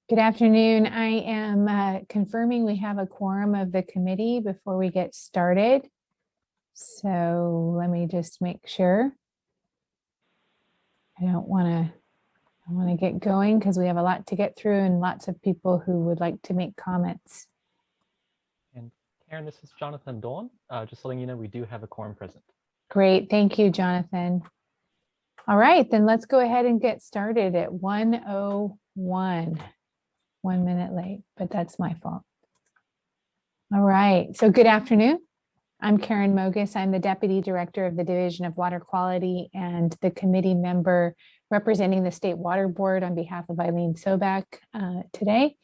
Good afternoon. I am confirming we have a quorum of the committee before we get started. So let me just make sure. I want to get going because we have a lot to get through and lots of people who would like to make comments. And Karen, this is Jonathan Dolan. Just letting you know, we do have a quorum present. Great. Thank you, Jonathan. All right, then let's go ahead and get started at 1:01. 1 minute late, but that's my fault. All right, so good afternoon. I'm Karen Mogus. I'm the Deputy Director of the Division of Water Quality and the committee member representing the State Water Board on behalf of Eileen Sobak today.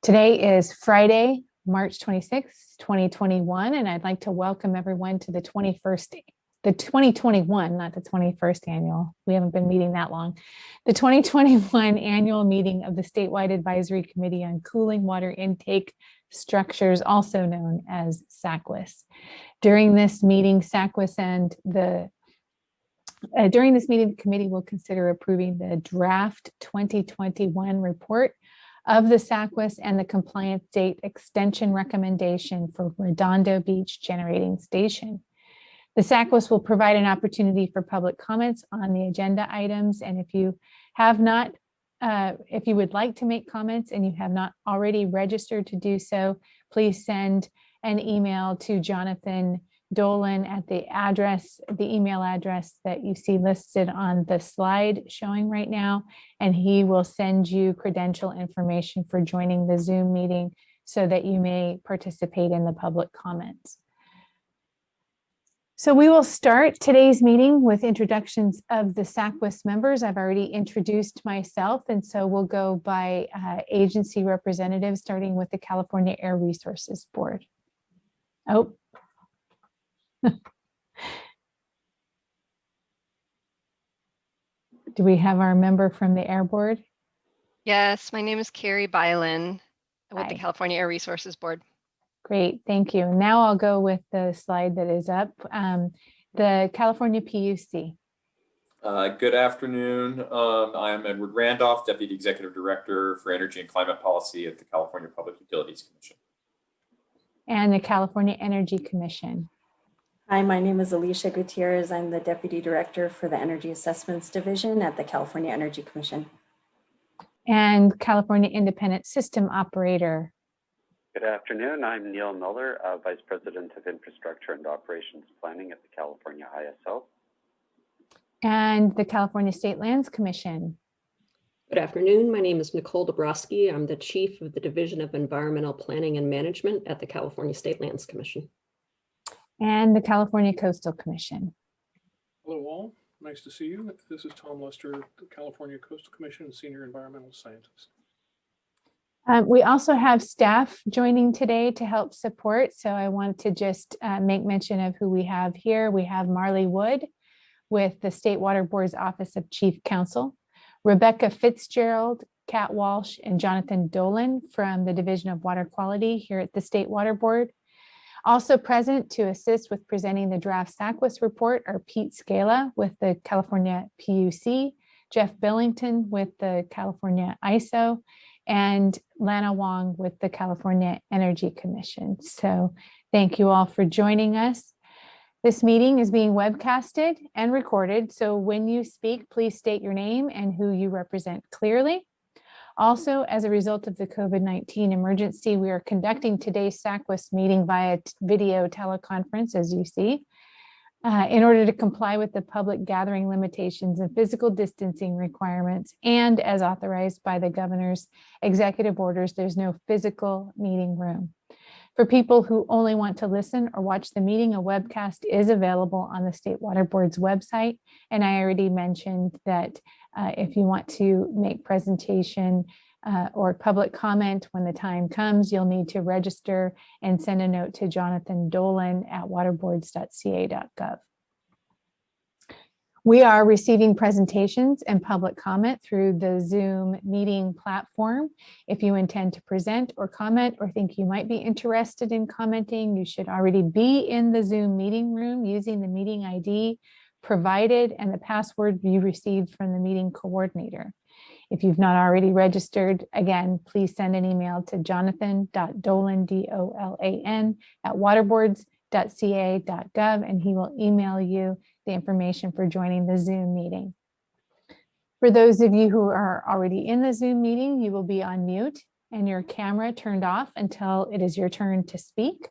Today is Friday, March 26, 2021, and I'd like to welcome everyone to the 2021, not the 21st annual. We haven't been meeting that long. The 2021 annual meeting of the Statewide Advisory Committee on Cooling Water Intake Structures, also known as Saqquis. During this meeting, the committee will consider approving the draft 2021 report of the Saqquis and the compliance date extension recommendation for Redondo Beach Generating Station. The Saqquis will provide an opportunity for public comments on the agenda items. And if you would like to make comments and you have not already registered to do so, please send an email to Jonathan Dolan at the email address that you see listed on the slide showing right now. And he will send you credential information for joining the Zoom meeting so that you may participate in the public comments. So we will start today's meeting with introductions of the Saqquis members. I've already introduced myself, and so we'll go by agency representatives, starting with the California Air Resources Board. Oh. Do we have our member from the Air Board? Yes, my name is Carrie Bylan with the California Air Resources Board. Great, thank you. Now I'll go with the slide that is up. The California PUC. Good afternoon. I'm Edward Randolph, Deputy Executive Director for Energy and Climate Policy at the California Public Utilities Commission. And the California Energy Commission. Hi, my name is Alicia Gutierrez. I'm the Deputy Director for the Energy Assessments Division at the California Energy Commission. And California Independent System Operator. Good afternoon. I'm Neil Miller, Vice President of Infrastructure and Operations Planning at the California ISO. And the California State Lands Commission. Good afternoon. My name is Nicole Dabrowski. I'm the Chief of the Division of Environmental Planning and Management at the California State Lands Commission. And the California Coastal Commission. Hello all, nice to see you. This is Tom Lester, the California Coastal Commission Senior Environmental Scientist. We also have staff joining today to help support. So I want to just make mention of who we have here. We have Marley Wood with the State Water Board's Office of Chief Counsel, Rebecca Fitzgerald, Kat Walsh, and Jonathan Dolan from the Division of Water Quality here at the State Water Board. Also present to assist with presenting the draft Saqquis report are Pete Scala with the California PUC, Jeff Billington with the California ISO, and Lana Wong with the California Energy Commission. So thank you all for joining us. This meeting is being webcasted and recorded. So when you speak, please state your name and who you represent clearly. Also, as a result of the COVID-19 emergency, we are conducting today's Saqquis meeting via video teleconference, as you see. In order to comply with the public gathering limitations and physical distancing requirements, and as authorized by the governor's executive orders, there's no physical meeting room. For people who only want to listen or watch the meeting, a webcast is available on the State Water Board's website. And I already mentioned that if you want to make presentation or public comment when the time comes, you'll need to register and send a note to Jonathan Dolan at waterboards.ca.gov. We are receiving presentations and public comment through the Zoom meeting platform. If you intend to present or comment or think you might be interested in commenting, you should already be in the Zoom meeting room using the meeting ID provided and the password you received from the meeting coordinator. If you've not already registered, again, please send an email to jonathan.dolan, DOLAN, @waterboards.ca.gov, and he will email you the information for joining the Zoom meeting. For those of you who are already in the Zoom meeting, you will be on mute and your camera turned off until it is your turn to speak.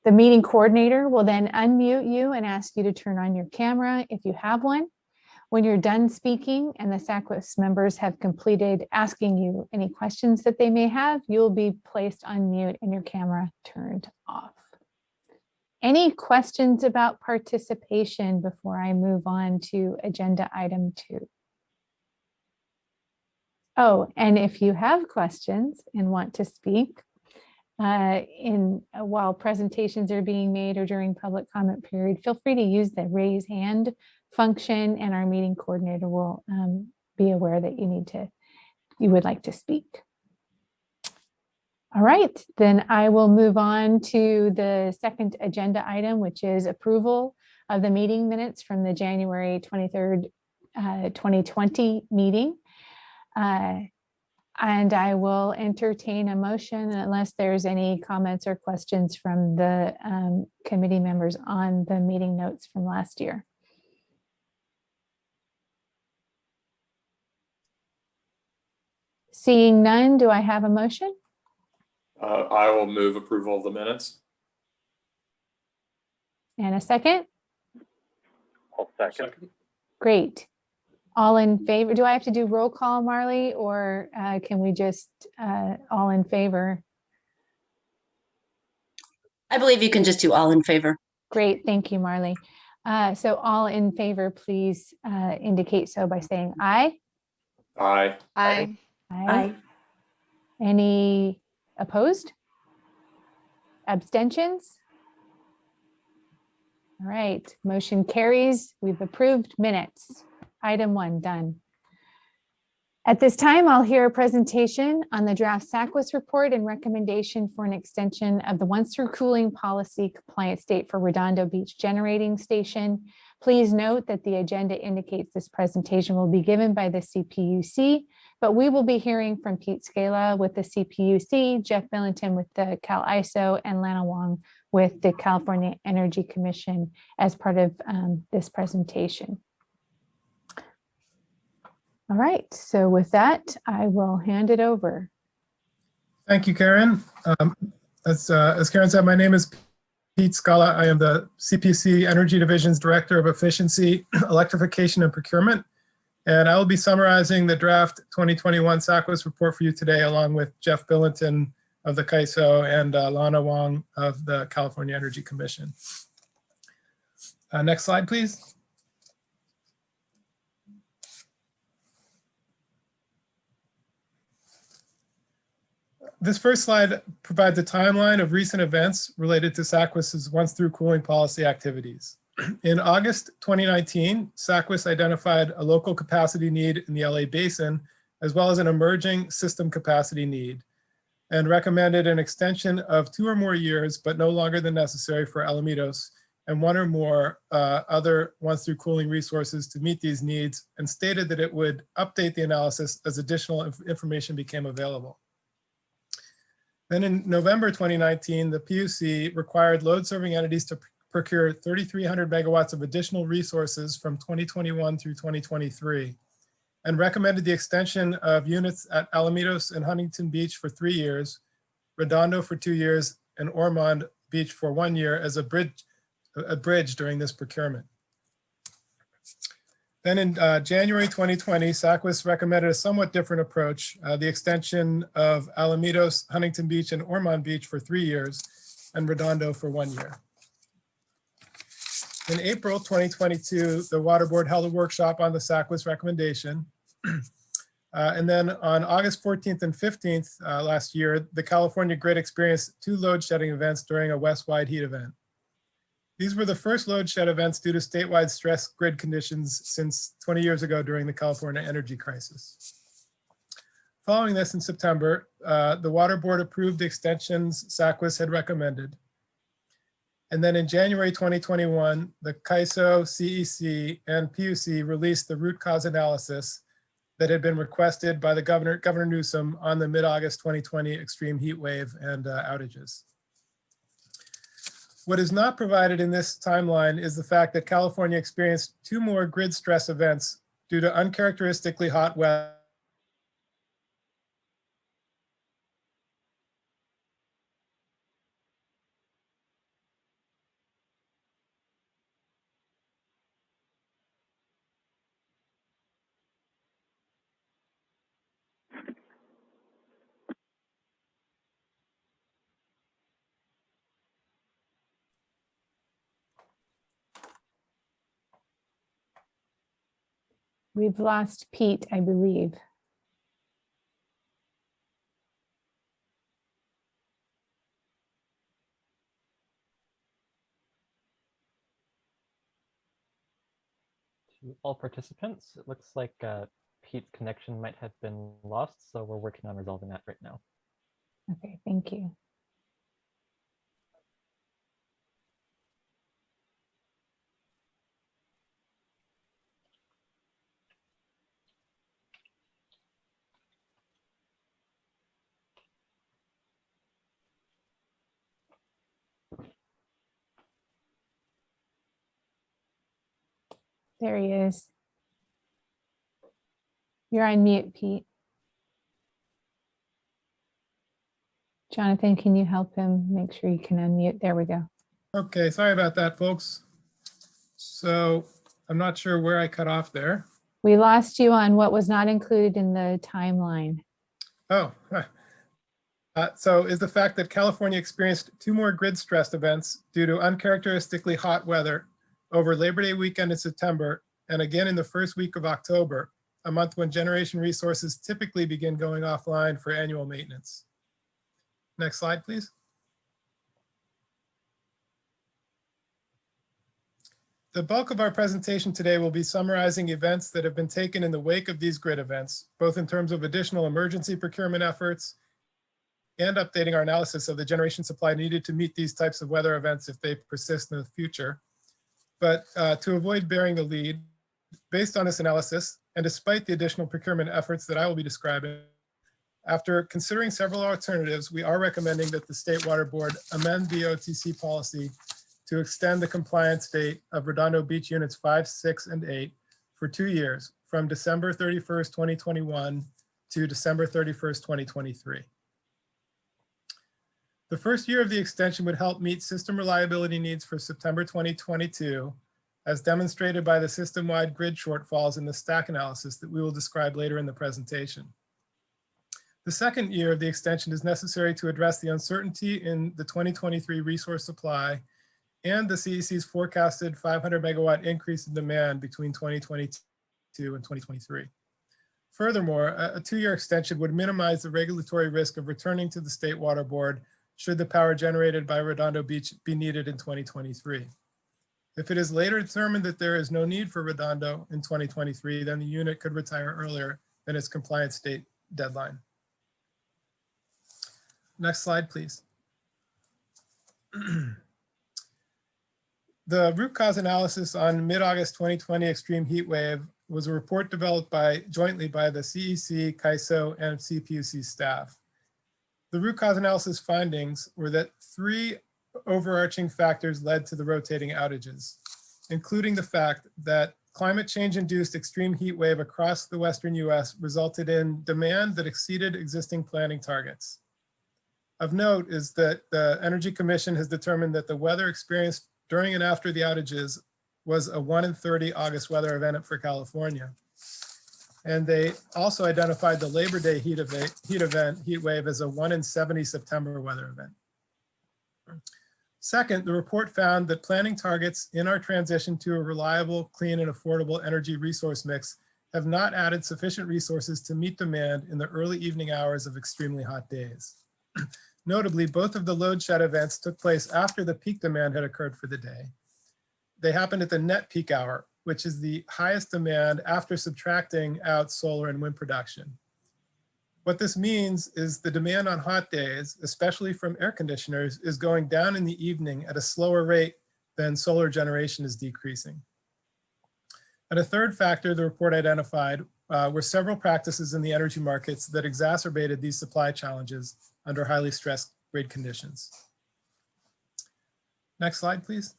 The meeting coordinator will then unmute you and ask you to turn on your camera if you have one. When you're done speaking and the Saqquis members have completed asking you any questions that they may have, you'll be placed on mute and your camera turned off. Any questions about participation before I move on to agenda item 2? Oh, and if you have questions and want to speak while presentations are being made or during public comment period, feel free to use the raise hand function, and our meeting coordinator will be aware that you would like to speak. All right, then I will move on to the second agenda item, which is approval of the meeting minutes from the January 23rd, 2020 meeting. And I will entertain a motion unless there's any comments or questions from the committee members on the meeting notes from last year. Seeing none, do I have a motion? I will move approval of the minutes. And a second? I'll second. Great. All in favor? Do I have to do roll call, Marley, or can we just all in favor? I believe you can just do all in favor. Great, thank you, Marley. So all in favor, please indicate so by saying aye. Aye. Aye. Aye. Any opposed? Abstentions? All right, motion carries. We've approved minutes. Item 1 done. At this time, I'll hear a presentation on the draft Saqquis report and recommendation for an extension of the once-through cooling policy compliance date for Redondo Beach Generating Station. Please note that the agenda indicates this presentation will be given by the CPUC, but we will be hearing from Pete Scala with the CPUC, Jeff Billington with the Cal ISO, and Lana Wong with the California Energy Commission as part of this presentation. All right, so with that, I will hand it over. Thank you, Karen. As Karen said, my name is Pete Scala. I am the CPC Energy Division's Director of Efficiency, Electrification, and Procurement. And I will be summarizing the draft 2021 Saqquis report for you today, along with Jeff Billington of the CAISO and Lana Wong of the California Energy Commission. Next slide, please. This first slide provides a timeline of recent events related to Saqquis's once-through cooling policy activities. In August 2019, Saqquis identified a local capacity need in the LA Basin, as well as an emerging system capacity need, and recommended an extension of 2 or more years, but no longer than necessary for Alamitos, and 1 or more other once-through cooling resources to meet these needs, and stated that it would update the analysis as additional information became available. Then in November 2019, the PUC required load-serving entities to procure 3,300 megawatts of additional resources from 2021 through 2023, and recommended the extension of units at Alamitos and Huntington Beach for 3 years, Redondo for 2 years, and Ormond Beach for 1 year as a bridge during this procurement. Then in January 2020, Saqquis recommended a somewhat different approach, the extension of Alamitos, Huntington Beach, and Ormond Beach for 3 years, and Redondo for 1 year. In April 2022, the Water Board held a workshop on the Saqquis recommendation. And then on August 14th and 15th last year, the California grid experienced 2 load shedding events during a west-wide heat event. These were the first load shed events due to statewide stress grid conditions since 20 years ago during the California energy crisis. Following this in September, the Water Board approved the extensions Saqquis had recommended. And then in January 2021, the CAISO, CEC, and PUC released the root cause analysis that had been requested by the Governor Newsom on the mid-August 2020 extreme heat wave and outages. What is not provided in this timeline is the fact that California experienced 2 more grid stress events due to uncharacteristically hot weather. We've lost Pete, I believe. To all participants, it looks like Pete's connection might have been lost, so we're working on resolving that right now. Okay, thank you. There he is. You're on mute, Pete. Jonathan, can you help him make sure you can unmute? There we go. Okay, sorry about that, folks. So I'm not sure where I cut off there. We lost you on what was not included in the timeline. Oh, so is the fact that California experienced 2 more grid stress events due to uncharacteristically hot weather over Labor Day weekend in September, and again in the first week of October, a month when generation resources typically begin going offline for annual maintenance. Next slide, please. The bulk of our presentation today will be summarizing events that have been taken in the wake of these grid events, both in terms of additional emergency procurement efforts and updating our analysis of the generation supply needed to meet these types of weather events if they persist in the future. But to avoid bearing the lead, based on this analysis, and despite the additional procurement efforts that I will be describing, after considering several alternatives, we are recommending that the State Water Board amend the OTC policy to extend the compliance date of Redondo Beach Units 5, 6, and 8 for 2 years, from December 31st, 2021 to December 31st, 2023. The first year of the extension would help meet system reliability needs for September 2022, as demonstrated by the system-wide grid shortfalls in the stack analysis that we will describe later in the presentation. The second year of the extension is necessary to address the uncertainty in the 2023 resource supply and the CEC's forecasted 500 megawatt increase in demand between 2022 and 2023. Furthermore, a 2-year extension would minimize the regulatory risk of returning to the State Water Board should the power generated by Redondo Beach be needed in 2023. If it is later determined that there is no need for Redondo in 2023, then the unit could retire earlier than its compliance date deadline. Next slide, please. The root cause analysis on mid-August 2020 extreme heat wave was a report developed jointly by the CEC, CAISO, and CPUC staff. The root cause analysis findings were that 3 overarching factors led to the rotating outages, including the fact that climate change-induced extreme heat wave across the Western US resulted in demand that exceeded existing planning targets. Of note is that the Energy Commission has determined that the weather experienced during and after the outages was a 1 in 30 August weather event for California. And they also identified the Labor Day heat wave as a 1 in 70 September weather event. Second, the report found that planning targets in our transition to a reliable, clean, and affordable energy resource mix have not added sufficient resources to meet demand in the early evening hours of extremely hot days. Notably, both of the load shed events took place after the peak demand had occurred for the day. They happened at the net peak hour, which is the highest demand after subtracting out solar and wind production. What this means is the demand on hot days, especially from air conditioners, is going down in the evening at a slower rate than solar generation is decreasing. And a third factor the report identified were several practices in the energy markets that exacerbated these supply challenges under highly stressed grid conditions. Next slide, please.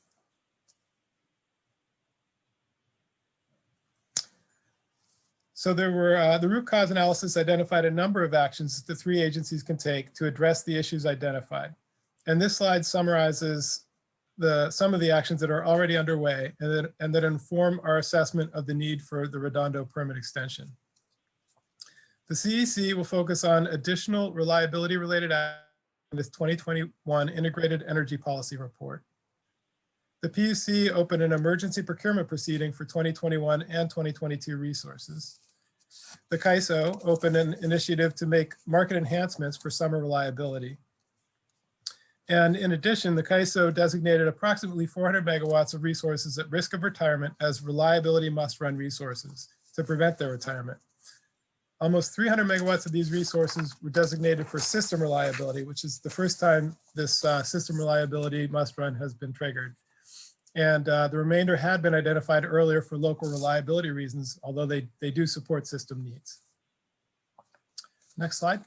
So there were, the root cause analysis identified a number of actions that the three agencies can take to address the issues identified. And this slide summarizes some of the actions that are already underway and that inform our assessment of the need for the Redondo permit extension. The CEC will focus on additional reliability-related actions in this 2021 Integrated Energy Policy Report. The PUC opened an emergency procurement proceeding for 2021 and 2022 resources. The CAISO opened an initiative to make market enhancements for summer reliability. And in addition, the CAISO designated approximately 400 megawatts of resources at risk of retirement as reliability must-run resources to prevent their retirement. Almost 300 megawatts of these resources were designated for system reliability, which is the first time this system reliability must-run has been triggered. And the remainder had been identified earlier for local reliability reasons, although they do support system needs. Next slide.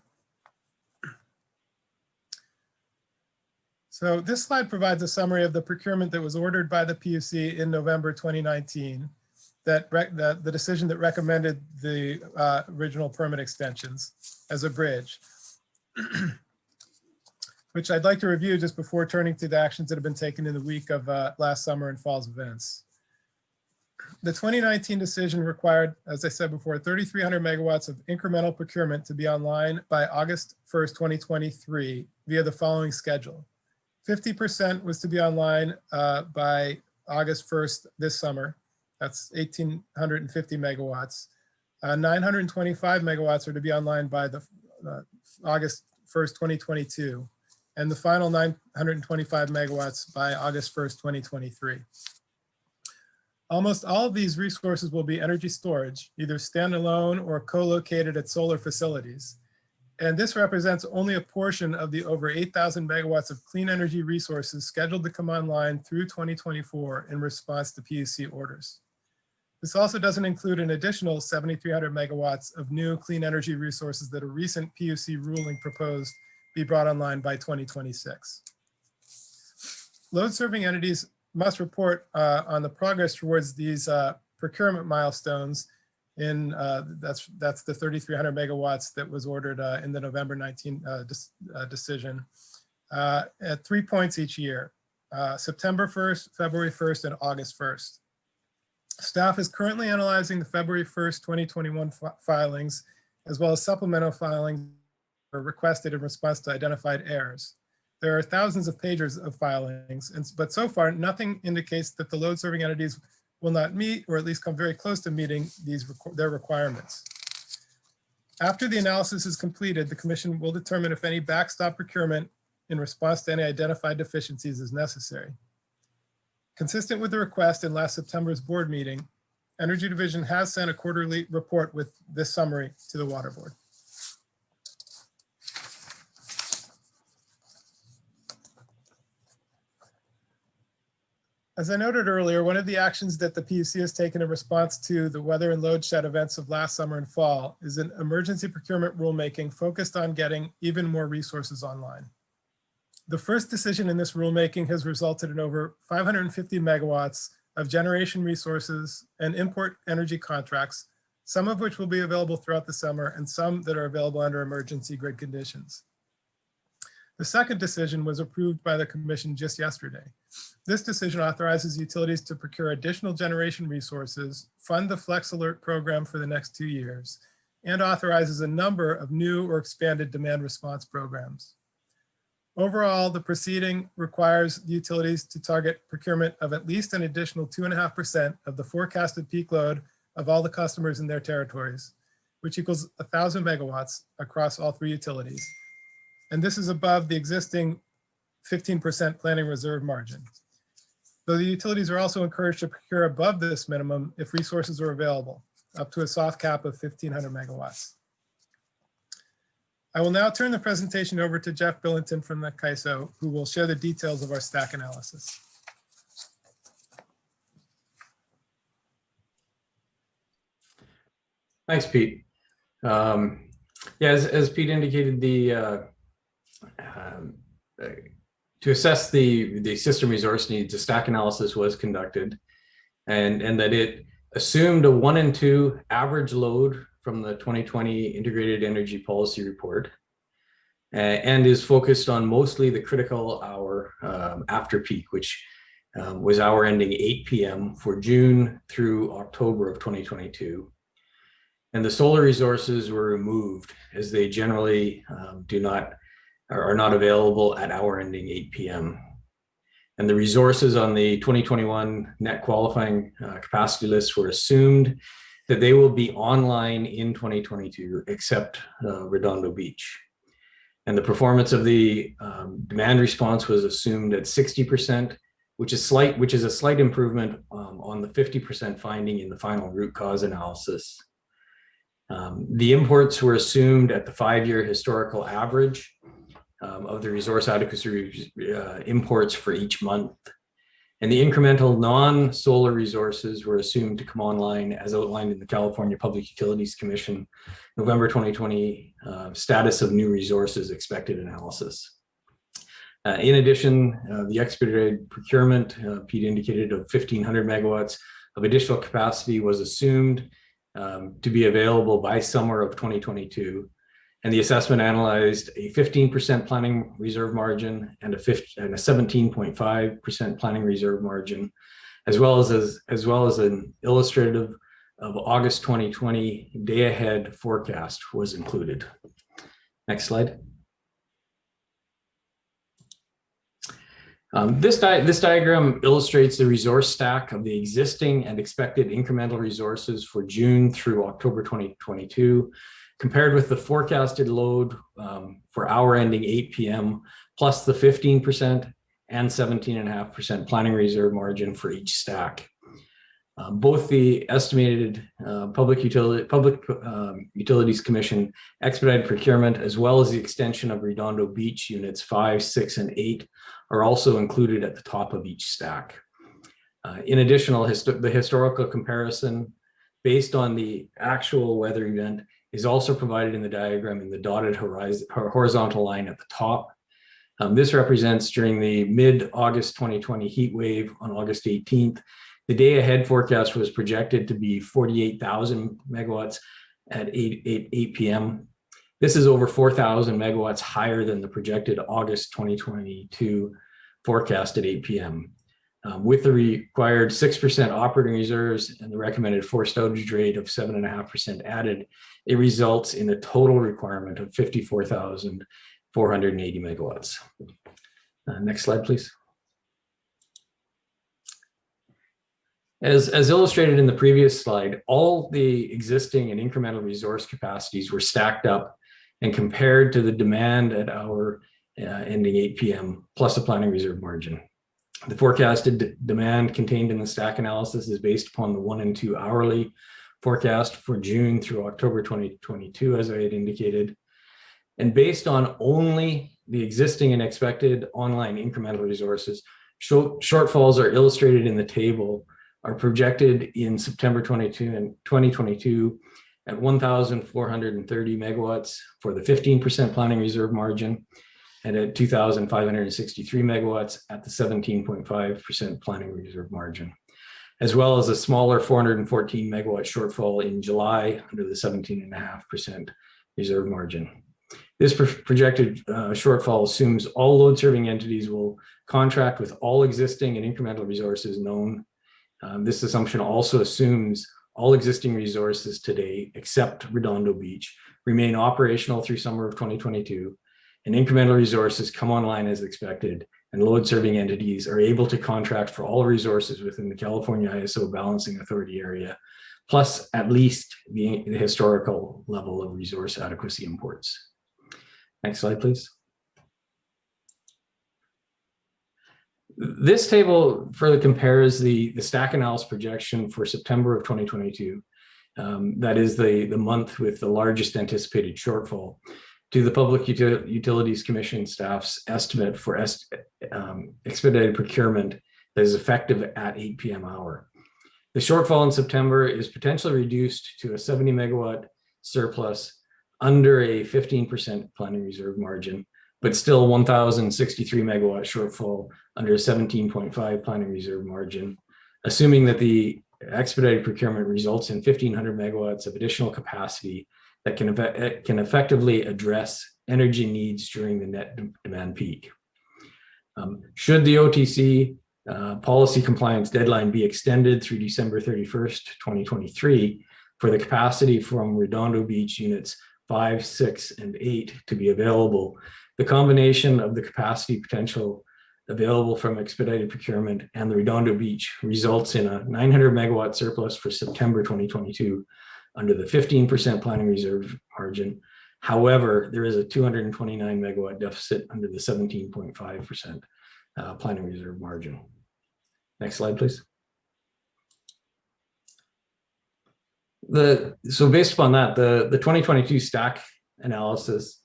So this slide provides a summary of the procurement that was ordered by the PUC in November 2019, the decision that recommended the original permit extensions as a bridge, which I'd like to review just before turning to the actions that have been taken in the week of last summer and fall's events. The 2019 decision required, as I said before, 3,300 megawatts of incremental procurement to be online by August 1st, 2023 via the following schedule. 50% was to be online by August 1st this summer. That's 1,850 megawatts. 925 megawatts are to be online by the August 1st, 2022. And the final 925 megawatts by August 1st, 2023. Almost all of these resources will be energy storage, either standalone or co-located at solar facilities. And this represents only a portion of the over 8,000 megawatts of clean energy resources scheduled to come online through 2024 in response to PUC orders. This also doesn't include an additional 7,300 megawatts of new clean energy resources that a recent PUC ruling proposed be brought online by 2026. Load serving entities must report on the progress towards these procurement milestones in, that's the 3,300 megawatts that was ordered in the November 19 decision at 3 points each year, September 1st, February 1st, and August 1st. Staff is currently analyzing the February 1st, 2021 filings, as well as supplemental filings requested in response to identified errors. There are thousands of pages of filings, but so far nothing indicates that the load serving entities will not meet, or at least come very close to meeting their requirements. After the analysis is completed, the Commission will determine if any backstop procurement in response to any identified deficiencies is necessary. Consistent with the request in last September's board meeting, Energy Division has sent a quarterly report with this summary to the Water Board. As I noted earlier, one of the actions that the PUC has taken in response to the weather and load shed events of last summer and fall is an emergency procurement rulemaking focused on getting even more resources online. The first decision in this rulemaking has resulted in over 550 megawatts of generation resources and import energy contracts, some of which will be available throughout the summer and some that are available under emergency grid conditions. The second decision was approved by the Commission just yesterday. This decision authorizes utilities to procure additional generation resources, fund the Flex Alert program for the next 2 years, and authorizes a number of new or expanded demand response programs. Overall, the proceeding requires the utilities to target procurement of at least an additional 2.5% of the forecasted peak load of all the customers in their territories, which equals 1,000 megawatts across all 3 utilities. And this is above the existing 15% planning reserve margin. Though the utilities are also encouraged to procure above this minimum if resources are available, up to a soft cap of 1,500 megawatts. I will now turn the presentation over to Jeff Billington from the CAISO, who will share the details of our stack analysis. Thanks, Pete. Yeah, as Pete indicated, to assess the system resource needs, a stack analysis was conducted, and that it assumed a 1 and 2 average load from the 2020 Integrated Energy Policy Report, and is focused on mostly the critical hour after peak, which was hour ending 8 p.m. for June through October of 2022. And the solar resources were removed as they generally are not available at hour ending 8 p.m. And the resources on the 2021 net qualifying capacity list were assumed that they will be online in 2022, except Redondo Beach. And the performance of the demand response was assumed at 60%, which is a slight improvement on the 50% finding in the final root cause analysis. The imports were assumed at the 5-year historical average of the resource adequacy imports for each month. And the incremental non-solar resources were assumed to come online as outlined in the California Public Utilities Commission November 2020 status of new resources expected analysis. In addition, the expedited procurement, Pete indicated, of 1,500 megawatts of additional capacity was assumed to be available by summer of 2022. And the assessment analyzed a 15% planning reserve margin and a 17.5% planning reserve margin, as well as an illustrative of August 2020 day ahead forecast was included. Next slide. This diagram illustrates the resource stack of the existing and expected incremental resources for June through October 2022, compared with the forecasted load for hour ending 8 p.m. plus the 15% and 17.5% planning reserve margin for each stack. Both the estimated Public Utilities Commission expedited procurement, as well as the extension of Redondo Beach units 5, 6, and 8 are also included at the top of each stack. In addition, the historical comparison based on the actual weather event is also provided in the diagram in the dotted horizontal line at the top. This represents during the mid-August 2020 heat wave on August 18th. The day ahead forecast was projected to be 48,000 megawatts at 8 p.m. This is over 4,000 megawatts higher than the projected August 2022 forecast at 8 p.m. With the required 6% operating reserves and the recommended forced outage rate of 7.5% added, it results in a total requirement of 54,480 megawatts. Next slide, please. As illustrated in the previous slide, all the existing and incremental resource capacities were stacked up and compared to the demand at hour ending 8 p.m. plus a planning reserve margin. The forecasted demand contained in the stack analysis is based upon the 1 and 2 hourly forecast for June through October 2022, as I had indicated. And based on only the existing and expected online incremental resources, shortfalls are illustrated in the table, are projected in September 2022 at 1,430 megawatts for the 15% planning reserve margin, and at 2,563 megawatts at the 17.5% planning reserve margin, as well as a smaller 414 megawatt shortfall in July under the 17.5% reserve margin. This projected shortfall assumes all load serving entities will contract with all existing and incremental resources known. This assumption also assumes all existing resources today, except Redondo Beach, remain operational through summer of 2022, and incremental resources come online as expected, and load serving entities are able to contract for all resources within the California ISO Balancing Authority area, plus at least the historical level of resource adequacy imports. Next slide, please. This table further compares the stack analysis projection for September of 2022, that is the month with the largest anticipated shortfall, to the Public Utilities Commission staff's estimate for expedited procurement that is effective at 8 p.m. hour. The shortfall in September is potentially reduced to a 70 megawatt surplus under a 15% planning reserve margin, but still 1,063 megawatt shortfall under a 17.5 planning reserve margin, assuming that the expedited procurement results in 1,500 megawatts of additional capacity that can effectively address energy needs during the net demand peak. Should the OTC policy compliance deadline be extended through December 31st, 2023 for the capacity from Redondo Beach units 5, 6, and 8 to be available, the combination of the capacity potential available from expedited procurement and the Redondo Beach results in a 900 megawatt surplus for September 2022 under the 15% planning reserve margin. However, there is a 229 megawatt deficit under the 17.5% planning reserve margin. Next slide, please. So based upon that, the 2022 stack analysis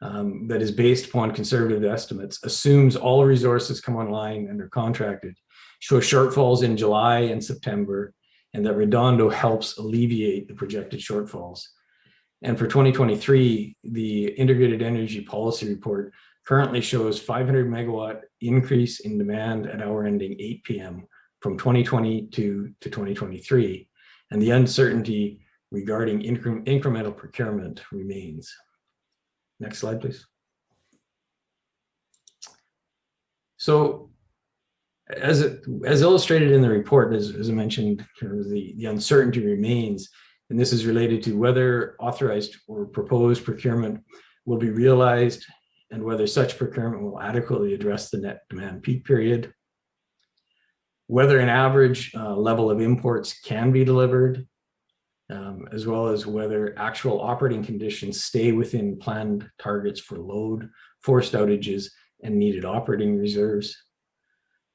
that is based upon conservative estimates assumes all resources come online and are contracted, show shortfalls in July and September, and that Redondo helps alleviate the projected shortfalls. And for 2023, the Integrated Energy Policy Report currently shows 500 megawatt increase in demand at hour ending 8 p.m. from 2022 to 2023, and the uncertainty regarding incremental procurement remains. Next slide, please. So as illustrated in the report, as I mentioned, the uncertainty remains, and this is related to whether authorized or proposed procurement will be realized and whether such procurement will adequately address the net demand peak period, whether an average level of imports can be delivered, as well as whether actual operating conditions stay within planned targets for load, forced outages, and needed operating reserves,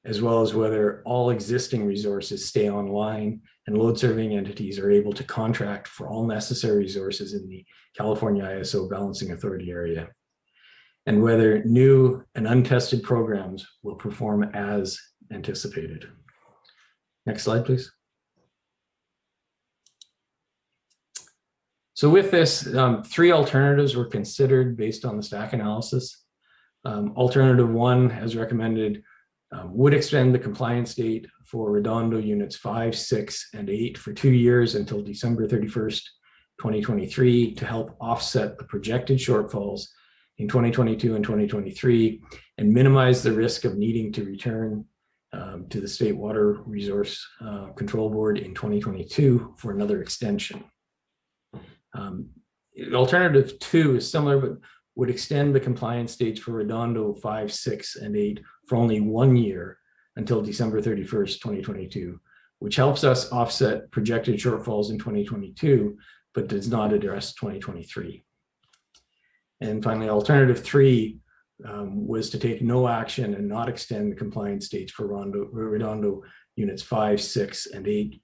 as well as whether all existing resources stay online and load serving entities are able to contract for all necessary resources in the California ISO Balancing Authority area, and whether new and untested programs will perform as anticipated. Next slide, please. So with this, 3 alternatives were considered based on the stack analysis. Alternative 1, as recommended, would extend the compliance date for Redondo units 5, 6, and 8 for 2 years until December 31st, 2023 to help offset the projected shortfalls in 2022 and 2023 and minimize the risk of needing to return to the State Water Resource Control Board in 2022 for another extension. Alternative 2 is similar, but would extend the compliance dates for Redondo 5, 6, and 8 for only 1 year until December 31st, 2022, which helps us offset projected shortfalls in 2022, but does not address 2023. And finally, alternative 3 was to take no action and not extend the compliance dates for Redondo units 5, 6, and 8,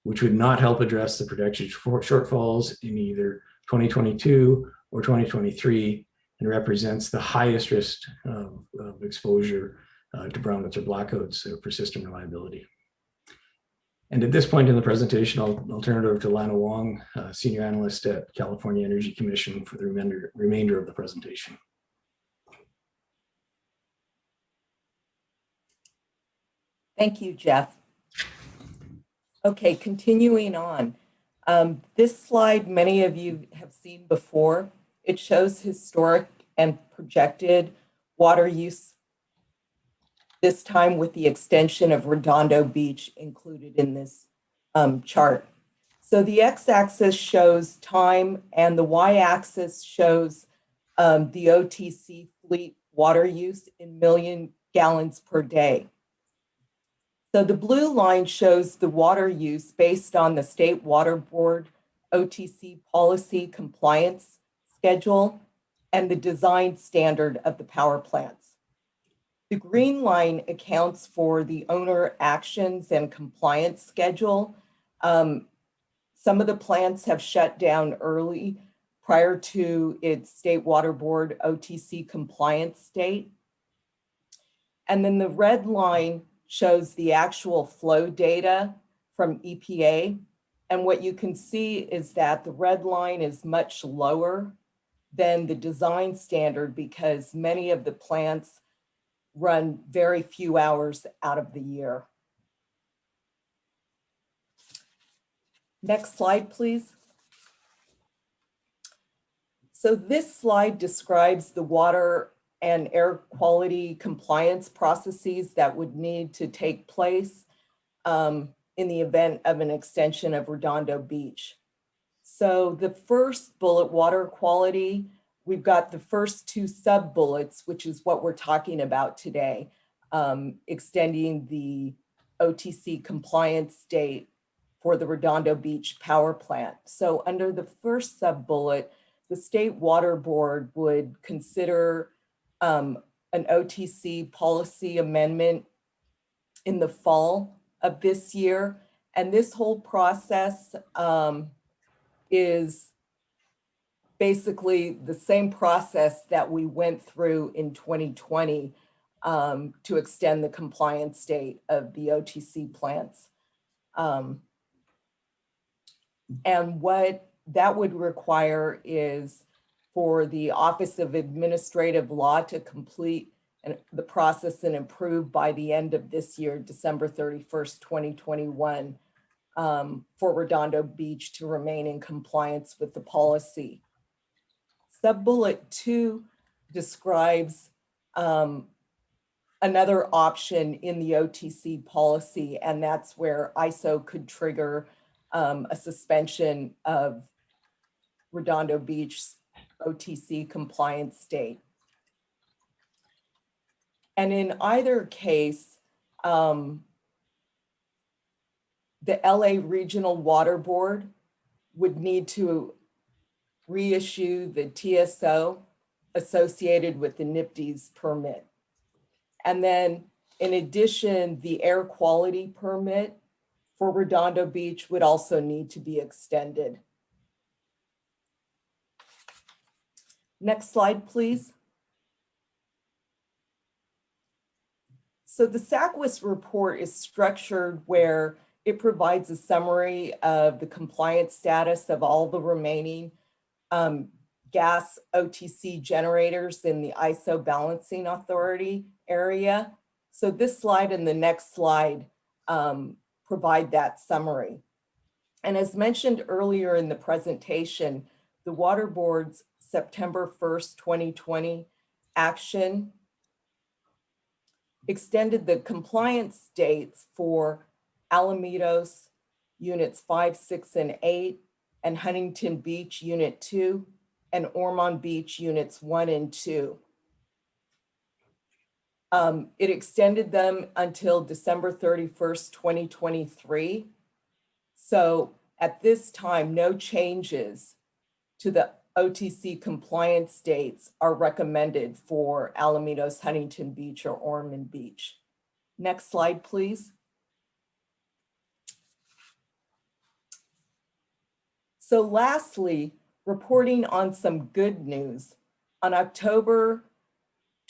which would not help address the projected shortfalls in either 2022 or 2023, and represents the highest risk of exposure to brownouts or blackouts for system reliability. And at this point in the presentation, I'll turn it over to Lana Wong, Senior Analyst at California Energy Commission, for the remainder of the presentation. Thank you, Jeff. Okay, continuing on. This slide, many of you have seen before. It shows historic and projected water use, this time with the extension of Redondo Beach included in this chart. So the x-axis shows time and the y-axis shows the OTC fleet water use in million gallons per day. So the blue line shows the water use based on the State Water Board OTC policy compliance schedule and the design standard of the power plants. The green line accounts for the owner actions and compliance schedule. Some of the plants have shut down early prior to its State Water Board OTC compliance date. And then the red line shows the actual flow data from EPA. And what you can see is that the red line is much lower than the design standard because many of the plants run very few hours out of the year. Next slide, please. So this slide describes the water and air quality compliance processes that would need to take place in the event of an extension of Redondo Beach. So the first bullet, water quality, we've got the first two sub-bullets, which is what we're talking about today, extending the OTC compliance date for the Redondo Beach power plant. So under the first sub-bullet, the State Water Board would consider an OTC policy amendment in the fall of this year. And this whole process is basically the same process that we went through in 2020 to extend the compliance date of the OTC plants. And what that would require is for the Office of Administrative Law to complete the process and approve by the end of this year, December 31st, 2021, for Redondo Beach to remain in compliance with the policy. Sub-bullet 2 describes another option in the OTC policy, and that's where ISO could trigger a suspension of Redondo Beach's OTC compliance date. And in either case, the LA Regional Water Board would need to reissue the TSO associated with the NIPD's permit. And then in addition, the air quality permit for Redondo Beach would also need to be extended. Next slide, please. So the Saqquis report is structured where it provides a summary of the compliance status of all the remaining gas OTC generators in the ISO balancing authority area. So this slide and the next slide provide that summary. And as mentioned earlier in the presentation, the Water Board's September 1st, 2020 action extended the compliance dates for Alamitos units 5, 6, and 8, and Huntington Beach unit 2, and Ormond Beach units 1 and 2. It extended them until December 31st, 2023. So at this time, no changes to the OTC compliance dates are recommended for Alamitos, Huntington Beach, or Ormond Beach. Next slide, please. So lastly, reporting on some good news. On October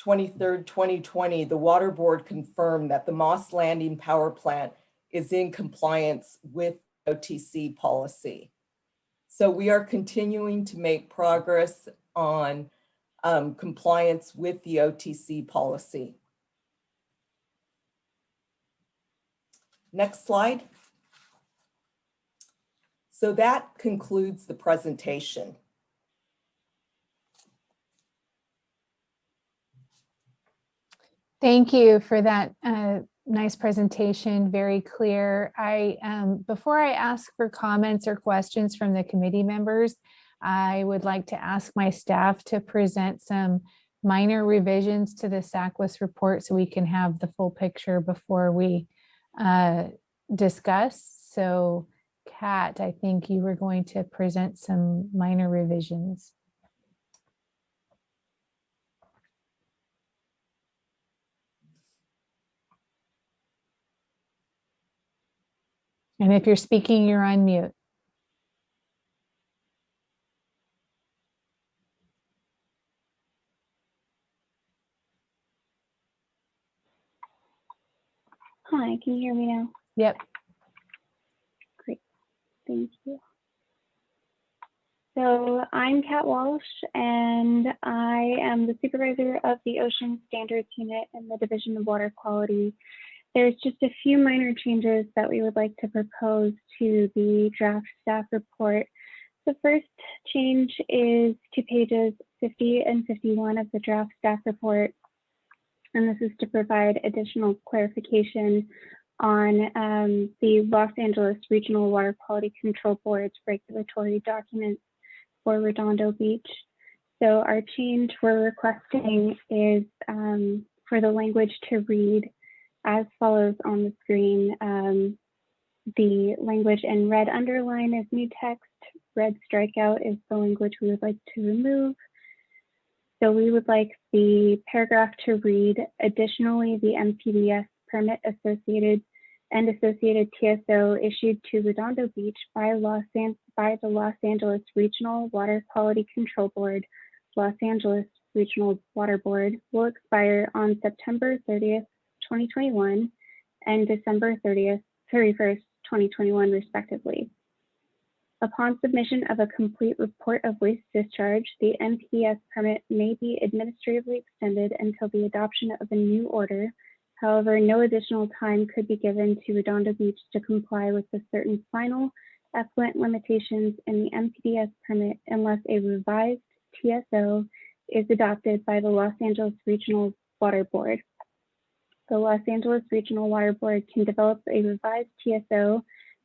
23rd, 2020, the Water Board confirmed that the Moss Landing power plant is in compliance with OTC policy. So we are continuing to make progress on compliance with the OTC policy. Next slide. So that concludes the presentation. Thank you for that nice presentation, very clear. Before I ask for comments or questions from the committee members, I would like to ask my staff to present some minor revisions to the Saqquis report so we can have the full picture before we discuss. So Kat, I think you were going to present some minor revisions. And if you're speaking, you're on mute. Hi, can you hear me now? Yep. Thank you. So I'm Kat Walsh, and I am the supervisor of the Ocean Standards Unit in the Division of Water Quality. There's just a few minor changes that we would like to propose to the draft staff report. The first change is to pages 50 and 51 of the draft staff report, and this is to provide additional clarification on the Los Angeles Regional Water Quality Control Board's regulatory documents for Redondo Beach. So our change we're requesting is for the language to read as follows on the screen. The language in red underline is new text, red strikeout is the language we would like to remove. So we would like the paragraph to read, additionally, the MPDS permit associated TSO issued to Redondo Beach by the Los Angeles Regional Water Quality Control Board, Los Angeles Regional Water Board, will expire on September 30th, 2021 and December 31st, 2021, respectively. Upon submission of a complete report of waste discharge, the MPDS permit may be administratively extended until the adoption of a new order. However, no additional time could be given to Redondo Beach to comply with the certain final effluent limitations in the MPDS permit unless a revised TSO is adopted by the Los Angeles Regional Water Board. The Los Angeles Regional Water Board can develop a revised TSO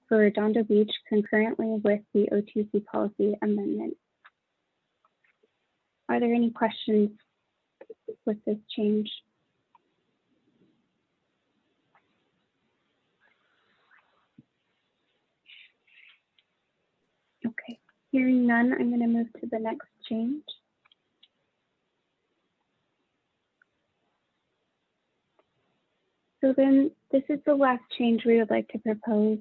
for Redondo Beach concurrently with the O2C policy amendment. Are there any questions with this change? Okay, hearing none, I'm going to move to the next change. So then this is the last change we would like to propose.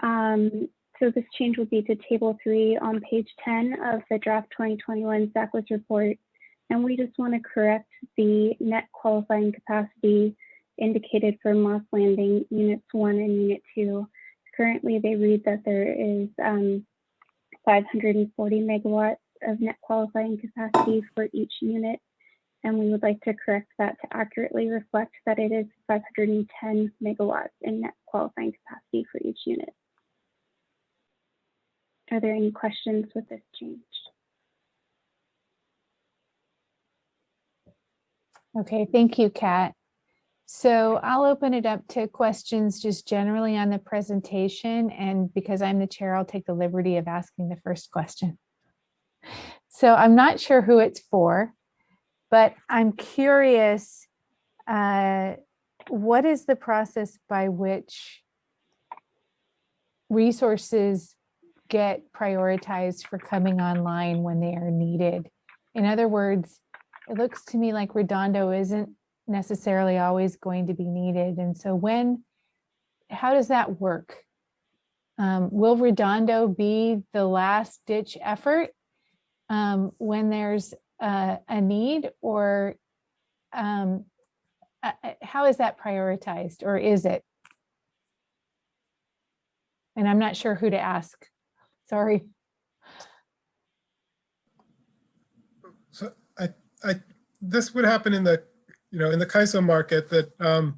So this change would be to table 3 on page 10 of the draft 2021 Saqquis report. And we just want to correct the net qualifying capacity indicated for Moss Landing units 1 and unit 2. Currently they read that there is 540 megawatts of net qualifying capacity for each unit. And we would like to correct that to accurately reflect that it is 510 megawatts in net qualifying capacity for each unit. Are there any questions with this change? Okay, thank you, Kat. So I'll open it up to questions just generally on the presentation. And because I'm the chair, I'll take the liberty of asking the first question. So I'm not sure who it's for, but I'm curious, what is the process by which resources get prioritized for coming online when they are needed? In other words, it looks to me like Redondo isn't necessarily always going to be needed. And so how does that work? Will Redondo be the last ditch effort when there's a need, or how is that prioritized, or is it? And I'm not sure who to ask. Sorry. So this would happen in the in the CAISO market, that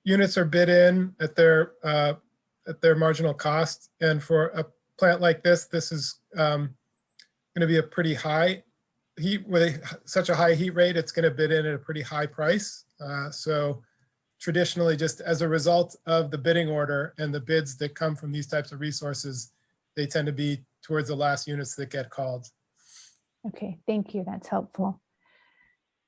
units are bid in at their marginal cost, and for a plant like this is going to be a pretty high heat, with such a high heat rate, it's going to bid in at a pretty high price. So traditionally, just as a result of the bidding order and the bids that come from these types of resources, they tend to be towards the last units that get called. Okay, thank you. That's helpful.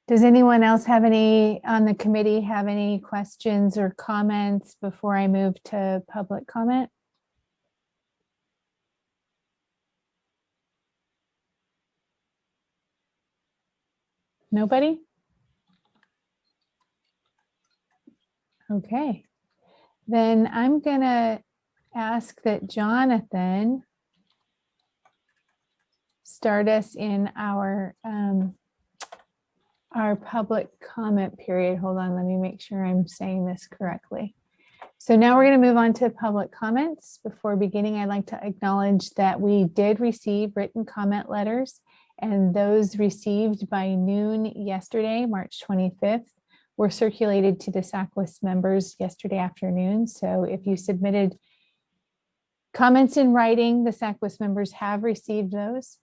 Does anyone else on the committee have any questions or comments before I move to public comment? Nobody? Okay, then I'm gonna ask that Jonathan start us in our public comment period. Hold on, let me make sure I'm saying this correctly. So now we're going to move on to public comments. Before beginning, I'd like to acknowledge that we did receive written comment letters, and those received by noon yesterday, March 25th, were circulated to the Saqquis members yesterday afternoon. So if you submitted comments in writing, the Saqquis members have received those.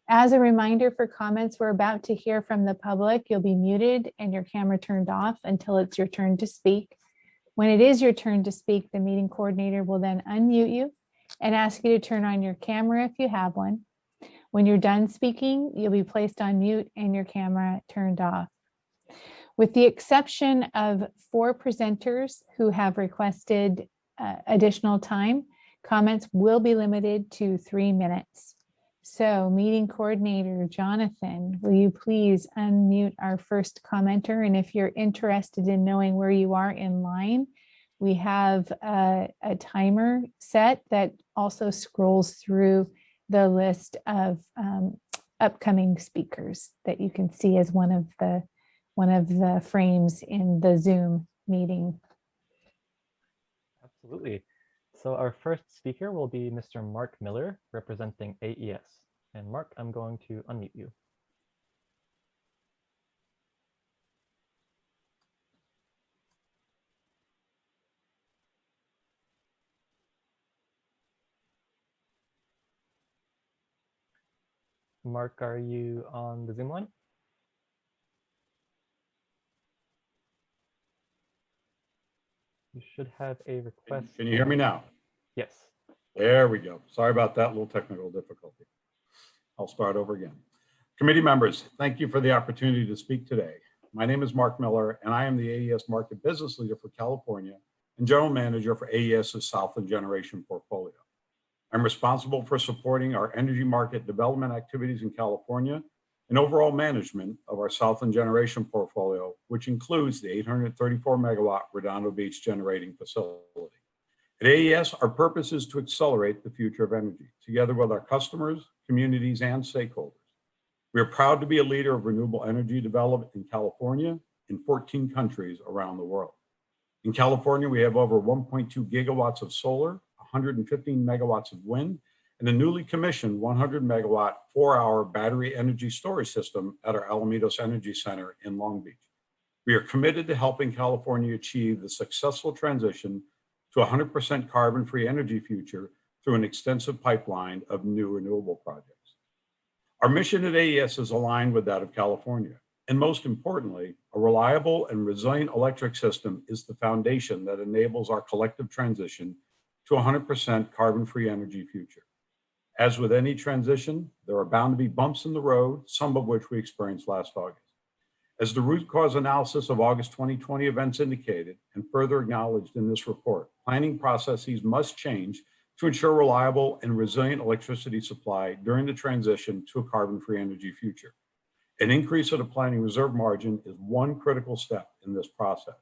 As a reminder for comments, we're about to hear from the public. You'll be muted and your camera turned off until it's your turn to speak. When it is your turn to speak, the meeting coordinator will then unmute you and ask you to turn on your camera if you have one. When you're done speaking, you'll be placed on mute and your camera turned off. With the exception of 4 presenters who have requested additional time, comments will be limited to 3 minutes. So meeting coordinator Jonathan, will you please unmute our first commenter? And if you're interested in knowing where you are in line, we have a timer set that also scrolls through the list of upcoming speakers that you can see as one of the frames in the Zoom meeting. Absolutely. So our first speaker will be Mr. Mark Miller, representing AES. And Mark, I'm going to unmute you. Mark, are you on the Zoom line? You should have a request. Can you hear me now? Yes. There we go. Sorry about that little technical difficulty. I'll start over again. Committee members, thank you for the opportunity to speak today. My name is Mark Miller, and I am the AES Market Business Leader for California and General Manager for AES's Southland Generation portfolio. I'm responsible for supporting our energy market development activities in California and overall management of our Southland Generation portfolio, which includes the 834 megawatt Redondo Beach generating facility. At AES, our purpose is to accelerate the future of energy, together with our customers, communities, and stakeholders. We are proud to be a leader of renewable energy development in California in 14 countries around the world. In California, we have over 1.2 gigawatts of solar, 115 megawatts of wind, and a newly commissioned 100 megawatt 4-hour battery energy storage system at our Alamitos Energy Center in Long Beach. We are committed to helping California achieve the successful transition to 100% carbon-free energy future through an extensive pipeline of new renewable projects. Our mission at AES is aligned with that of California. And most importantly, a reliable and resilient electric system is the foundation that enables our collective transition to 100% carbon-free energy future. As with any transition, there are bound to be bumps in the road, some of which we experienced last August. As the root cause analysis of August 2020 events indicated, and further acknowledged in this report, planning processes must change to ensure reliable and resilient electricity supply during the transition to a carbon-free energy future. An increase of the planning reserve margin is one critical step in this process.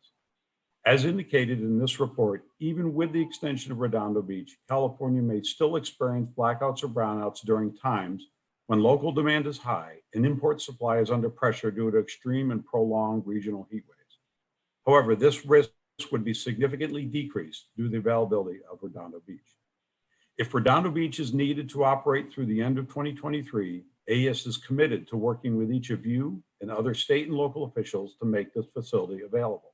As indicated in this report, even with the extension of Redondo Beach, California may still experience blackouts or brownouts during times when local demand is high and import supply is under pressure due to extreme and prolonged regional heat waves. However, this risk would be significantly decreased due to the availability of Redondo Beach. If Redondo Beach is needed to operate through the end of 2023, AES is committed to working with each of you and other state and local officials to make this facility available.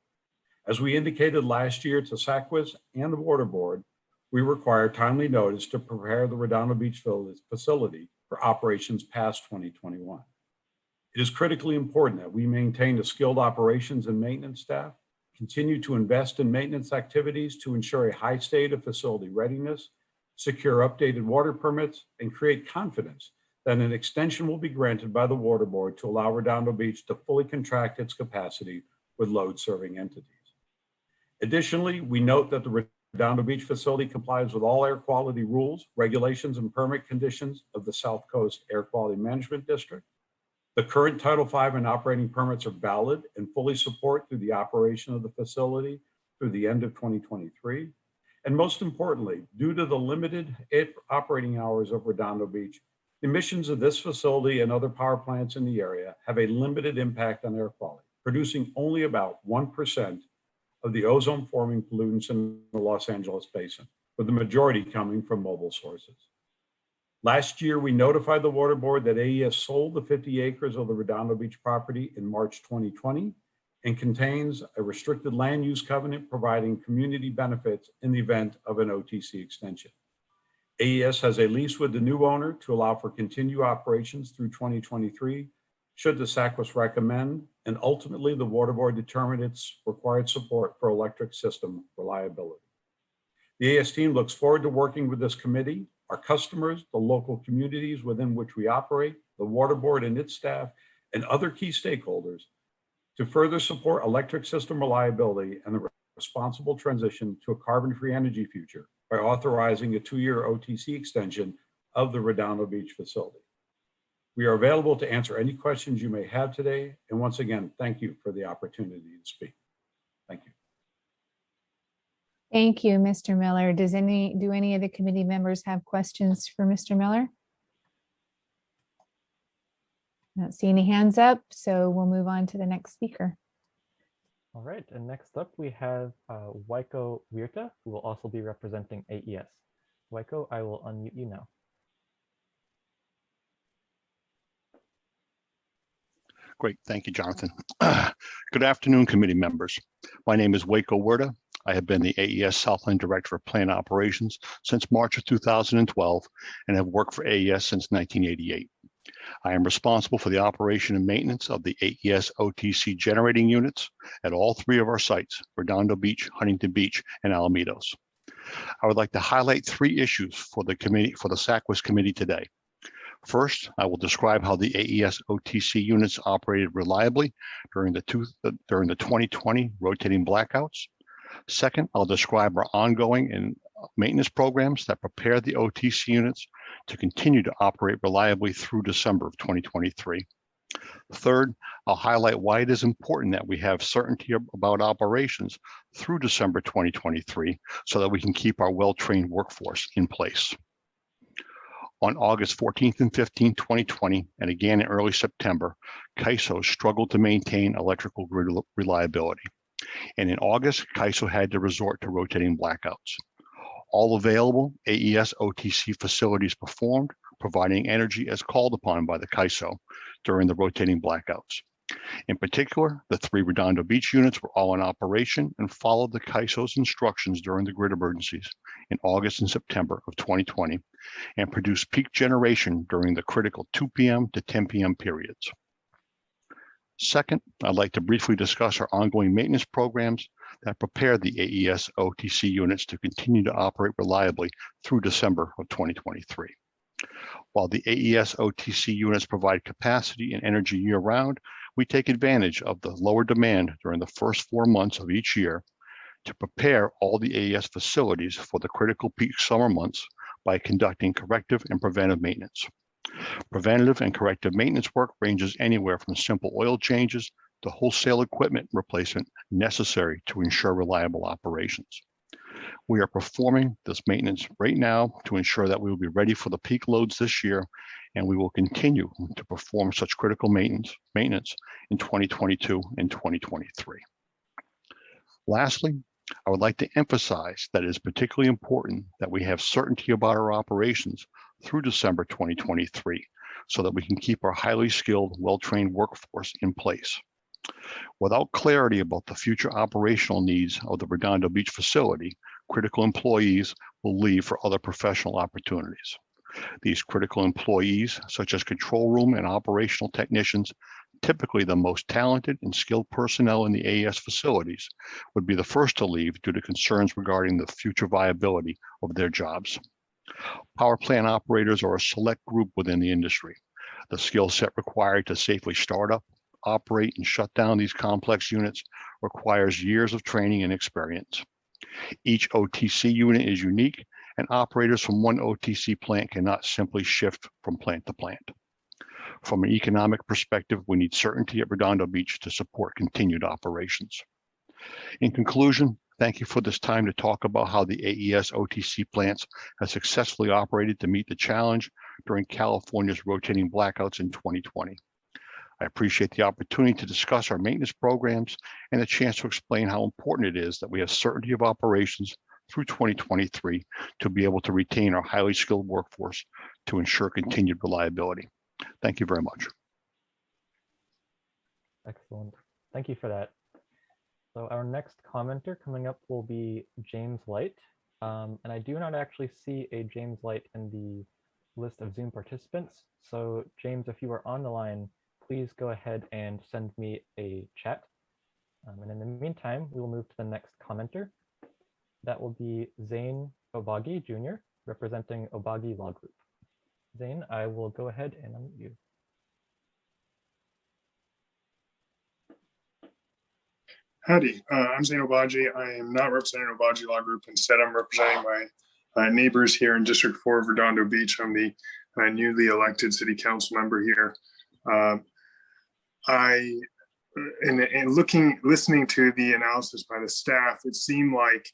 As we indicated last year to Saqquis and the Water Board, we require timely notice to prepare the Redondo Beach facility for operations past 2021. It is critically important that we maintain a skilled operations and maintenance staff, continue to invest in maintenance activities to ensure a high state of facility readiness, secure updated water permits, and create confidence that an extension will be granted by the Water Board to allow Redondo Beach to fully contract its capacity with load-serving entities. Additionally, we note that the Redondo Beach facility complies with all air quality rules, regulations, and permit conditions of the South Coast Air Quality Management District. The current Title V and operating permits are valid and fully support through the operation of the facility through the end of 2023. And most importantly, due to the limited operating hours of Redondo Beach, emissions of this facility and other power plants in the area have a limited impact on air quality, producing only about 1% of the ozone-forming pollutants in the Los Angeles basin, with the majority coming from mobile sources. Last year, we notified the Water Board that AES sold the 50 acres of the Redondo Beach property in March 2020 and contains a restricted land use covenant providing community benefits in the event of an OTC extension. AES has a lease with the new owner to allow for continued operations through 2023, should the Saqquis recommend, and ultimately the Water Board determine its required support for electric system reliability. The AES team looks forward to working with this committee, our customers, the local communities within which we operate, the Water Board and its staff, and other key stakeholders to further support electric system reliability and the responsible transition to a carbon-free energy future by authorizing a 2-year OTC extension of the Redondo Beach facility. We are available to answer any questions you may have today. And once again, thank you for the opportunity to speak. Thank you. Thank you, Mr. Miller. Do any of the committee members have questions for Mr. Miller? I don't see any hands up, so we'll move on to the next speaker. All right, and next up we have Waiko Wirta, who will also be representing AES. Waiko, I will unmute you now. Great, thank you, Jonathan. Good afternoon, committee members. My name is Waiko Wirta. I have been the AES Southland Director of Plant Operations since March of 2012 and have worked for AES since 1988. I am responsible for the operation and maintenance of the AES OTC generating units at all 3 of our sites, Redondo Beach, Huntington Beach, and Alamitos. I would like to highlight 3 issues for the Saqquis committee today. First, I will describe how the AES OTC units operated reliably during the 2020 rotating blackouts. Second, I'll describe our ongoing and maintenance programs that prepare the OTC units to continue to operate reliably through December of 2023. Third, I'll highlight why it is important that we have certainty about operations through December 2023 so that we can keep our well-trained workforce in place. On August 14th and 15th, 2020, and again in early September, CAISO struggled to maintain electrical grid reliability. And in August, CAISO had to resort to rotating blackouts. All available AES OTC facilities performed, providing energy as called upon by the CAISO during the rotating blackouts. In particular, the 3 Redondo Beach units were all in operation and followed the CAISO's instructions during the grid emergencies in August and September of 2020 and produced peak generation during the critical 2 p.m. to 10 p.m. periods. Second, I'd like to briefly discuss our ongoing maintenance programs that prepare the AES OTC units to continue to operate reliably through December of 2023. While the AES OTC units provide capacity and energy year-round, we take advantage of the lower demand during the first 4 months of each year to prepare all the AES facilities for the critical peak summer months by conducting corrective and preventive maintenance. Preventative and corrective maintenance work ranges anywhere from simple oil changes to wholesale equipment replacement necessary to ensure reliable operations. We are performing this maintenance right now to ensure that we will be ready for the peak loads this year, and we will continue to perform such critical maintenance in 2022 and 2023. Lastly, I would like to emphasize that it is particularly important that we have certainty about our operations through December 2023 so that we can keep our highly skilled, well-trained workforce in place. Without clarity about the future operational needs of the Redondo Beach facility, critical employees will leave for other professional opportunities. These critical employees, such as control room and operational technicians, typically the most talented and skilled personnel in the AES facilities, would be the first to leave due to concerns regarding the future viability of their jobs. Power plant operators are a select group within the industry. The skill set required to safely start up, operate, and shut down these complex units requires years of training and experience. Each OTC unit is unique, and operators from one OTC plant cannot simply shift from plant to plant. From an economic perspective, we need certainty at Redondo Beach to support continued operations. In conclusion, thank you for this time to talk about how the AES OTC plants have successfully operated to meet the challenge during California's rotating blackouts in 2020. I appreciate the opportunity to discuss our maintenance programs and the chance to explain how important it is that we have certainty of operations through 2023 to be able to retain our highly skilled workforce to ensure continued reliability. Thank you very much. Excellent. Thank you for that. So our next commenter coming up will be James Light. And I do not actually see a James Light in the list of Zoom participants. So James, if you are on the line, please go ahead and send me a chat. And in the meantime, we will move to the next commenter. That will be Zane Obagi Jr., representing Obagi Law Group. Zane, I will go ahead and unmute you. Howdy, I'm Zane Obagi. I am not representing Obagi Law Group. Instead, I'm representing my neighbors here in District 4 of Redondo Beach. I'm the newly elected city council member here. Listening to the analysis by the staff, it seemed like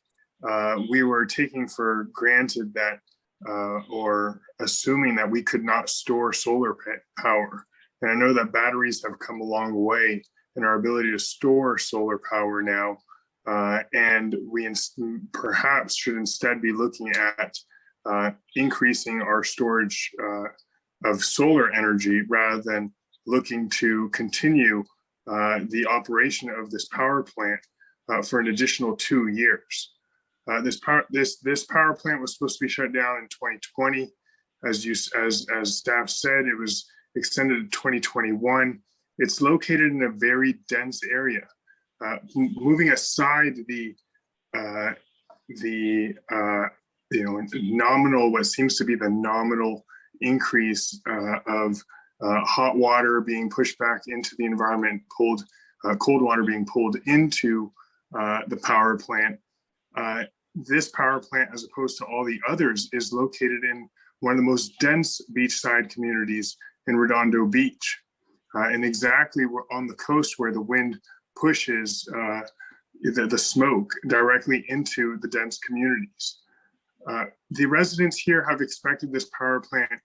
we were taking for granted that or assuming that we could not store solar power. And I know that batteries have come a long way in our ability to store solar power now. And we perhaps should instead be looking at increasing our storage of solar energy rather than looking to continue the operation of this power plant for an additional 2 years. This power plant was supposed to be shut down in 2020. As staff said, it was extended to 2021. It's located in a very dense area. Moving aside the nominal, what seems to be the nominal increase of hot water being pushed back into the environment, cold water being pulled into the power plant. This power plant, as opposed to all the others, is located in one of the most dense beachside communities in Redondo Beach. And exactly on the coast where the wind pushes the smoke directly into the dense communities. The residents here have expected this power plant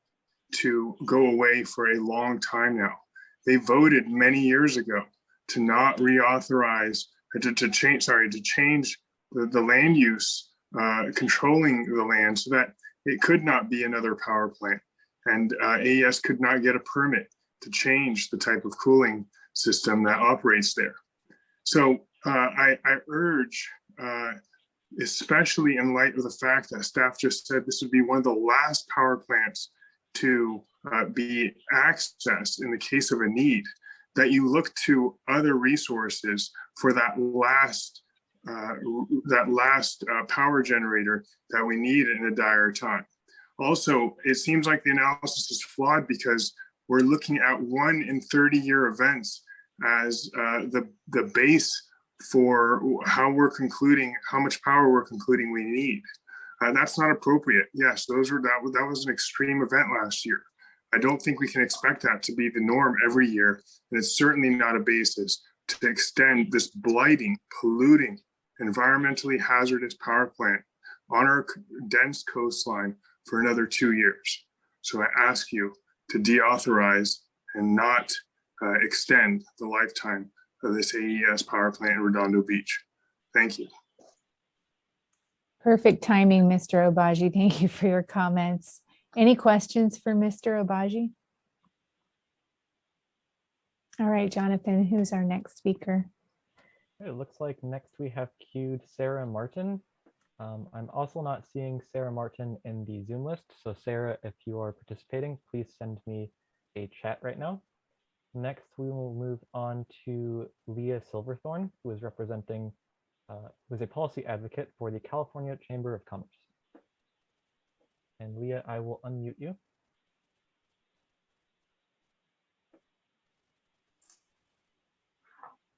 to go away for a long time now. They voted many years ago to not reauthorize, to change the land use, controlling the land so that it could not be another power plant. And AES could not get a permit to change the type of cooling system that operates there. So I urge, especially in light of the fact that staff just said this would be one of the last power plants to be accessed in the case of a need, that you look to other resources for that last power generator that we need in a dire time. Also, it seems like the analysis is flawed because we're looking at 1 in 30-year events as the base for how much power we're concluding we need. That's not appropriate. Yes, that was an extreme event last year. I don't think we can expect that to be the norm every year. And it's certainly not a basis to extend this blighting, polluting, environmentally hazardous power plant on our dense coastline for another 2 years. So I ask you to deauthorize and not extend the lifetime of this AES power plant in Redondo Beach. Thank you. Perfect timing, Mr. Obagi. Thank you for your comments. Any questions for Mr. Obagi? All right, Jonathan, who's our next speaker? It looks like next we have queued Sarah Martin. I'm also not seeing Sarah Martin in the Zoom list. So Sarah, if you are participating, please send me a chat right now. Next, we will move on to Leah Silverthorne, who is representing, who is a policy advocate for the California Chamber of Commerce. And Leah, I will unmute you.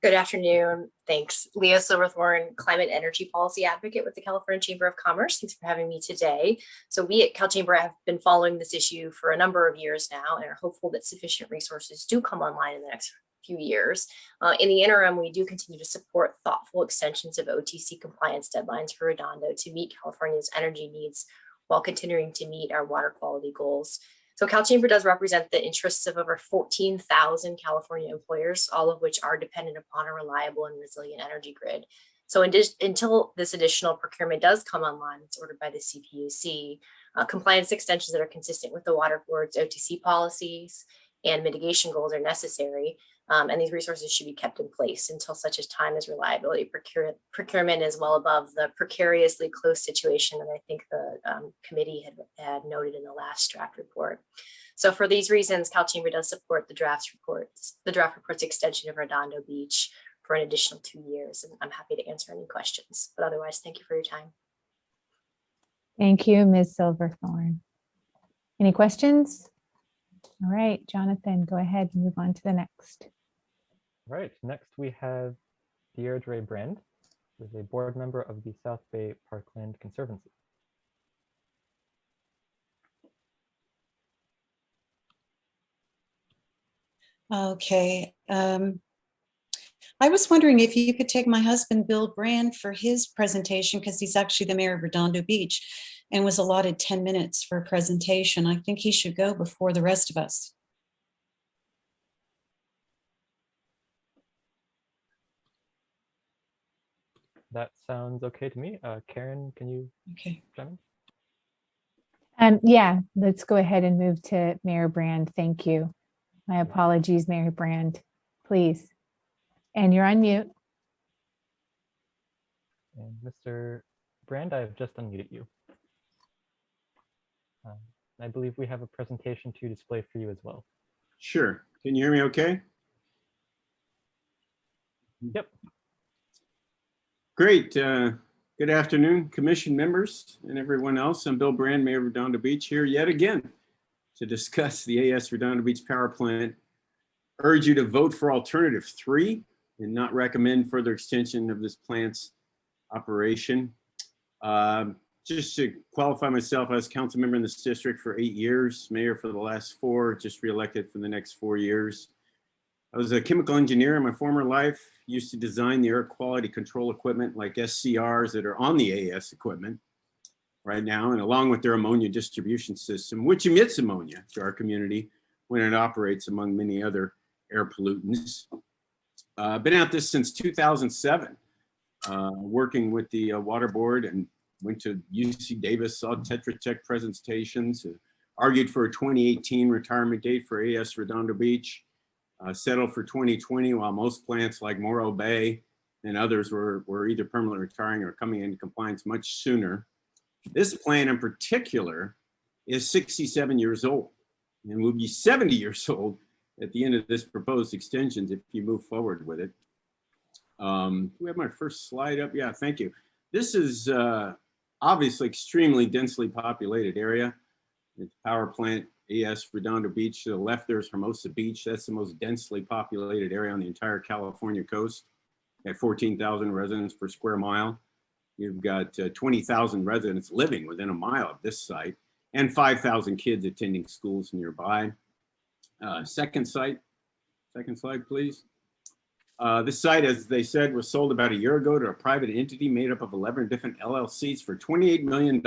Good afternoon. Thanks. Leah Silverthorne, Climate Energy Policy Advocate with the California Chamber of Commerce. Thanks for having me today. So we at Cal Chamber have been following this issue for a number of years now and are hopeful that sufficient resources do come online in the next few years. In the interim, we do continue to support thoughtful extensions of OTC compliance deadlines for Redondo to meet California's energy needs while continuing to meet our water quality goals. So Cal Chamber does represent the interests of over 14,000 California employers, all of which are dependent upon a reliable and resilient energy grid. So until this additional procurement does come online, it's ordered by the CPUC, compliance extensions that are consistent with the Water Board's OTC policies and mitigation goals are necessary. And these resources should be kept in place until such a time as reliability procurement is well above the precariously close situation that I think the committee had noted in the last draft report. So for these reasons, Cal Chamber does support the draft report's extension of Redondo Beach for an additional 2 years. And I'm happy to answer any questions, but otherwise, thank you for your time. Thank you, Ms. Silverthorne. Any questions? All right, Jonathan, go ahead and move on to the next. All right, next we have Deirdre Brand, who is a board member of the South Bay Parkland Conservancy. Okay. I was wondering if you could take my husband, Bill Brand, for his presentation, because he's actually the mayor of Redondo Beach and was allotted 10 minutes for a presentation. I think he should go before the rest of us. That sounds okay to me. Karen, can you chime in? Yeah, let's go ahead and move to Mayor Brand. Thank you. My apologies, Mayor Brand, please. And you're on mute. And Mr. Brand, I have just unmuted you. I believe we have a presentation to display for you as well. Sure. Can you hear me okay? Yep. Great. Good afternoon, commission members and everyone else. I'm Bill Brand, Mayor of Redondo Beach, here yet again to discuss the AES Redondo Beach Power Plant. Urge you to vote for alternative 3 and not recommend further extension of this plant's operation. Just to qualify myself, I was council member in this district for 8 years, mayor for the last 4, just reelected for the next 4 years. I was a chemical engineer in my former life, used to design the air quality control equipment like SCRs that are on the AES equipment right now, and along with their ammonia distribution system, which emits ammonia to our community when it operates, among many other air pollutants. Been at this since 2007, working with the water board, and went to UC Davis, saw Tetra Tech presentations, argued for a 2018 retirement date for AES Redondo Beach, settled for 2020, while most plants like Morro Bay and others were either permanently retiring or coming into compliance much sooner. This plant in particular is 67 years old and will be 70 years old at the end of this proposed extensions if you move forward with it. We have my first slide up. Yeah, thank you. This is obviously extremely densely populated area. It's power plant AES Redondo Beach. To the left, there's Hermosa Beach. That's the most densely populated area on the entire California coast at 14,000 residents per square mile. You've got 20,000 residents living within a mile of this site and 5,000 kids attending schools nearby. Second slide, please. This site, as they said, was sold about a year ago to a private entity made up of 11 different LLCs for $28 million,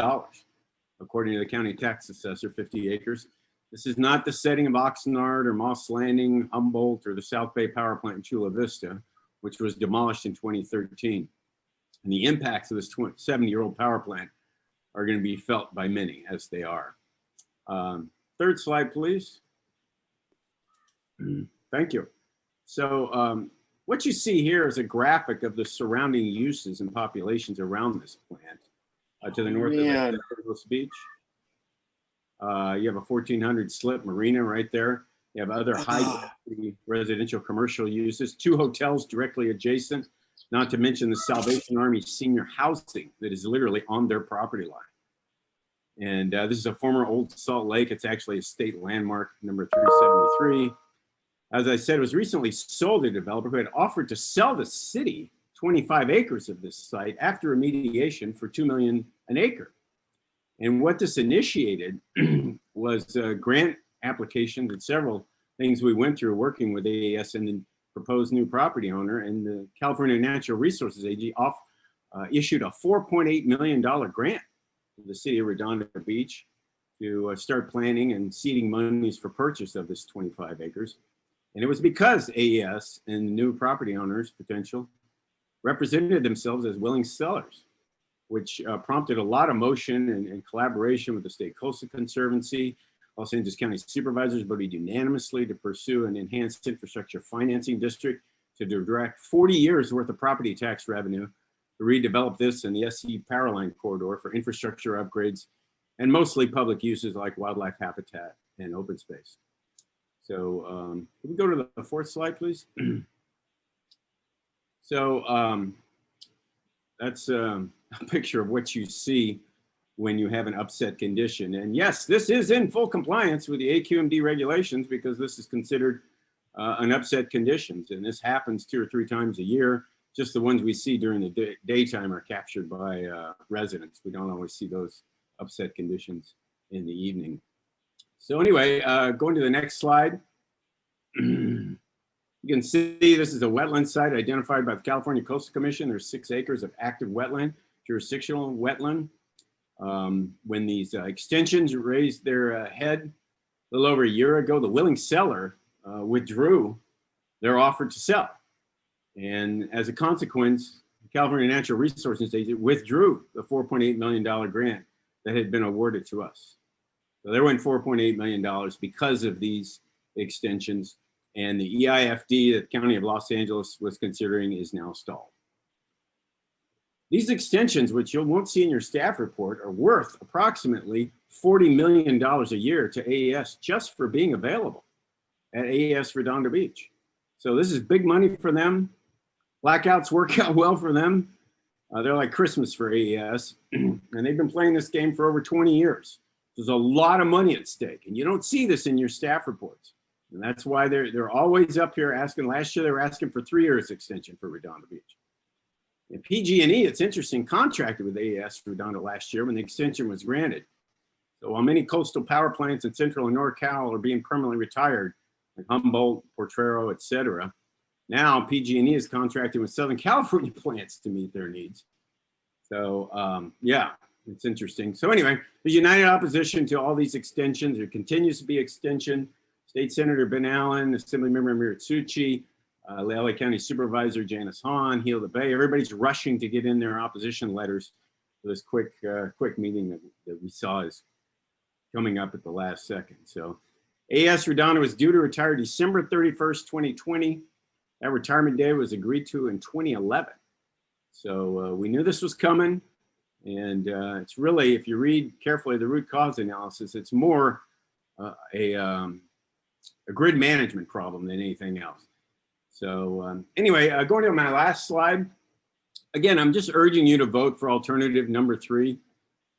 according to the county tax assessor, 50 acres. This is not the setting of Oxnard or Moss Landing, Humboldt, or the South Bay Power Plant in Chula Vista, which was demolished in 2013. And the impacts of this 70-year-old power plant are going to be felt by many, as they are. Third slide, please. Thank you. So what you see here is a graphic of the surrounding uses and populations around this plant. To the north of Hermosa Beach. You have a 1,400 slip marina right there. You have other high residential commercial uses, 2 hotels directly adjacent, not to mention the Salvation Army senior housing that is literally on their property line. And this is a former Old Salt Lake. It's actually a state landmark, number 373. As I said, it was recently sold to a developer who had offered to sell the city 25 acres of this site after remediation for $2 million an acre. And what this initiated was a grant application and several things we went through working with AES and the proposed new property owner, and the California Natural Resources AG issued a $4.8 million grant to the city of Redondo Beach to start planning and seeding monies for purchase of this 25 acres. And it was because AES and the new property owners potential represented themselves as willing sellers, which prompted a lot of motion and collaboration with the State Coastal Conservancy. Los Angeles County supervisors voted unanimously to pursue an enhanced infrastructure financing district to direct 40 years worth of property tax revenue to redevelop this and the SC Powerline corridor for infrastructure upgrades and mostly public uses like wildlife habitat and open space. So can we go to the fourth slide, please? So that's a picture of what you see when you have an upset condition. And yes, this is in full compliance with the AQMD regulations because this is considered an upset conditions. And this happens 2 or 3 times a year. Just the ones we see during the daytime are captured by residents. We don't always see those upset conditions in the evening. So anyway, going to the next slide. You can see this is a wetland site identified by the California Coastal Commission. There's 6 acres of active wetland, jurisdictional wetland. When these extensions raised their head a little over a year ago, the willing seller withdrew their offer to sell. And as a consequence, the California Natural Resources Agency withdrew the $4.8 million grant that had been awarded to us. So there went $4.8 million because of these extensions. And the EIFD that the County of Los Angeles was considering is now stalled. These extensions, which you won't see in your staff report, are worth approximately $40 million a year to AES just for being available at AES Redondo Beach. So this is big money for them. Blackouts work out well for them. They're like Christmas for AES. And they've been playing this game for over 20 years. There's a lot of money at stake. And you don't see this in your staff reports. And that's why they're always up here asking. Last year, they were asking for 3 years extension for Redondo Beach. And PG&E, it's interesting, contracted with AES Redondo last year when the extension was granted. So while many coastal power plants in Central and NorCal are being permanently retired, like Humboldt, Potrero, et cetera, now PG&E is contracting with Southern California plants to meet their needs. So yeah, it's interesting. So anyway, there's united opposition to all these extensions. There continues to be extension. State Senator Ben Allen, Assemblymember Miritsuchi, LA County Supervisor Janice Hahn, Heal the Bay. Everybody's rushing to get in their opposition letters for this quick meeting that we saw is coming up at the last second. So AES Redondo was due to retire December 31st, 2020. That retirement day was agreed to in 2011. So we knew this was coming. And it's really, if you read carefully the root cause analysis, it's more a grid management problem than anything else. So anyway, going to my last slide. Again, I'm just urging you to vote for alternative number 3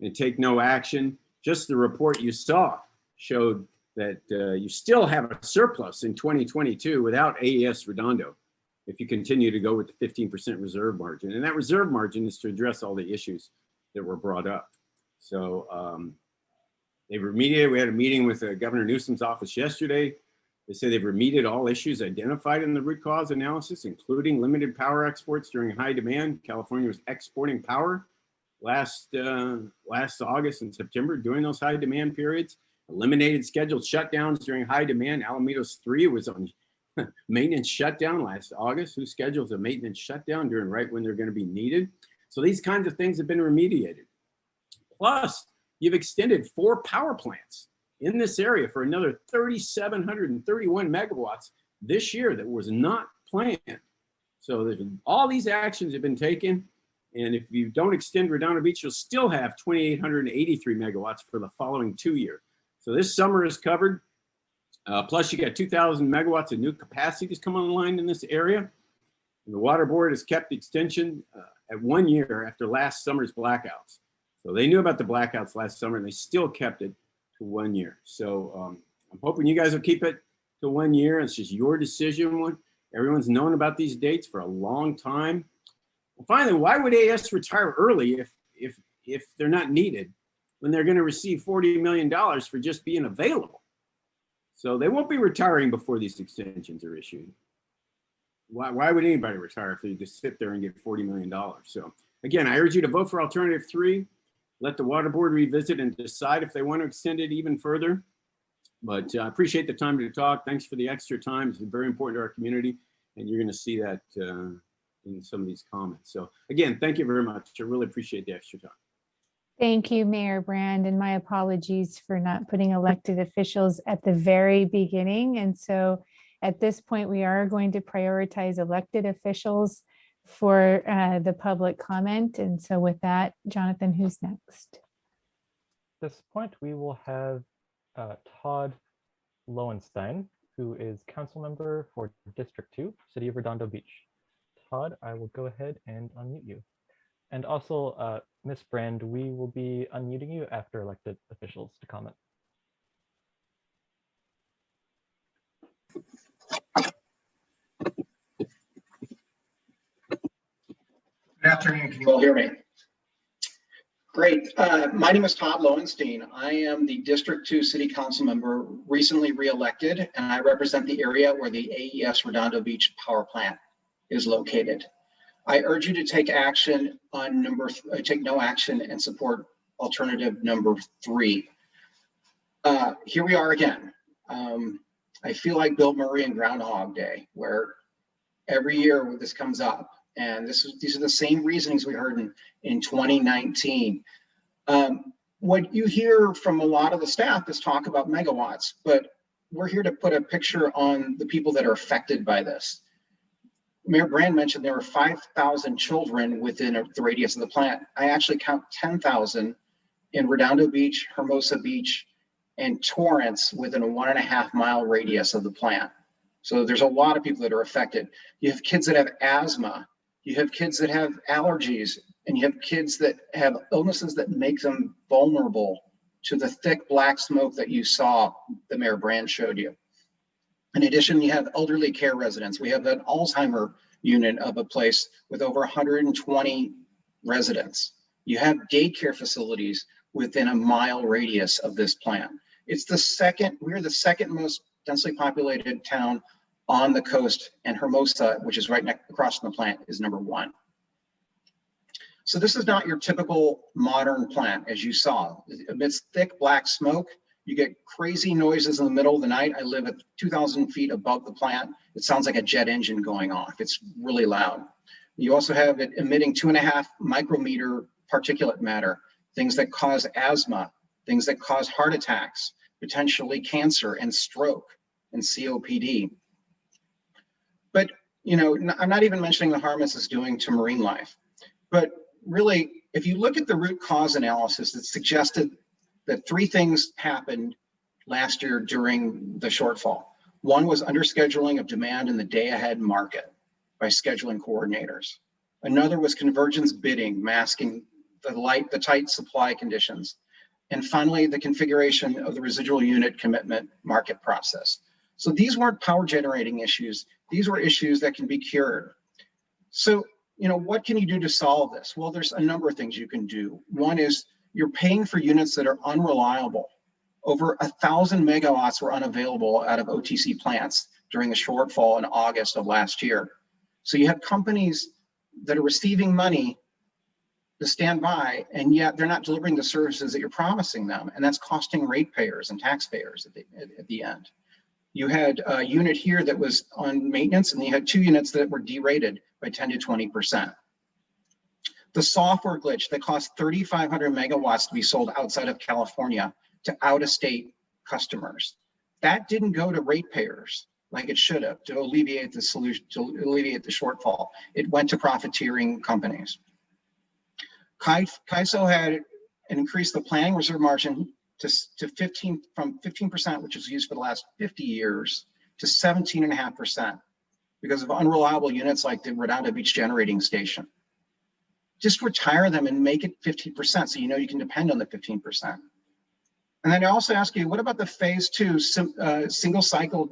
and take no action. Just the report you saw showed that you still have a surplus in 2022 without AES Redondo if you continue to go with the 15% reserve margin. And that reserve margin is to address all the issues that were brought up. So they've remediated. We had a meeting with Governor Newsom's office yesterday. They say they've remediated all issues identified in the root cause analysis, including limited power exports during high demand. California was exporting power last August and September during those high demand periods. Eliminated scheduled shutdowns during high demand. Alamitos 3 was on maintenance shutdown last August. Who schedules a maintenance shutdown during right when they're going to be needed? So these kinds of things have been remediated. Plus, you've extended 4 power plants in this area for another 3,731 megawatts this year that was not planned. So all these actions have been taken. And if you don't extend Redondo Beach, you'll still have 2,883 megawatts for the following 2 years. So this summer is covered. Plus you got 2,000 megawatts of new capacity that's come online in this area. And the Water Board has kept the extension at 1 year after last summer's blackouts. So they knew about the blackouts last summer and they still kept it to 1 year. So I'm hoping you guys will keep it to 1 year. It's just your decision. Everyone's known about these dates for a long time. And finally, why would AES retire early if they're not needed when they're going to receive $40 million for just being available? So they won't be retiring before these extensions are issued. Why would anybody retire if they just sit there and get $40 million? So again, I urge you to vote for alternative 3. let the water board revisit and decide if they want to extend it even further. But I appreciate the time to talk. Thanks for the extra time. It's very important to our community. And you're going to see that in some of these comments. So again, thank you very much. I really appreciate the extra time. Thank you, Mayor Brand, and my apologies for not putting elected officials at the very beginning. And so at this point, we are going to prioritize elected officials for the public comment. And so with that, Jonathan, who's next? At this point, we will have Todd Lowenstein, who is council member for District 2, City of Redondo Beach. Todd, I will go ahead and unmute you. And also, Ms. Brand, we will be unmuting you after elected officials to comment. Good afternoon, can you all hear me? Great. My name is Todd Lowenstein. I am the District 2 City Council member, recently re-elected, and I represent the area where the AES Redondo Beach Power Plant is located. I urge you to take action on take no action and support alternative number 3. Here we are again. I feel like Bill Murray in Groundhog Day, where every year this comes up. And these are the same reasonings we heard in 2019. What you hear from a lot of the staff is talk about megawatts, but we're here to put a picture on the people that are affected by this. Mayor Brand mentioned there were 5,000 children within the radius of the plant. I actually count 10,000 in Redondo Beach, Hermosa Beach, and Torrance within a 1.5 mile radius of the plant. So there's a lot of people that are affected. You have kids that have asthma. You have kids that have allergies, and you have kids that have illnesses that make them vulnerable to the thick black smoke that you saw, the Mayor Brand showed you. In addition, you have elderly care residents. We have an Alzheimer unit of a place with over 120 residents. You have daycare facilities within a mile radius of this plant. We're the second most densely populated town on the coast, and Hermosa, which is right across from the plant, is number 1. So this is not your typical modern plant, as you saw. Amidst thick black smoke, you get crazy noises in the middle of the night. I live at 2,000 feet above the plant. It sounds like a jet engine going off. It's really loud. You also have it emitting 2.5 micrometer particulate matter, things that cause asthma, things that cause heart attacks, potentially cancer and stroke and COPD. But, I'm not even mentioning the harm this is doing to marine life. But really, if you look at the root cause analysis that suggested that 3 things happened last year during the shortfall. One was underscheduling of demand in the day-ahead market by scheduling coordinators. Another was convergence bidding, masking the tight supply conditions. And finally, the configuration of the residual unit commitment market process. So these weren't power generating issues. These were issues that can be cured. So, what can you do to solve this? Well, there's a number of things you can do. One is you're paying for units that are unreliable. Over 1,000 megawatts were unavailable out of OTC plants during the shortfall in August of last year. So you have companies that are receiving money to stand by, and yet they're not delivering the services that you're promising them. And that's costing ratepayers and taxpayers at the end. You had a unit here that was on maintenance, and you had 2 units that were derated by 10 to 20%. The software glitch that cost 3,500 megawatts to be sold outside of California to out-of-state customers. That didn't go to ratepayers like it should have to alleviate the shortfall. It went to profiteering companies. CAISO had increased the planning reserve margin from 15%, which was used for the last 50 years, to 17.5% because of unreliable units like the Redondo Beach generating station. Just retire them and make it 15% so you can depend on the 15%. And then I also ask you, what about the phase 2 single cycle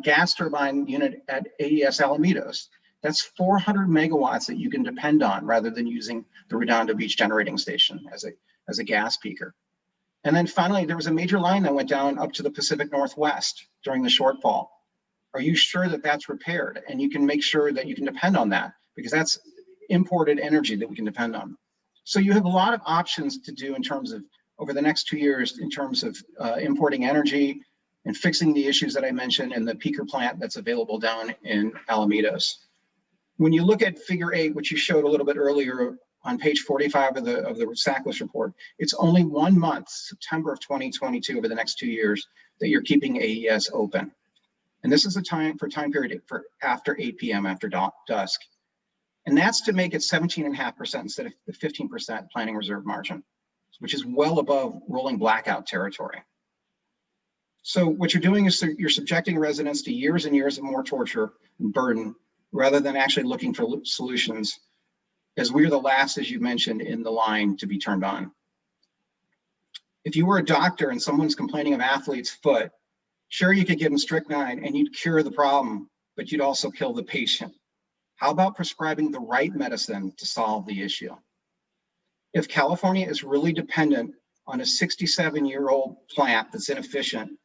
gas turbine unit at AES Alamitos? That's 400 megawatts that you can depend on rather than using the Redondo Beach generating station as a gas peaker. And then finally, there was a major line that went down up to the Pacific Northwest during the shortfall. Are you sure that that's repaired? And you can make sure that you can depend on that because that's imported energy that we can depend on. So you have a lot of options to do in terms of over the next 2 years in terms of importing energy and fixing the issues that I mentioned in the peaker plant that's available down in Alamitos. When you look at figure 8, which you showed a little bit earlier on page 45 of the Saqquis report, it's only 1 month, September of 2022, over the next 2 years that you're keeping AES open. And this is a time period for after 8 p.m. after dusk. And that's to make it 17.5% instead of the 15% planning reserve margin, which is well above rolling blackout territory. So what you're doing is you're subjecting residents to years and years of more torture and burden rather than actually looking for solutions, as we're the last, as you mentioned, in the line to be turned on. If you were a doctor and someone's complaining of athlete's foot, sure, you could give them strychnine and you'd cure the problem, but you'd also kill the patient. How about prescribing the right medicine to solve the issue? If California is really dependent on a 67-year-old plant that's inefficient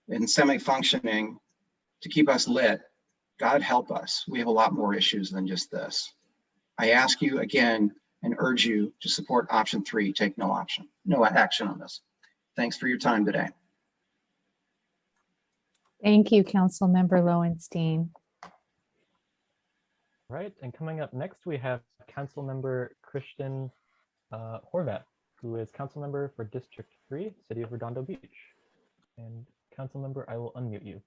and semi-functioning to keep us lit, God help us. We have a lot more issues than just this. I ask you again and urge you to support option 3, take no action on this. Thanks for your time today. Thank you, Councilmember Lowenstein. Right, and coming up next, we have Councilmember Christian Horvath, who is Councilmember for District 3, City of Redondo Beach. And Councilmember, I will unmute you.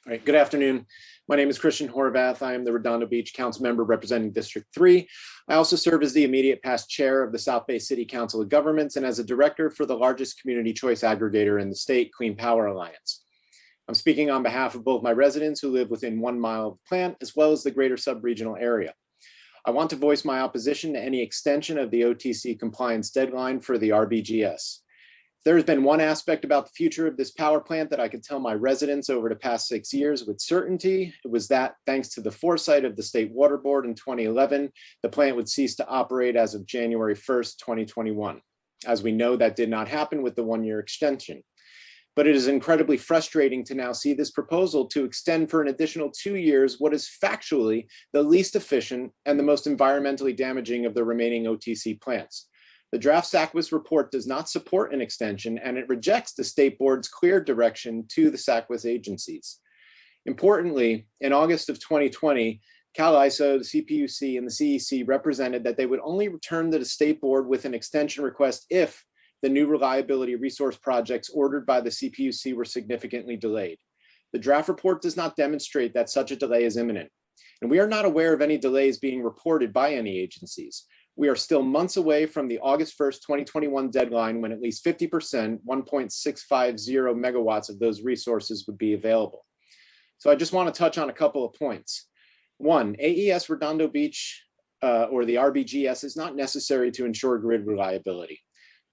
All right, good afternoon. My name is Christian Horvath. I am the Redondo Beach Council member representing District 3. I also serve as the immediate past chair of the South Bay City Council of Governments and as a director for the largest community choice aggregator in the state, Clean Power Alliance. I'm speaking on behalf of both my residents who live within 1 mile of the plant, as well as the greater sub-regional area. I want to voice my opposition to any extension of the OTC compliance deadline for the RBGS. There has been one aspect about the future of this power plant that I could tell my residents over the past 6 years with certainty. It was that thanks to the foresight of the State Water Board in 2011, the plant would cease to operate as of January 1st, 2021. As we know, that did not happen with the 1-year extension. But it is incredibly frustrating to now see this proposal to extend for an additional 2 years what is factually the least efficient and the most environmentally damaging of the remaining OTC plants. The draft Saqquis report does not support an extension, and it rejects the state board's clear direction to the Saqquis agencies. Importantly, in August of 2020, CalISO, the CPUC, and the CEC represented that they would only return to the state board with an extension request if the new reliability resource projects ordered by the CPUC were significantly delayed. The draft report does not demonstrate that such a delay is imminent, and we are not aware of any delays being reported by any agencies. We are still months away from the August 1st, 2021 deadline when at least 50%, 1.650 megawatts of those resources would be available. So I just want to touch on a couple of points. One, AES Redondo Beach or the RBGS is not necessary to ensure grid reliability.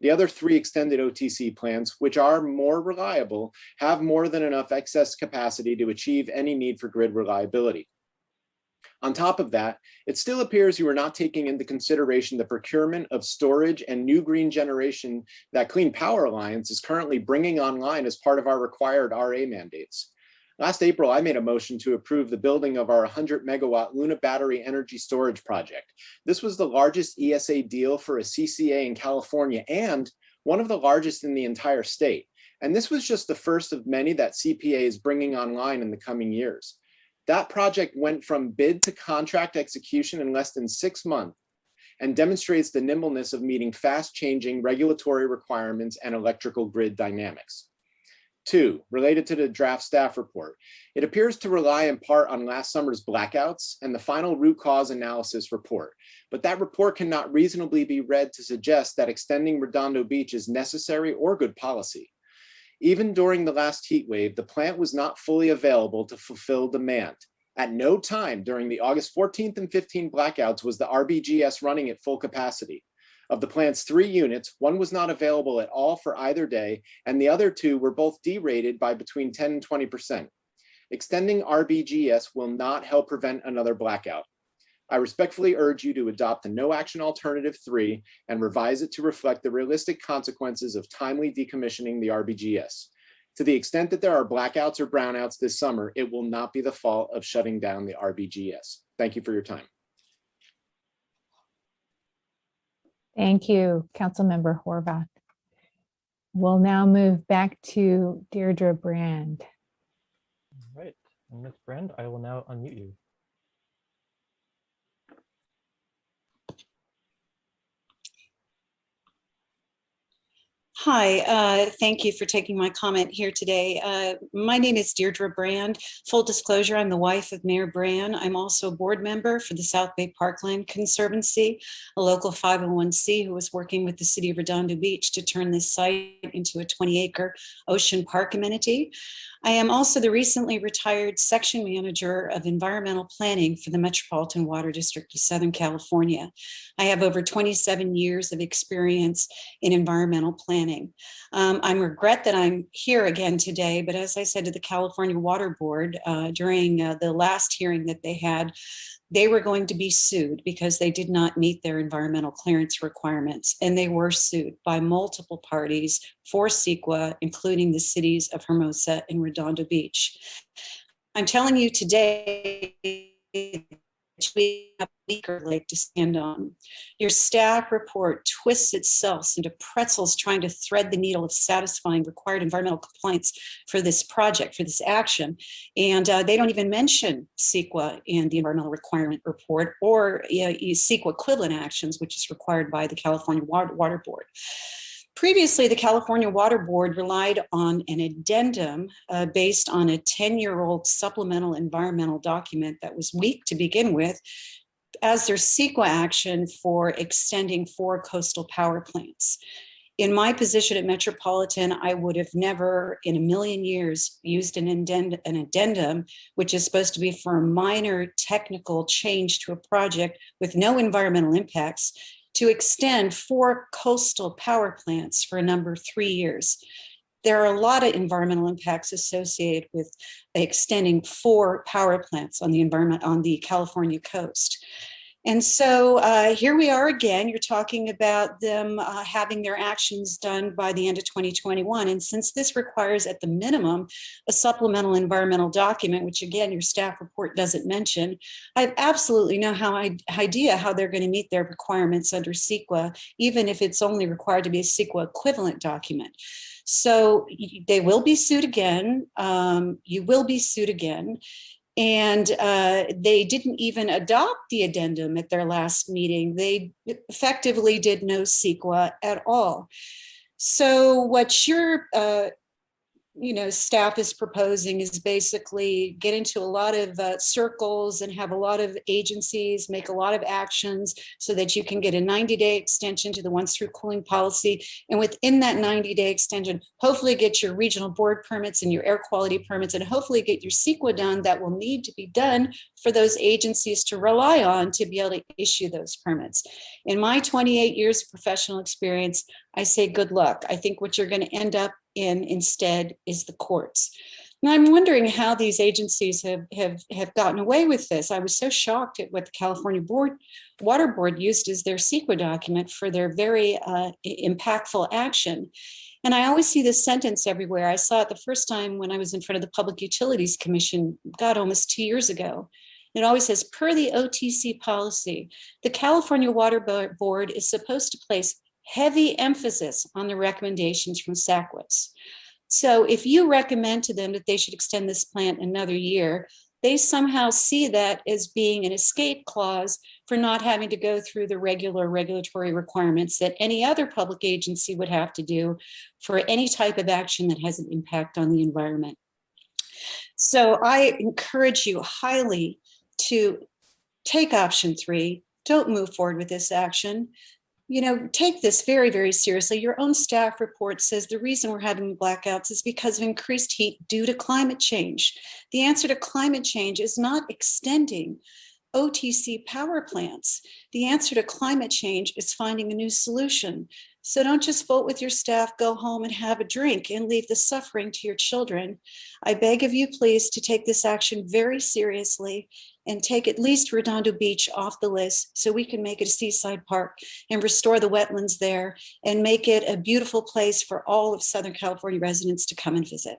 The other 3 extended OTC plants, which are more reliable, have more than enough excess capacity to achieve any need for grid reliability. On top of that, it still appears you are not taking into consideration the procurement of storage and new green generation that Clean Power Alliance is currently bringing online as part of our required RA mandates. Last April, I made a motion to approve the building of our 100 megawatt Luna battery energy storage project. This was the largest ESA deal for a CCA in California and one of the largest in the entire state. And this was just the first of many that CPA is bringing online in the coming years. That project went from bid to contract execution in less than 6 months and demonstrates the nimbleness of meeting fast changing regulatory requirements and electrical grid dynamics. 2, related to the draft staff report, it appears to rely in part on last summer's blackouts and the final root cause analysis report, but that report cannot reasonably be read to suggest that extending Redondo Beach is necessary or good policy. Even during the last heat wave, the plant was not fully available to fulfill demand. At no time during the August 14th and 15th blackouts was the RBGS running at full capacity. Of the plant's 3 units, 1 was not available at all for either day, and the other 2 were both derated by between 10 and 20%. Extending RBGS will not help prevent another blackout. I respectfully urge you to adopt the no action alternative 3 and revise it to reflect the realistic consequences of timely decommissioning the RBGS. To the extent that there are blackouts or brownouts this summer, it will not be the fault of shutting down the RBGS. Thank you for your time. Thank you, Councilmember Horvath. We'll now move back to Deirdre Brand. All right, and Ms. Brand, I will now unmute you. Hi, thank you for taking my comment here today. My name is Deirdre Brand. Full disclosure, I'm the wife of Mayor Brand. I'm also a board member for the South Bay Parkland Conservancy, a local 501c who was working with the city of Redondo Beach to turn this site into a 20-acre ocean park amenity. I am also the recently retired section manager of environmental planning for the Metropolitan Water District of Southern California. I have over 27 years of experience in environmental planning. I regret that I'm here again today, but as I said to the California Water Board during the last hearing that they had, they were going to be sued because they did not meet their environmental clearance requirements. And they were sued by multiple parties for Saqquis, including the cities of Hermosa and Redondo Beach. I'm telling you today, we have a weaker leg to stand on. Your staff report twists itself into pretzels trying to thread the needle of satisfying required environmental compliance for this project, for this action. And they don't even mention Saqquis in the environmental requirement report or Saqquis equivalent actions, which is required by the California Water Board. Previously, the California Water Board relied on an addendum based on a 10-year-old supplemental environmental document that was weak to begin with as their Saqquis action for extending 4 coastal power plants. In my position at Metropolitan, I would have never in a million years used an addendum, which is supposed to be for a minor technical change to a project with no environmental impacts, to extend 4 coastal power plants for a number of 3 years. There are a lot of environmental impacts associated with extending 4 power plants on the California coast. And so here we are again, you're talking about them having their actions done by the end of 2021. And since this requires at the minimum a supplemental environmental document, which again, your staff report doesn't mention, I have absolutely no idea how they're going to meet their requirements under Saqquis, even if it's only required to be a Saqquis equivalent document. So they will be sued again. You will be sued again. And they didn't even adopt the addendum at their last meeting. They effectively did no Saqquis at all. So what your staff is proposing is basically get into a lot of circles and have a lot of agencies make a lot of actions so that you can get a 90-day extension to the once through cooling policy. And within that 90-day extension, hopefully get your regional board permits and your air quality permits, and hopefully get your Saqquis done that will need to be done for those agencies to rely on to be able to issue those permits. In my 28 years of professional experience, I say good luck. I think what you're going to end up in instead is the courts. Now I'm wondering how these agencies have gotten away with this. I was so shocked at what the California Water Board used as their Saqquis document for their very impactful action. And I always see this sentence everywhere. I saw it the first time when I was in front of the Public Utilities Commission, God, almost 2 years ago. It always says, per the OTC policy, the California Water Board is supposed to place heavy emphasis on the recommendations from Saqquis. So if you recommend to them that they should extend this plant another year, they somehow see that as being an escape clause for not having to go through the regular regulatory requirements that any other public agency would have to do for any type of action that has an impact on the environment. So I encourage you highly to take option 3. Don't move forward with this action. Take this very, very seriously. Your own staff report says the reason we're having blackouts is because of increased heat due to climate change. The answer to climate change is not extending OTC power plants. The answer to climate change is finding a new solution. So don't just vote with your staff, go home and have a drink and leave the suffering to your children. I beg of you, please, to take this action very seriously and take at least Redondo Beach off the list so we can make it a seaside park and restore the wetlands there and make it a beautiful place for all of Southern California residents to come and visit.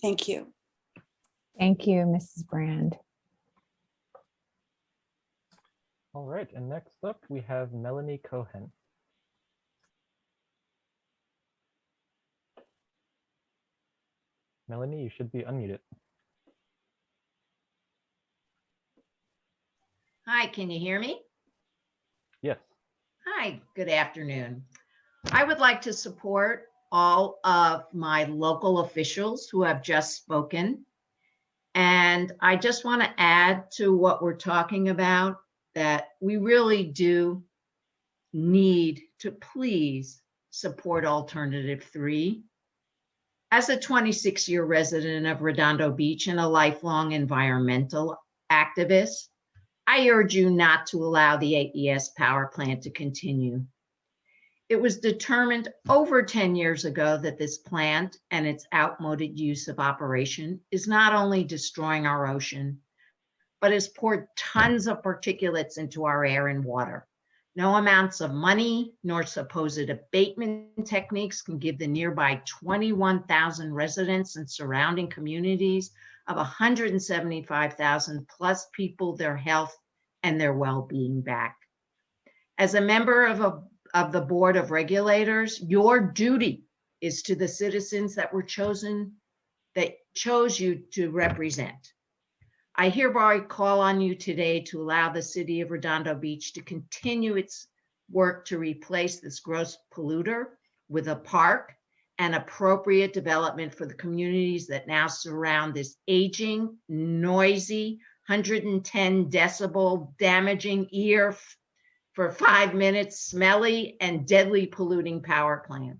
Thank you. Thank you, Mrs. Brand. All right, and next up we have Melanie Cohen. Melanie, you should be unmuted. Hi, can you hear me? Yes. Hi, good afternoon. I would like to support all of my local officials who have just spoken. And I just want to add to what we're talking about that we really do need to please support Alternative 3. As a 26-year resident of Redondo Beach and a lifelong environmental activist, I urge you not to allow the AES power plant to continue. It was determined over 10 years ago that this plant and its outmoded use of operation is not only destroying our ocean, but has poured tons of particulates into our air and water. No amounts of money nor supposed abatement techniques can give the nearby 21,000 residents and surrounding communities of 175,000 plus people their health and their well-being back. As a member of the Board of Regulators, your duty is to the citizens that chose you to represent. I hereby call on you today to allow the city of Redondo Beach to continue its work to replace this gross polluter with a park and appropriate development for the communities that now surround this aging, noisy, 110 decibel, damaging ear for 5 minutes, smelly and deadly polluting power plant.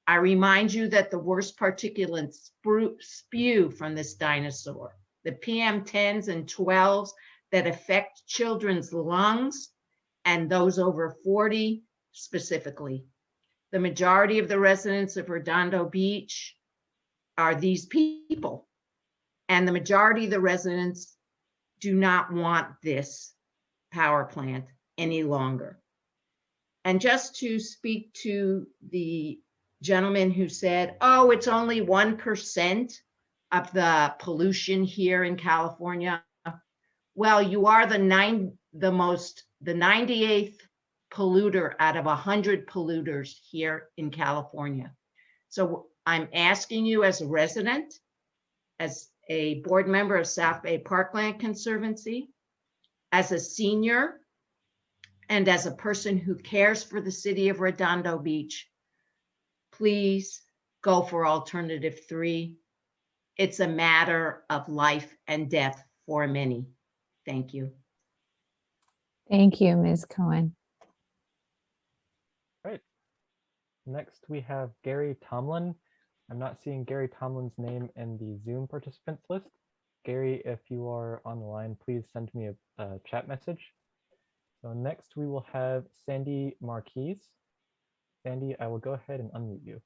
I remind you that the worst particulates spew from this dinosaur, the PM10s and 12s that affect children's lungs and those over 40 specifically. The majority of the residents of Redondo Beach are these people, and the majority of the residents do not want this power plant any longer. And just to speak to the gentleman who said, oh, it's only 1% of the pollution here in California. Well, you are the 98th polluter out of 100 polluters here in California. So I'm asking you as a resident, as a board member of South Bay Parkland Conservancy, as a senior, and as a person who cares for the city of Redondo Beach, please go for Alternative 3. It's a matter of life and death for many. Thank you. Thank you, Ms. Cohen. Right. Next, we have Gary Tomlin. I'm not seeing Gary Tomlin's name in the Zoom participants list. Gary, if you are on the line, please send me a chat message. So next we will have Sandy Marquise. Sandy, I will go ahead and unmute you.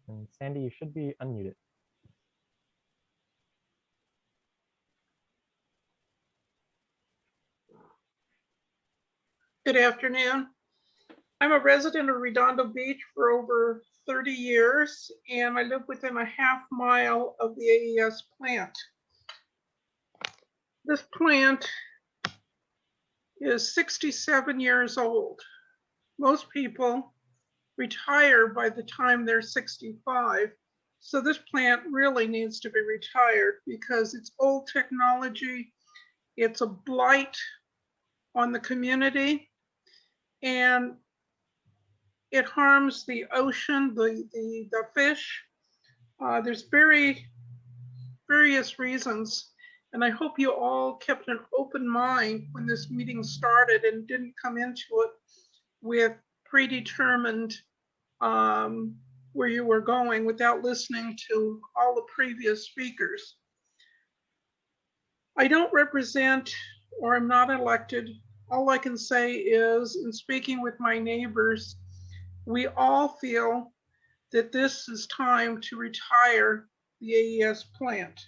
And Sandy, you should be unmuted. Good afternoon. I'm a resident of Redondo Beach for over 30 years, and I live within a half mile of the AES plant. This plant is 67 years old. Most people retire by the time they're 65. So this plant really needs to be retired because it's old technology. It's a blight on the community, and it harms the ocean, the fish. There's various reasons. And I hope you all kept an open mind when this meeting started and didn't come into it with predetermined where you were going without listening to all the previous speakers. I don't represent, or I'm not elected. All I can say is, in speaking with my neighbors, we all feel that this is time to retire the AES plant.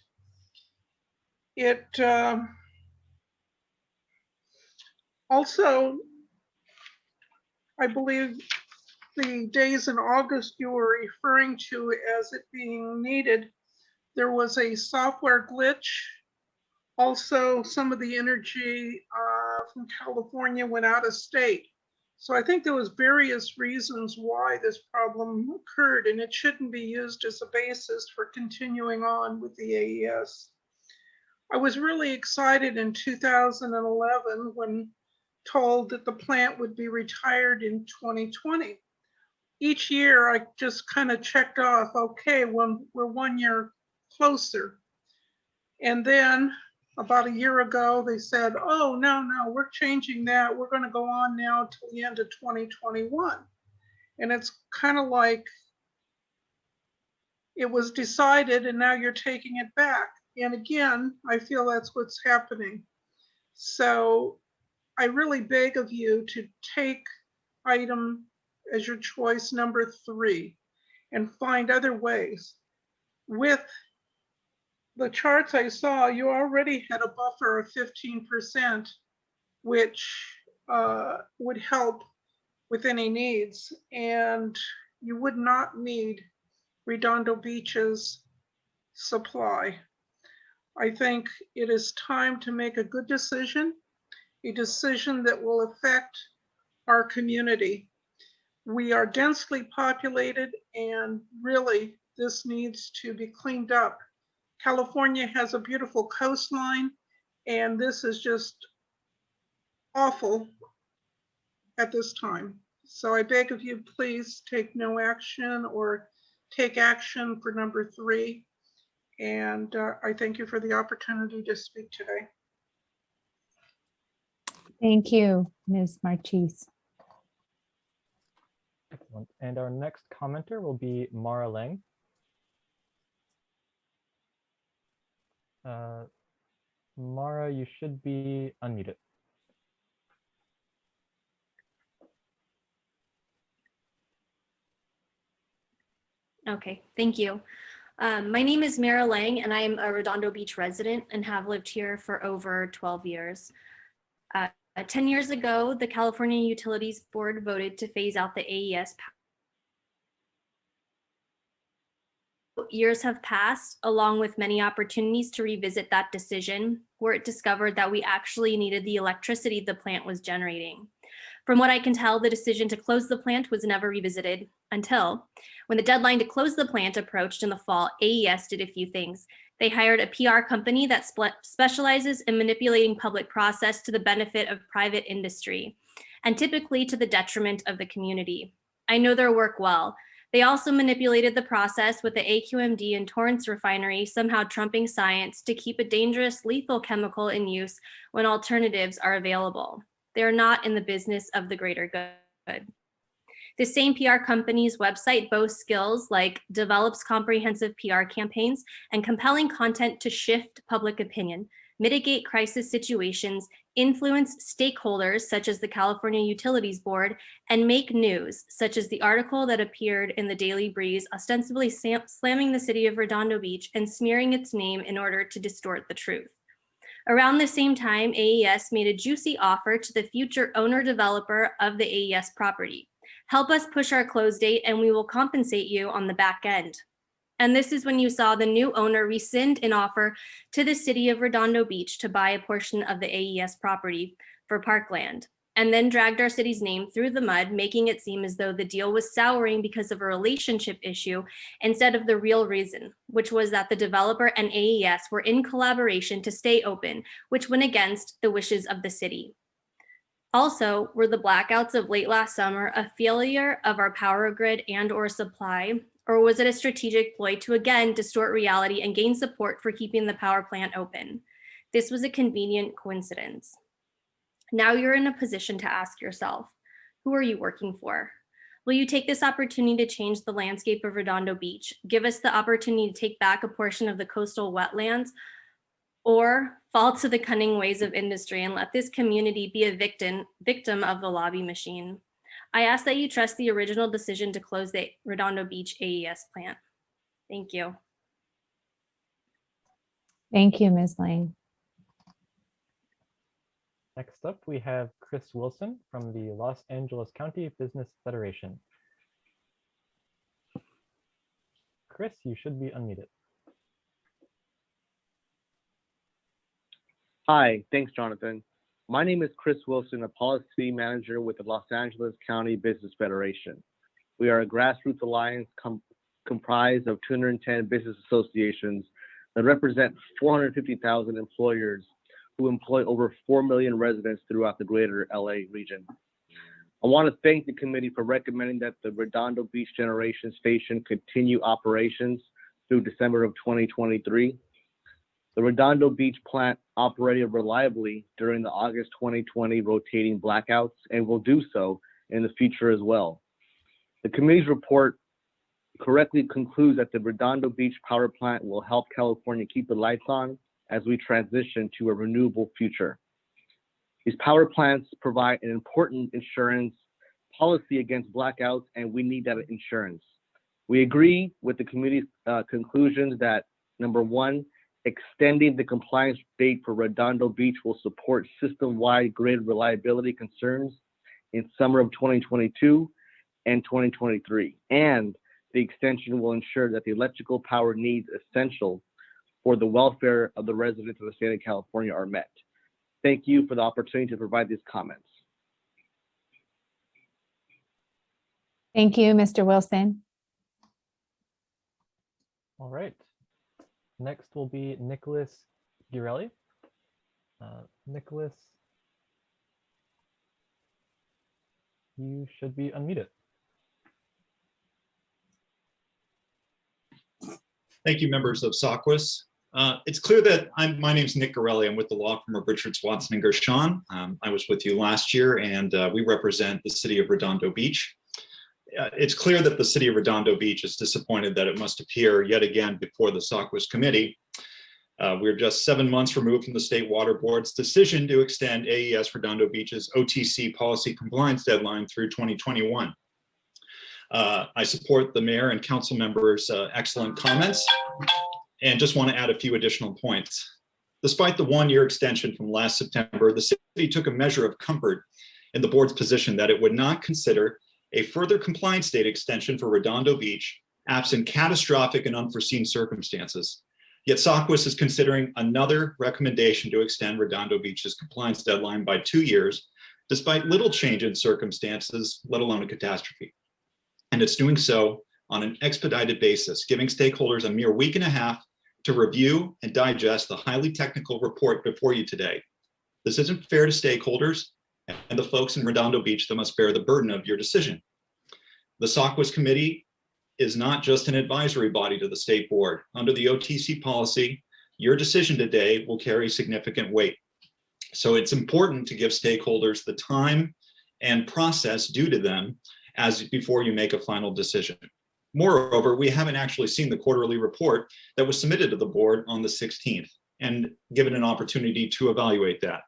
It also, I believe the days in August you were referring to as it being needed, there was a software glitch. Also, some of the energy from California went out of state. So I think there was various reasons why this problem occurred, and it shouldn't be used as a basis for continuing on with the AES. I was really excited in 2011 when told that the plant would be retired in 2020. Each year I just kind of checked off, okay, when we're 1 year closer. And then about a year ago, they said, oh, no, we're changing that. We're going to go on now till the end of 2021. And it's kind of like it was decided and now you're taking it back. And again, I feel that's what's happening. So I really beg of you to take item as your choice number 3 and find other ways. With the charts I saw, you already had a buffer of 15%, which would help with any needs. And you would not need Redondo Beach's supply. I think it is time to make a good decision, a decision that will affect our community. We are densely populated and really this needs to be cleaned up. California has a beautiful coastline and this is just awful at this time. So I beg of you, please take no action or take action for number 3. And I thank you for the opportunity to speak today. Thank you, Ms. Marchese. Excellent. And our next commenter will be Mara Lang. Mara, you should be unmuted. Okay, thank you. My name is Mara Lang, and I am a Redondo Beach resident and have lived here for over 12 years. 10 years ago, the California Utilities Board voted to phase out the AES. Years have passed, along with many opportunities to revisit that decision, where it discovered that we actually needed the electricity the plant was generating. From what I can tell, the decision to close the plant was never revisited until when the deadline to close the plant approached in the fall, AES did a few things. They hired a PR company that specializes in manipulating public process to the benefit of private industry, and typically to the detriment of the community. I know their work well. They also manipulated the process with the AQMD and Torrance refinery, somehow trumping science to keep a dangerous, lethal chemical in use when alternatives are available. They are not in the business of the greater good. The same PR company's website boasts skills like develops comprehensive PR campaigns and compelling content to shift public opinion, mitigate crisis situations, influence stakeholders such as the California Utilities Board, and make news, such as the article that appeared in the Daily Breeze ostensibly slamming the city of Redondo Beach and smearing its name in order to distort the truth. Around the same time, AES made a juicy offer to the future owner-developer of the AES property. Help us push our close date and we will compensate you on the back end. And this is when you saw the new owner rescind an offer to the city of Redondo Beach to buy a portion of the AES property for parkland, and then dragged our city's name through the mud, making it seem as though the deal was souring because of a relationship issue instead of the real reason, which was that the developer and AES were in collaboration to stay open, which went against the wishes of the city. Also, were the blackouts of late last summer a failure of our power grid and/or supply, or was it a strategic ploy to again distort reality and gain support for keeping the power plant open? This was a convenient coincidence. Now you're in a position to ask yourself, who are you working for? Will you take this opportunity to change the landscape of Redondo Beach, give us the opportunity to take back a portion of the coastal wetlands, or fall to the cunning ways of industry and let this community be a victim of the lobby machine? I ask that you trust the original decision to close the Redondo Beach AES plant. Thank you. Thank you, Ms. Lang. Next up, we have Chris Wilson from the Los Angeles County Business Federation. Chris, you should be unmuted. Hi, thanks, Jonathan. My name is Chris Wilson, a policy manager with the Los Angeles County Business Federation. We are a grassroots alliance comprised of 210 business associations that represent 450,000 employers who employ over 4 million residents throughout the greater LA region. I want to thank the committee for recommending that the Redondo Beach Generation Station continue operations through December of 2023. The Redondo Beach plant operated reliably during the August 2020 rotating blackouts and will do so in the future as well. The committee's report correctly concludes that the Redondo Beach power plant will help California keep the lights on as we transition to a renewable future. These power plants provide an important insurance policy against blackouts, and we need that insurance. We agree with the committee's conclusions that, number one, extending the compliance date for Redondo Beach will support system-wide grid reliability concerns in summer of 2022 and 2023. And the extension will ensure that the electrical power needs essential for the welfare of the residents of the state of California are met. Thank you for the opportunity to provide these comments. Thank you, Mr. Wilson. All right. Next will be Nicholas Girelli. Nicholas, you should be unmuted. Thank you, members of Saqquis. It's clear that my name's Nick Garelli. I'm with the law firm of Richards, Watson, and Gershon. I was with you last year, and we represent the city of Redondo Beach. It's clear that the city of Redondo Beach is disappointed that it must appear yet again before the Saqquis committee. We're just 7 months removed from the State Water Board's decision to extend AES Redondo Beach's OTC policy compliance deadline through 2021. I support the mayor and council members' excellent comments and just want to add a few additional points. Despite the one-year extension from last September, the city took a measure of comfort in the board's position that it would not consider a further compliance date extension for Redondo Beach absent catastrophic and unforeseen circumstances. Yet Saqquis is considering another recommendation to extend Redondo Beach's compliance deadline by 2 years, despite little change in circumstances, let alone a catastrophe. And it's doing so on an expedited basis, giving stakeholders a mere week and a half to review and digest the highly technical report before you today. This isn't fair to stakeholders and the folks in Redondo Beach that must bear the burden of your decision. The Saqquis committee is not just an advisory body to the state board. Under the OTC policy, your decision today will carry significant weight. So it's important to give stakeholders the time and process due to them before you make a final decision. Moreover, we haven't actually seen the quarterly report that was submitted to the board on the 16th and given an opportunity to evaluate that.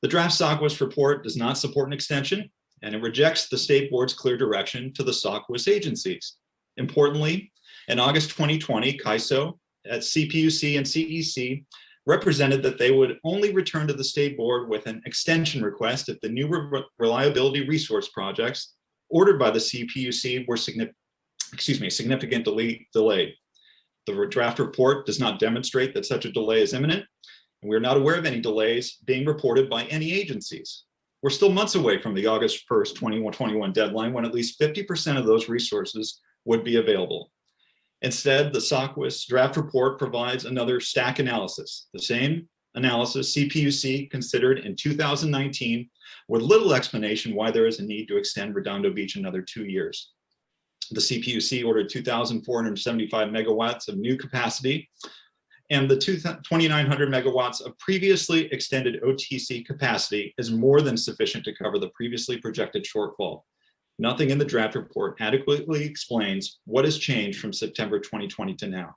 The draft Saqquis report does not support an extension, and it rejects the state board's clear direction to the Saqquis agencies. Importantly, in August 2020, CAISO at CPUC and CEC represented that they would only return to the state board with an extension request if the new reliability resource projects ordered by the CPUC were significantly delayed. The draft report does not demonstrate that such a delay is imminent, and we're not aware of any delays being reported by any agencies. We're still months away from the August 1st, 2021 deadline when at least 50% of those resources would be available. Instead, the Saqquis draft report provides another stack analysis, the same analysis CPUC considered in 2019 with little explanation why there is a need to extend Redondo Beach another 2 years. The CPUC ordered 2,475 megawatts of new capacity, and the 2,900 megawatts of previously extended OTC capacity is more than sufficient to cover the previously projected shortfall. Nothing in the draft report adequately explains what has changed from September 2020 to now.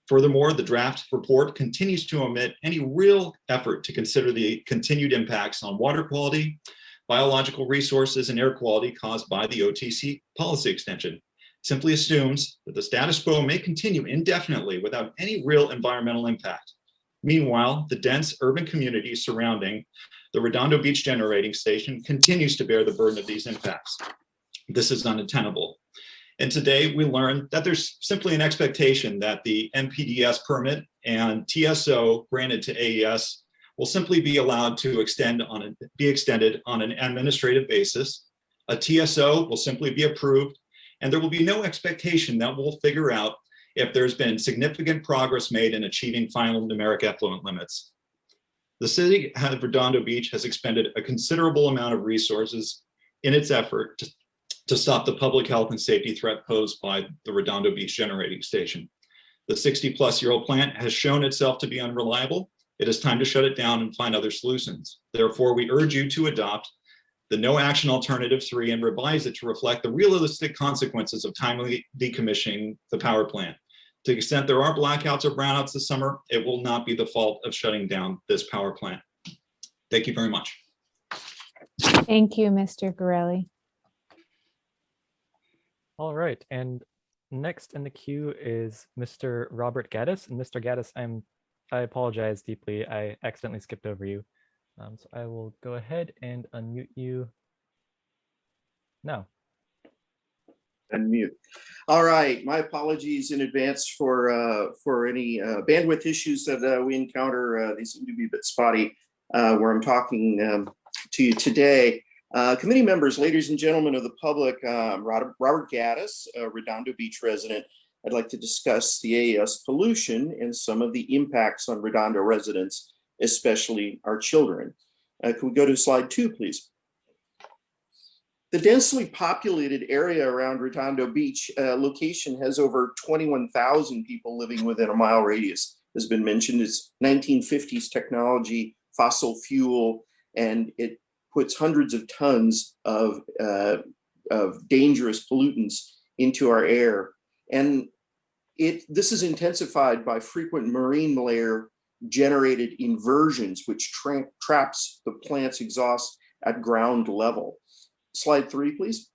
Furthermore, the draft report continues to omit any real effort to consider the continued impacts on water quality, biological resources, and air quality caused by the OTC policy extension. Simply assumes that the status quo may continue indefinitely without any real environmental impact. Meanwhile, the dense urban community surrounding the Redondo Beach generating station continues to bear the burden of these impacts. This is untenable. And today we learned that there's simply an expectation that the NPDES permit and TSO granted to AES will simply be allowed to be extended on an administrative basis. A TSO will simply be approved, and there will be no expectation that we'll figure out if there's been significant progress made in achieving final numeric effluent limits. The city of Redondo Beach has expended a considerable amount of resources in its effort to stop the public health and safety threat posed by the Redondo Beach generating station. The 60-plus-year-old plant has shown itself to be unreliable. It is time to shut it down and find other solutions. Therefore, we urge you to adopt the no action alternative 3 and revise it to reflect the realistic consequences of timely decommissioning the power plant. To the extent there are blackouts or brownouts this summer, it will not be the fault of shutting down this power plant. Thank you very much. Thank you, Mr. Gorelli. All right, and next in the queue is Mr. Robert Gaddis. And Mr. Gaddis, I apologize deeply. I accidentally skipped over you. So I will go ahead and unmute you now. Unmute. All right, my apologies in advance for any bandwidth issues that we encounter. They seem to be a bit spotty where I'm talking to you today. Committee members, ladies and gentlemen of the public, Robert Gaddis, a Redondo Beach resident. I'd like to discuss the AES pollution and some of the impacts on Redondo residents, especially our children. Can we go to slide 2, please? The densely populated area around Redondo Beach location has over 21,000 people living within a mile radius. Has been mentioned, it's 1950s technology, fossil fuel, and it puts hundreds of tons of dangerous pollutants into our air. And this is intensified by frequent marine layer generated inversions, which traps the plant's exhaust at ground level. Slide 3, please.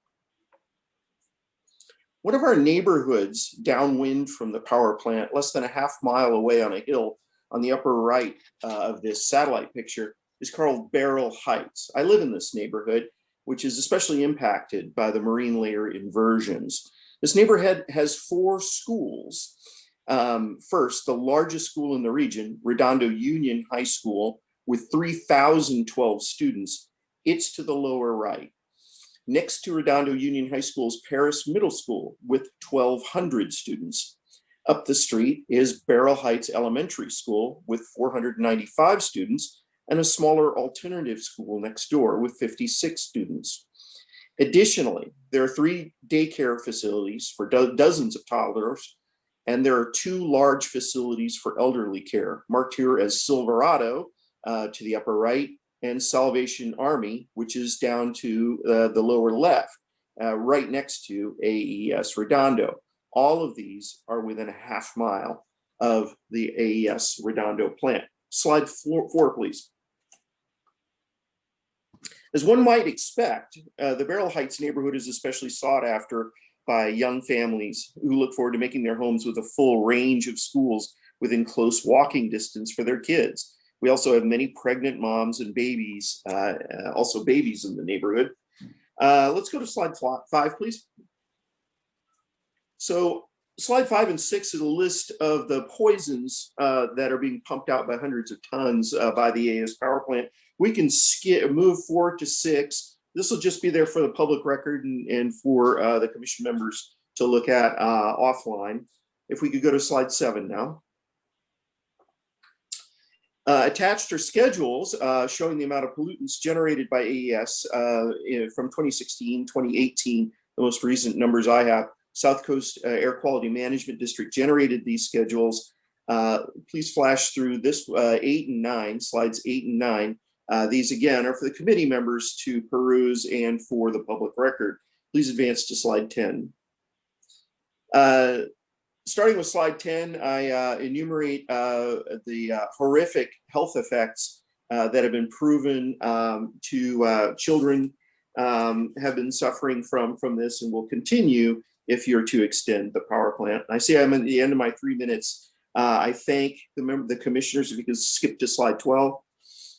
One of our neighborhoods downwind from the power plant, less than a half mile away on a hill on the upper right of this satellite picture, is called Barrel Heights. I live in this neighborhood, which is especially impacted by the marine layer inversions. This neighborhood has 4 schools. First, the largest school in the region, Redondo Union High School, with 3,012 students. It's to the lower right. Next to Redondo Union High School's Paris Middle School with 1,200 students. Up the street is Barrel Heights Elementary School with 495 students and a smaller alternative school next door with 56 students. Additionally, there are 3 daycare facilities for dozens of toddlers, and there are 2 large facilities for elderly care, marked here as Silverado to the upper right, and Salvation Army, which is down to the lower left, right next to AES Redondo. All of these are within a half mile of the AES Redondo plant. Slide 4, please. As one might expect, the Barrel Heights neighborhood is especially sought after by young families who look forward to making their homes with a full range of schools within close walking distance for their kids. We also have many pregnant moms and babies, also babies in the neighborhood. Let's go to slide 5, please. So slide 5 and 6 is a list of the poisons that are being pumped out by hundreds of tons by the AES power plant. We can move forward to 6. This will just be there for the public record and for the commission members to look at offline. If we could go to slide 7 now. Attached are schedules showing the amount of pollutants generated by AES from 2016, 2018, the most recent numbers I have. South Coast Air Quality Management District generated these schedules. Please flash through this 8 and 9, slides 8 and 9. These again are for the committee members to peruse and for the public record. Please advance to slide 10. Starting with slide 10, I enumerate the horrific health effects that have been proven to children have been suffering from this and will continue if you're to extend the power plant. I see I'm at the end of my 3 minutes. I thank the commissioners. If you could skip to slide 12.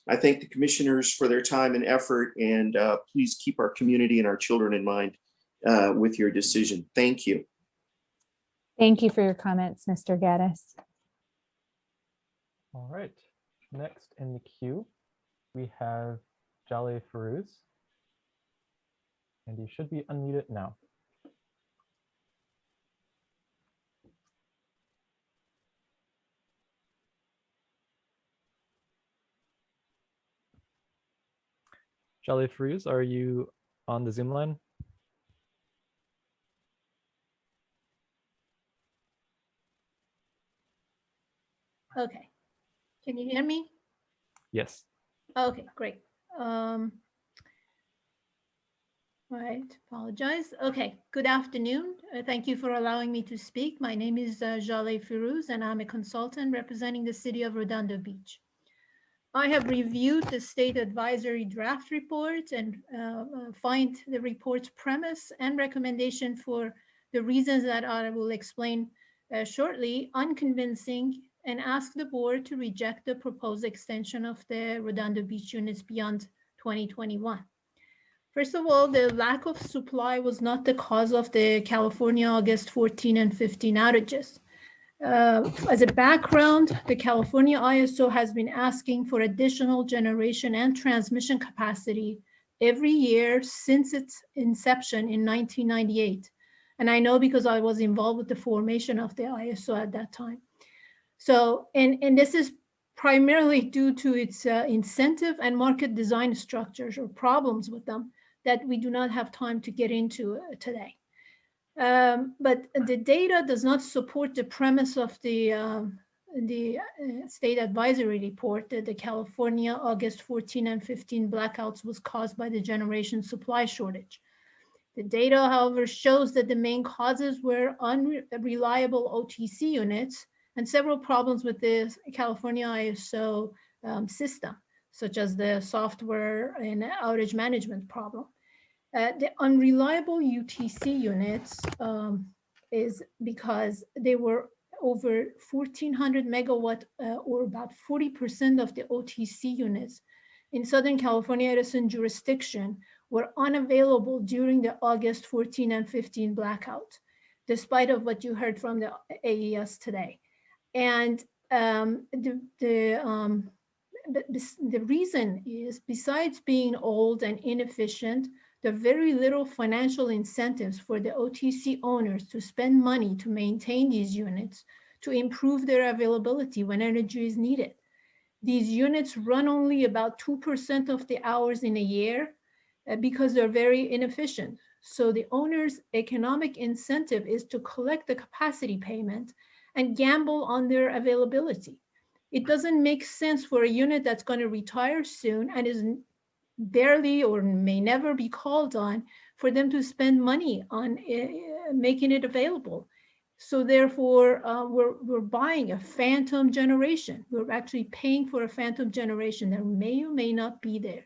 I thank the commissioners for their time and effort, and please keep our community and our children in mind with your decision. Thank you. Thank you for your comments, Mr. Gaddis. All right, next in the queue, we have Jaleh Farouz, and you should be unmuted now. Jaleh Farouz, are you on the Zoom line? Okay, can you hear me? Yes. Okay, great. Right, apologize. Okay, good afternoon. Thank you for allowing me to speak. My name is Jaleh Farouz, and I'm a consultant representing the city of Redondo Beach. I have reviewed the state advisory draft report and find the report's premise and recommendation for the reasons that I will explain shortly unconvincing, and ask the board to reject the proposed extension of the Redondo Beach units beyond 2021. First of all, the lack of supply was not the cause of the California August 14 and 15 outages. As a background, the California ISO has been asking for additional generation and transmission capacity every year since its inception in 1998. And I know because I was involved with the formation of the ISO at that time. So, and this is primarily due to its incentive and market design structures or problems with them that we do not have time to get into today. But the data does not support the premise of the state advisory report that the California August 14 and 15 blackouts was caused by the generation supply shortage. The data, however, shows that the main causes were unreliable OTC units and several problems with the California ISO system, such as the software and outage management problem. The unreliable UTC units is because they were over 1,400 megawatt or about 40% of the OTC units in Southern California Edison jurisdiction were unavailable during the August 14 and 15 blackout, despite of what you heard from the AES today. And the reason is, besides being old and inefficient, there are very little financial incentives for the OTC owners to spend money to maintain these units to improve their availability when energy is needed. These units run only about 2% of the hours in a year because they're very inefficient. So the owner's economic incentive is to collect the capacity payment and gamble on their availability. It doesn't make sense for a unit that's going to retire soon and is barely or may never be called on for them to spend money on making it available. So therefore, we're buying a phantom generation. We're actually paying for a phantom generation that may or may not be there.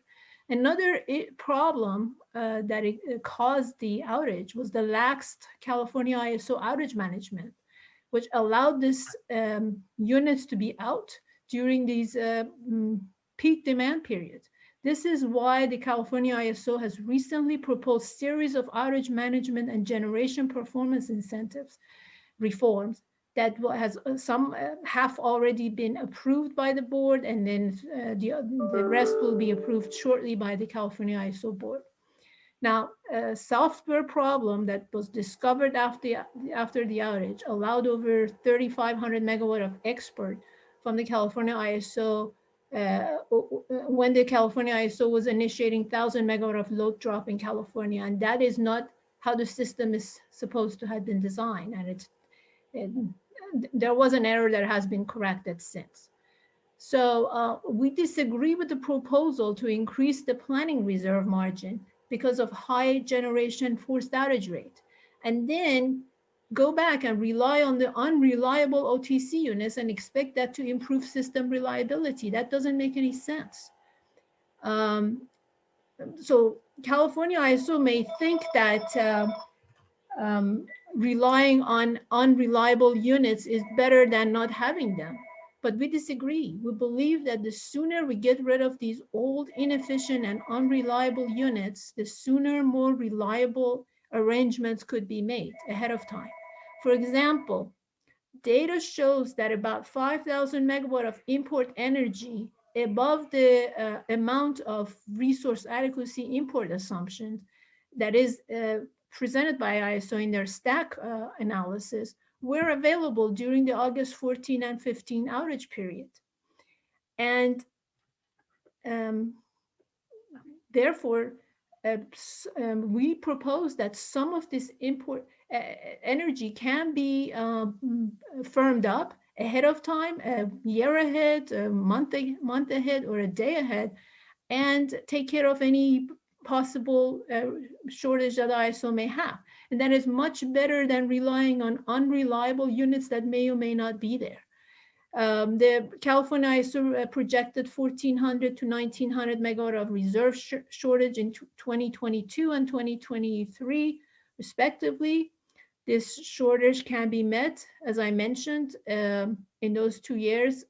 Another problem that caused the outage was the lax California ISO outage management, which allowed these units to be out during these peak demand periods. This is why the California ISO has recently proposed a series of outage management and generation performance incentives reforms that has some have already been approved by the board, and then the rest will be approved shortly by the California ISO board. Now, a software problem that was discovered after the outage allowed over 3,500 megawatt of export from the California ISO when the California ISO was initiating 1,000 megawatt of load drop in California, and that is not how the system is supposed to have been designed, and there was an error that has been corrected since. So we disagree with the proposal to increase the planning reserve margin because of high generation forced outage rate, and then go back and rely on the unreliable OTC units and expect that to improve system reliability. That doesn't make any sense. So California ISO may think that relying on unreliable units is better than not having them. But we disagree. We believe that the sooner we get rid of these old, inefficient, and unreliable units, the sooner more reliable arrangements could be made ahead of time. For example, data shows that about 5,000 megawatt of import energy above the amount of resource adequacy import assumptions that is presented by ISO in their stack analysis were available during the August 14 and 15 outage period. And therefore, we propose that some of this import energy can be firmed up ahead of time, a year ahead, a month ahead, or a day ahead, and take care of any possible shortage that ISO may have. And that is much better than relying on unreliable units that may or may not be there. The California ISO projected 1,400 to 1,900 megawatt of reserve shortage in 2022 and 2023, respectively. This shortage can be met, as I mentioned, in those 2 years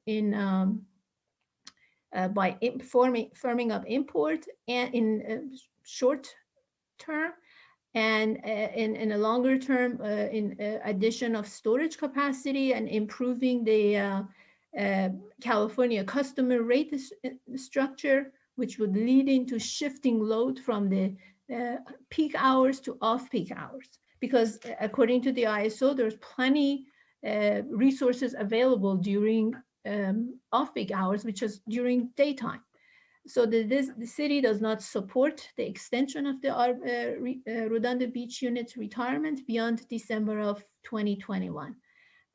by firming up import and in short term, and in a longer term, in addition of storage capacity and improving the California customer rate structure, which would lead into shifting load from the peak hours to off-peak hours. Because according to the ISO, there's plenty resources available during off-peak hours, which is during daytime. So the city does not support the extension of the Redondo Beach unit's retirement beyond December of 2021.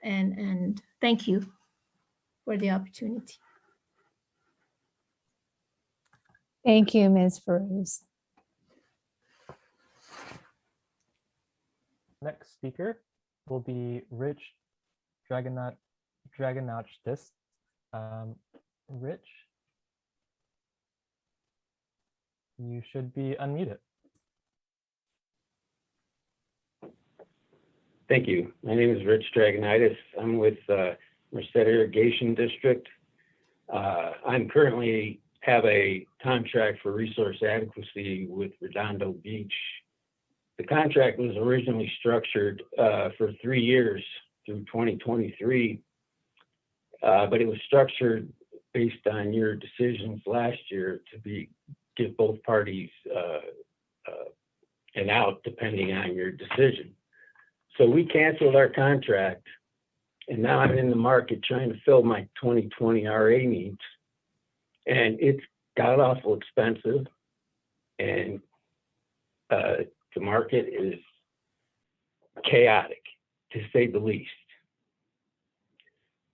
And thank you for the opportunity. Thank you, Ms. Feroz. Next speaker will be Rich Dragonautis. Rich, you should be unmuted. Thank you. My name is Rich Dragonautis. I'm with Merced Irrigation District. I'm currently have a contract for resource adequacy with Redondo Beach. The contract was originally structured for 3 years through 2023, but it was structured based on your decisions last year to give both parties an out depending on your decision. So we canceled our contract, and now I'm in the market trying to fill my 2020 RA needs, and it's god awful expensive, and the market is chaotic, to say the least.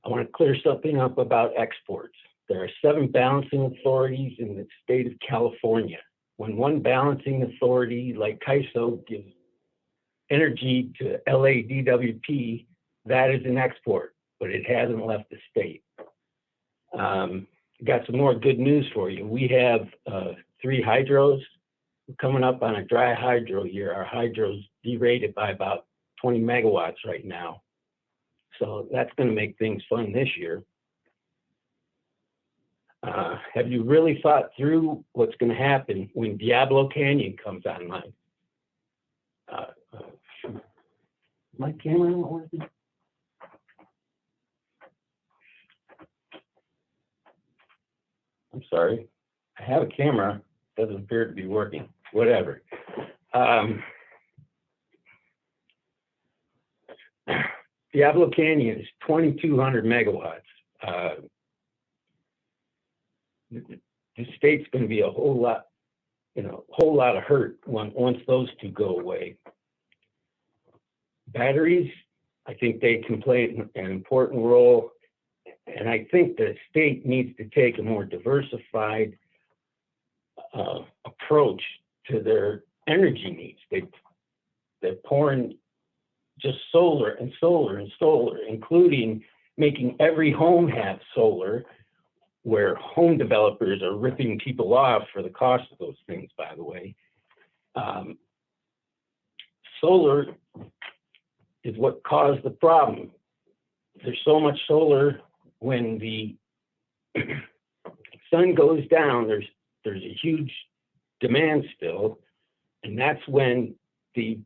I want to clear something up about exports. There are 7 balancing authorities in the state of California. When one balancing authority like CAISO gives energy to LADWP, that is an export, but it hasn't left the state. Got some more good news for you. We have 3 hydros. We're coming up on a dry hydro year. Our hydro's derated by about 20 megawatts right now. So that's going to make things fun this year. Have you really thought through what's going to happen when Diablo Canyon comes online? My camera not working? I'm sorry. I have a camera. Doesn't appear to be working. Whatever. Diablo Canyon is 2,200 megawatts. The state's going to be a whole lot, whole lot of hurt once those 2 go away. Batteries, I think they can play an important role, and I think the state needs to take a more diversified approach to their energy needs. They're pouring just solar and solar and solar, including making every home have solar, where home developers are ripping people off for the cost of those things, by the way. Solar is what caused the problem. There's so much solar, when the sun goes down, there's a huge demand still, and that's when the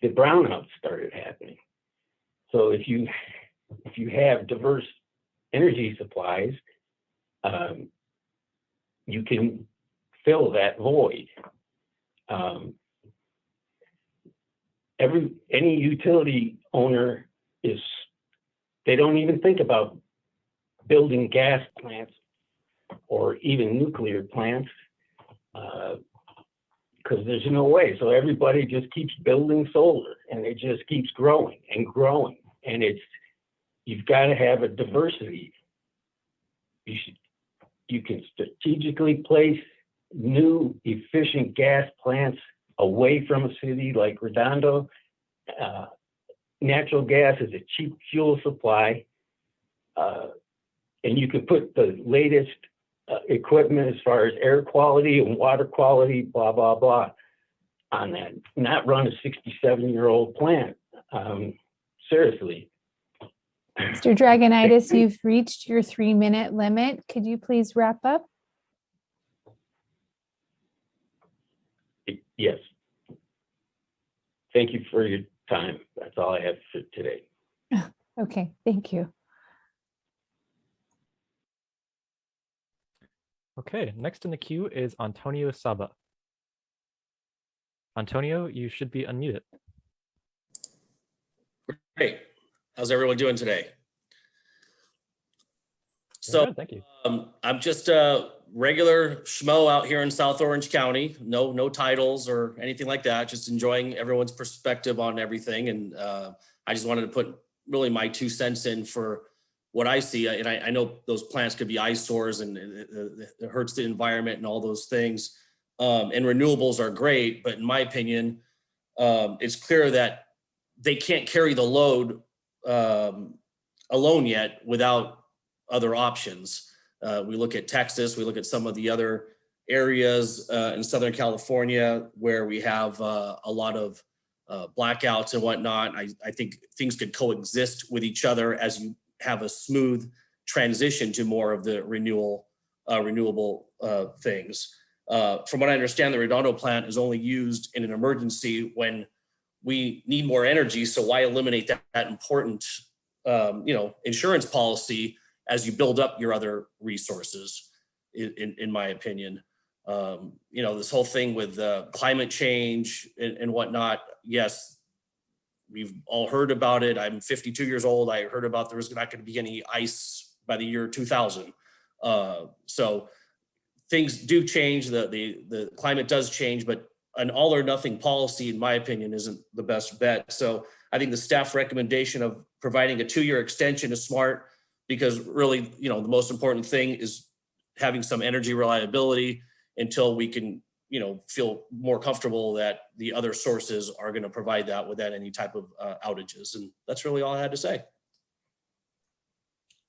brownouts started happening. So if you have diverse energy supplies, you can fill that void. Any utility owner they don't even think about building gas plants or even nuclear plants, because there's no way. So everybody just keeps building solar, and it just keeps growing and growing. And you've got to have a diversity. You can strategically place new efficient gas plants away from a city like Redondo. Natural gas is a cheap fuel supply, and you can put the latest equipment as far as air quality and water quality, blah, blah, blah, on that. Not run a 67-year-old plant. Seriously. Mr. Dragonitis, you've reached your 3-minute limit. Could you please wrap up? Yes. Thank you for your time. That's all I have for today. Okay, thank you. Okay, next in the queue is Antonio Saba. Antonio, you should be unmuted. Great. How's everyone doing today? So, good, thank you. I'm just a regular schmo out here in South Orange County. No titles or anything like that. Just enjoying everyone's perspective on everything. And I just wanted to put really my 2 cents in for what I see. And I know those plants could be eyesores and it hurts the environment and all those things. And renewables are great, but in my opinion, it's clear that they can't carry the load alone yet without other options. We look at Texas, we look at some of the other areas in Southern California where we have a lot of blackouts and whatnot. I think things could coexist with each other as you have a smooth transition to more of the renewable things. From what I understand, the Redondo plant is only used in an emergency when we need more energy. So why eliminate that important insurance policy as you build up your other resources, in my opinion. This whole thing with climate change and whatnot, yes, we've all heard about it. I'm 52 years old. I heard about there was not going to be any ice by the year 2000. So things do change, the climate does change, but an all or nothing policy, in my opinion, isn't the best bet. So I think the staff recommendation of providing a 2-year extension is smart, because really, the most important thing is having some energy reliability until we can, feel more comfortable that the other sources are going to provide that without any type of outages. And that's really all I had to say.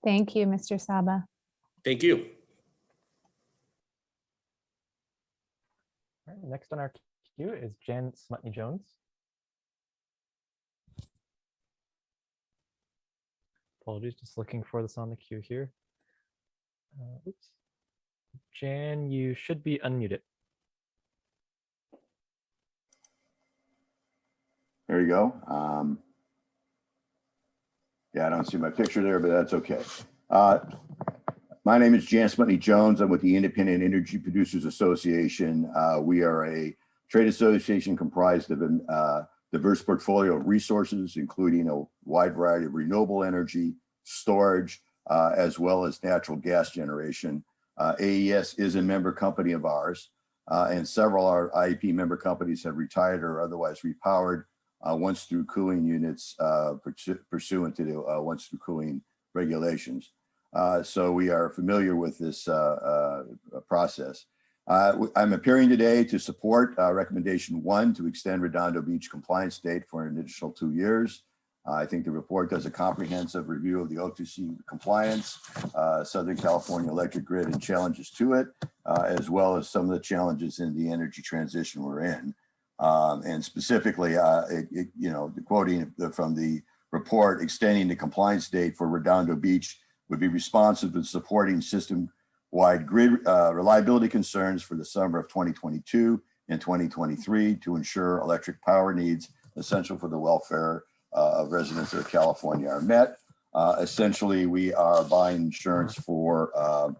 Thank you, Mr. Saba. Thank you. All right, next on our queue is Jan Smutney-Jones. Apologies, just looking for this on the queue here. Oops. Jan, you should be unmuted. There you go. Yeah, I don't see my picture there, but that's okay. My name is Jan Smutney-Jones. I'm with the Independent Energy Producers Association. We are a trade association comprised of a diverse portfolio of resources, including a wide variety of renewable energy, storage, as well as natural gas generation. AES is a member company of ours, and several of our IEP member companies have retired or otherwise repowered once through cooling units pursuant to the once through cooling regulations. So we are familiar with this process. I'm appearing today to support recommendation 1 to extend Redondo Beach compliance date for an additional 2 years. I think the report does a comprehensive review of the O2C compliance, Southern California electric grid and challenges to it, as well as some of the challenges in the energy transition we're in. And specifically, quoting from the report, extending the compliance date for Redondo Beach would be responsive to supporting system-wide grid reliability concerns for the summer of 2022 and 2023 to ensure electric power needs essential for the welfare of residents of California are met. Essentially, we are buying insurance for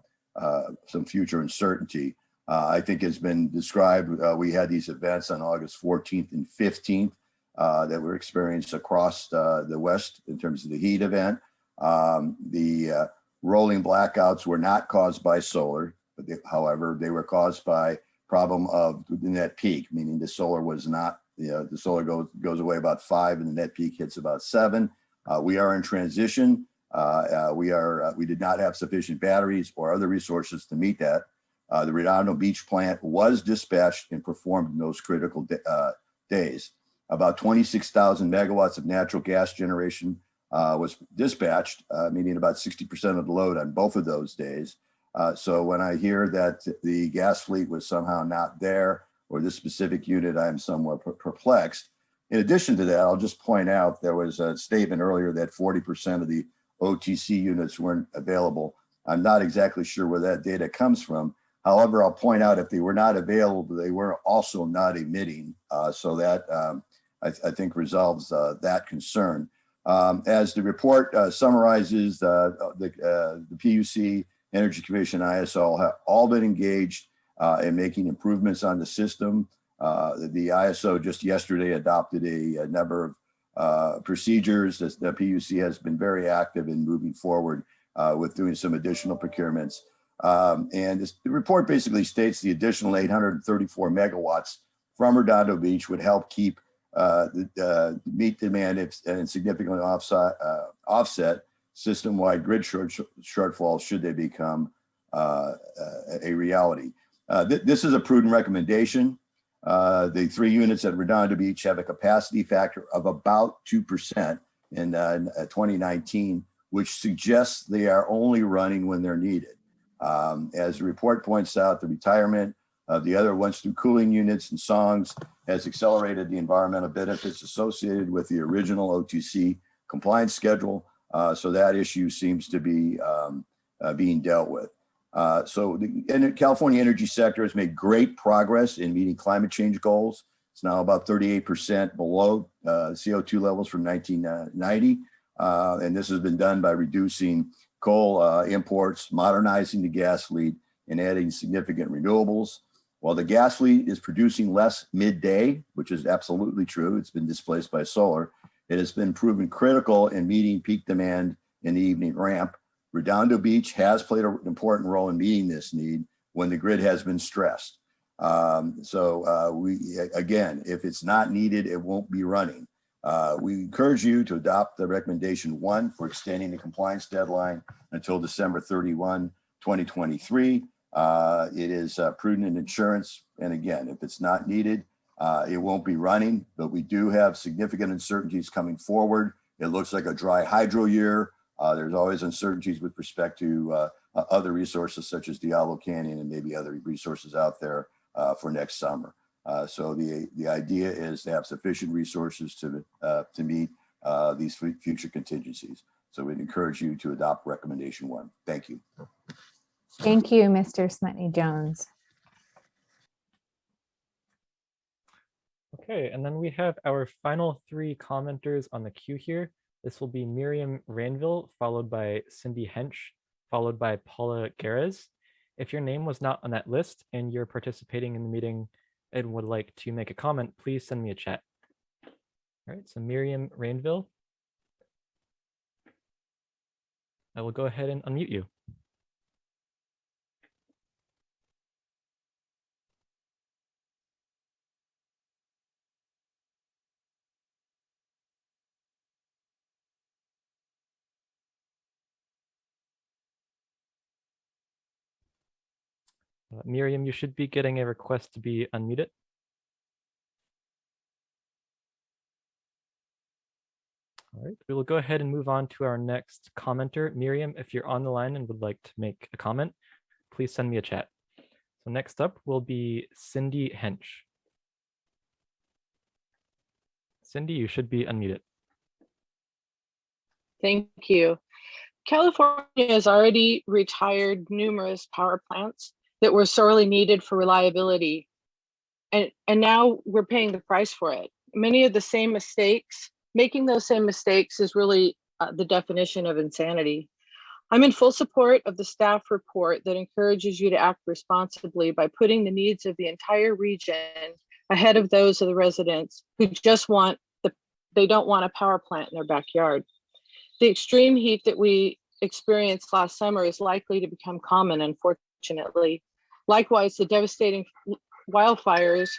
some future uncertainty. I think it's been described, we had these events on August 14th and 15th that were experienced across the West in terms of the heat event. The rolling blackouts were not caused by solar, but however, they were caused by problem of the net peak, meaning the solar was not, the solar goes away about 5 and the net peak hits about 7. We are in transition. We did not have sufficient batteries or other resources to meet that. The Redondo Beach plant was dispatched and performed in those critical days. About 26,000 megawatts of natural gas generation was dispatched, meaning about 60% of the load on both of those days. So when I hear that the gas fleet was somehow not there, or this specific unit, I'm somewhat perplexed. In addition to that, I'll just point out there was a statement earlier that 40% of the OTC units weren't available. I'm not exactly sure where that data comes from. However, I'll point out if they were not available, they were also not emitting. So that I think resolves that concern. As the report summarizes, the PUC, Energy Commission, ISO have all been engaged in making improvements on the system. The ISO just yesterday adopted a number of procedures. The PUC has been very active in moving forward with doing some additional procurements. And the report basically states the additional 834 megawatts from Redondo Beach would help keep meet demand and significantly offset system-wide grid shortfalls should they become a reality. This is a prudent recommendation. The 3 units at Redondo Beach have a capacity factor of about 2% in 2019, which suggests they are only running when they're needed. As the report points out, the retirement of the other once-through cooling units and songs has accelerated the environmental benefits associated with the original O2C compliance schedule. So that issue seems to be being dealt with. So the California energy sector has made great progress in meeting climate change goals. It's now about 38% below CO2 levels from 1990. And this has been done by reducing coal imports, modernizing the gas fleet, and adding significant renewables. While the gas fleet is producing less midday, which is absolutely true, it's been displaced by solar, it has been proven critical in meeting peak demand in the evening ramp. Redondo Beach has played an important role in meeting this need when the grid has been stressed. Again, if it's not needed, it won't be running. We encourage you to adopt the recommendation 1 for extending the compliance deadline until December 31, 2023. It is prudent in insurance. And again, if it's not needed, it won't be running, but we do have significant uncertainties coming forward. It looks like a dry hydro year. There's always uncertainties with respect to other resources such as Diablo Canyon and maybe other resources out there for next summer. So the idea is to have sufficient resources to meet these future contingencies. So we'd encourage you to adopt recommendation 1. Thank you. Thank you, Mr. Smutney Jones. Okay, and then we have our final 3 commenters on the queue here. This will be Miriam Ranville, followed by Cindy Hench, followed by Paula Gaddis. If your name was not on that list and you're participating in the meeting and would like to make a comment, please send me a chat. All right, so Miriam Ranville. I will go ahead and unmute you. Miriam, you should be getting a request to be unmuted. All right, we will go ahead and move on to our next commenter. Miriam, if you're on the line and would like to make a comment, please send me a chat. So next up will be Cindy Hench. Cindy, you should be unmuted. Thank you. California has already retired numerous power plants that were sorely needed for reliability. And now we're paying the price for it. Many of the same mistakes, making those same mistakes is really the definition of insanity. I'm in full support of the staff report that encourages you to act responsibly by putting the needs of the entire region ahead of those of the residents who just they don't want a power plant in their backyard. The extreme heat that we experienced last summer is likely to become common, unfortunately. Likewise, the devastating wildfires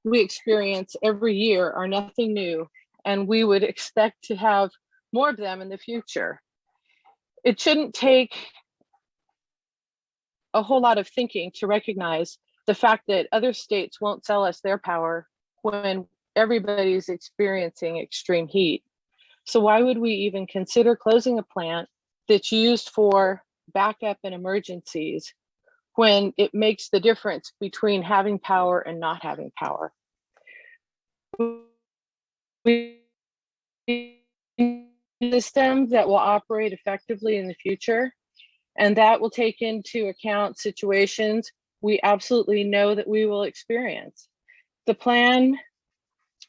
we experience every year are nothing new, and we would expect to have more of them in the future. It shouldn't take a whole lot of thinking to recognize the fact that other states won't sell us their power when everybody's experiencing extreme heat. So why would we even consider closing a plant that's used for backup and emergencies when it makes the difference between having power and not having power? We need a system that will operate effectively in the future, and that will take into account situations we absolutely know that we will experience. The plan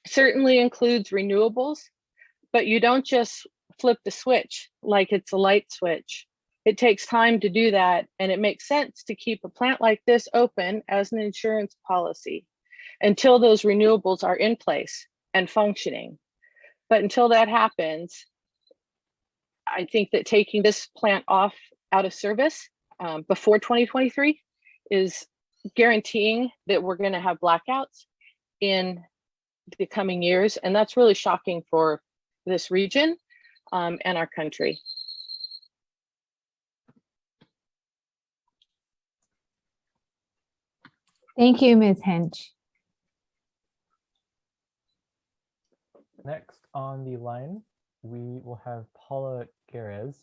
certainly includes renewables, but you don't just flip the switch like it's a light switch. It takes time to do that, and it makes sense to keep a plant like this open as an insurance policy until those renewables are in place and functioning. But until that happens, I think that taking this plant out of service before 2023 is guaranteeing that we're going to have blackouts in the coming years, and that's really shocking for this region and our country. Thank you, Ms. Hench. Next on the line, we will have Paula Garez.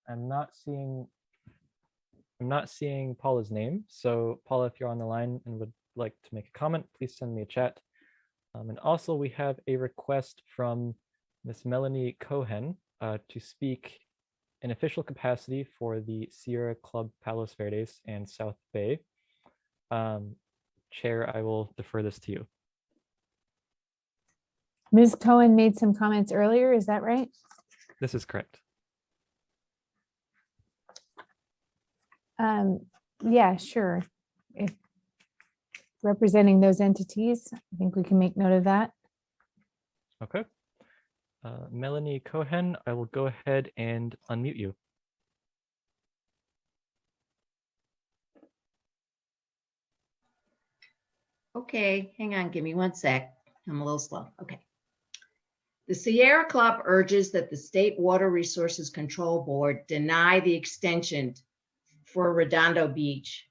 I'm not seeing Paula's name. So Paula, if you're on the line and would like to make a comment, please send me a chat. And also we have a request from Miss Melanie Cohen to speak in official capacity for the Sierra Club Palos Verdes and South Bay. Chair, I will defer this to you. Ms. Cohen made some comments earlier, is that right? This is correct. Yeah, sure. If representing those entities, I think we can make note of that. Okay. Melanie Cohen, I will go ahead and unmute you. Okay, hang on, give me one sec. I'm a little slow. Okay. The Sierra Club urges that the State Water Resources Control Board deny the extension for Redondo Beach.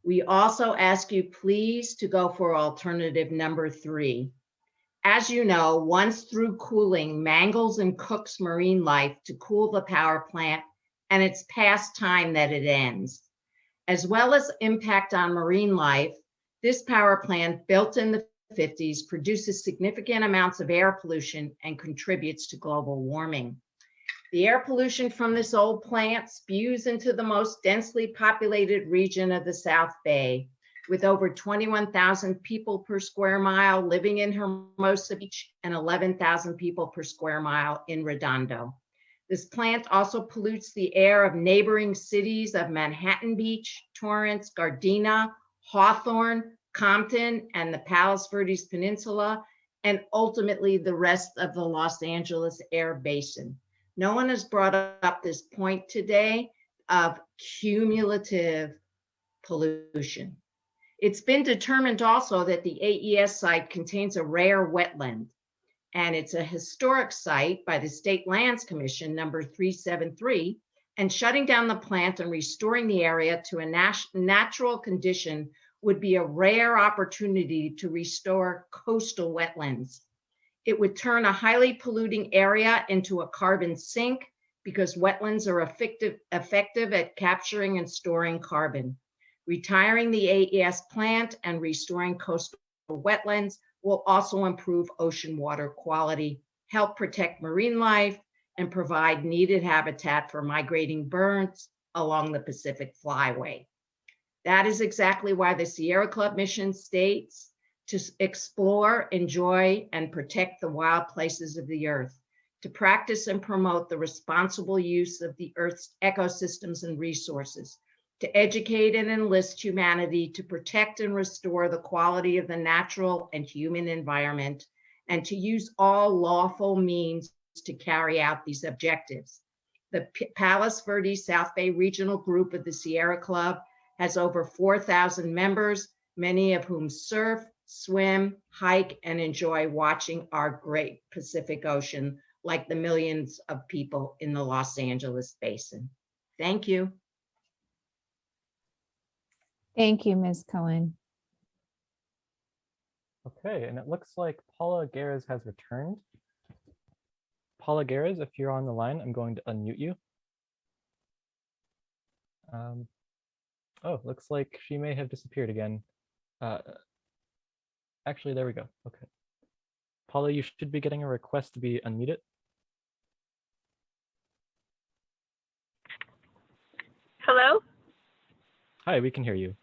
We also ask you please to go for alternative number 3. As you know, once through cooling mangles and cooks marine life to cool the power plant, and it's past time that it ends. As well as impact on marine life, this power plant, built in the 50s, produces significant amounts of air pollution and contributes to global warming. The air pollution from this old plant spews into the most densely populated region of the South Bay, with over 21,000 people per square mile living in Hermosa Beach and 11,000 people per square mile in Redondo. This plant also pollutes the air of neighboring cities of Manhattan Beach, Torrance, Gardena, Hawthorne, Compton, and the Palos Verdes Peninsula, and ultimately the rest of the Los Angeles air basin. No one has brought up this point today of cumulative pollution. It's been determined also that the AES site contains a rare wetland, and it's a historic site by the State Lands Commission number 373, and shutting down the plant and restoring the area to a natural condition would be a rare opportunity to restore coastal wetlands. It would turn a highly polluting area into a carbon sink because wetlands are effective at capturing and storing carbon. Retiring the AES plant and restoring coastal wetlands will also improve ocean water quality, help protect marine life, and provide needed habitat for migrating birds along the Pacific Flyway. That is exactly why the Sierra Club mission states to explore, enjoy, and protect the wild places of the earth, to practice and promote the responsible use of the Earth's ecosystems and resources, to educate and enlist humanity to protect and restore the quality of the natural and human environment, and to use all lawful means to carry out these objectives. The Palos Verdes South Bay Regional Group of the Sierra Club has over 4,000 members, many of whom surf, swim, hike, and enjoy watching our great Pacific Ocean, like the millions of people in the Los Angeles basin. Thank you. Thank you, Ms. Cohen. Okay, and it looks like Paula Gares has returned. Paula Gares, if you're on the line, I'm going to unmute you. Oh, looks like she may have disappeared again. Actually, there we go. Okay. Paula, you should be getting a request to be unmuted. Hello? Hi, we can hear you.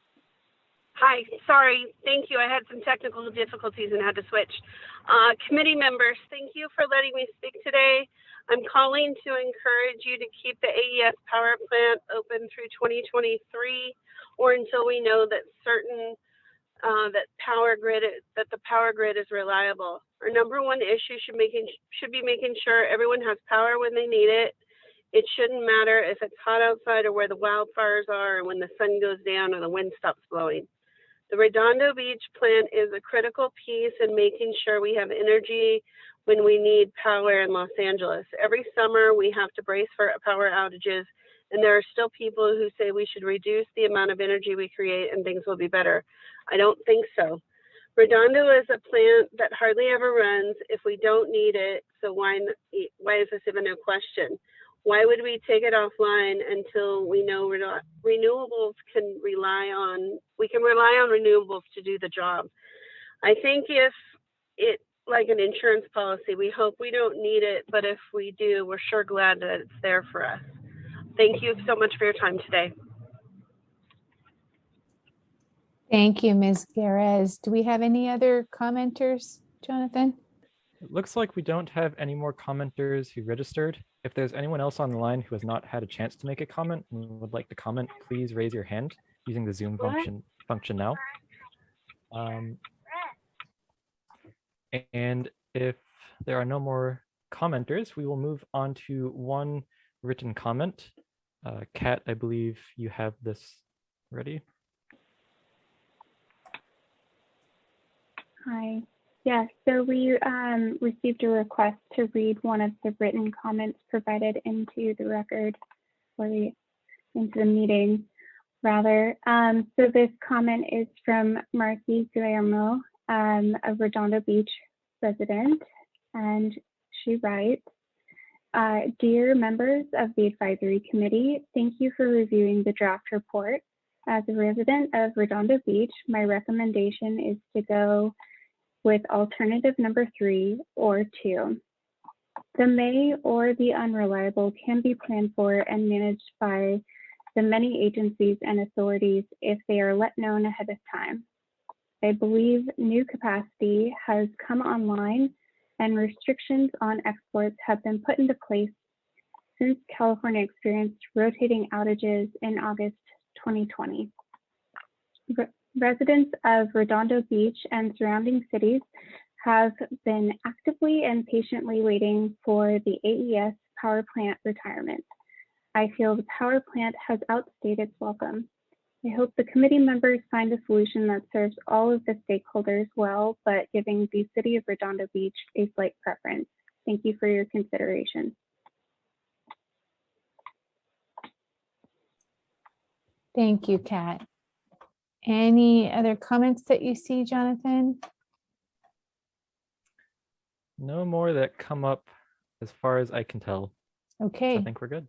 Hi, sorry, thank you. I had some technical difficulties and had to switch. Committee members, thank you for letting me speak today. I'm calling to encourage you to keep the AES power plant open through 2023 or until we know that that the power grid is reliable. Our number one issue should be making sure everyone has power when they need it. It shouldn't matter if it's hot outside or where the wildfires are or when the sun goes down or the wind stops blowing. The Redondo Beach plant is a critical piece in making sure we have energy when we need power in Los Angeles. Every summer we have to brace for power outages, and there are still people who say we should reduce the amount of energy we create and things will be better. I don't think so. Redondo is a plant that hardly ever runs if we don't need it, so why is this even a question? Why would we take it offline until we know renewables we can rely on renewables to do the job? I think if it, like an insurance policy, we hope we don't need it, but if we do, we're sure glad that it's there for us. Thank you so much for your time today. Thank you, Ms. Gares. Do we have any other commenters, Jonathan? It looks like we don't have any more commenters who registered. If there's anyone else on the line who has not had a chance to make a comment and would like to comment, please raise your hand using the Zoom function now. And if there are no more commenters, we will move on to one written comment. Kat, I believe you have this ready. Hi. Yes, so we received a request to read one of the written comments provided into the record, or into the meeting, rather. So this comment is from Marcy Guillermo, a Redondo Beach resident, and she writes, Dear members of the advisory committee, thank you for reviewing the draft report. As a resident of Redondo Beach, my recommendation is to go with alternative number 3 or 2. The may or the unreliable can be planned for and managed by the many agencies and authorities if they are let known ahead of time. I believe new capacity has come online and restrictions on exports have been put into place since California experienced rotating outages in August 2020. Residents of Redondo Beach and surrounding cities have been actively and patiently waiting for the AES power plant retirement. I feel the power plant has outstayed its welcome. I hope the committee members find a solution that serves all of the stakeholders well, but giving the city of Redondo Beach a slight preference. Thank you for your consideration. Thank you, Kat. Any other comments that you see, Jonathan? No more that come up as far as I can tell. Okay. So I think we're good.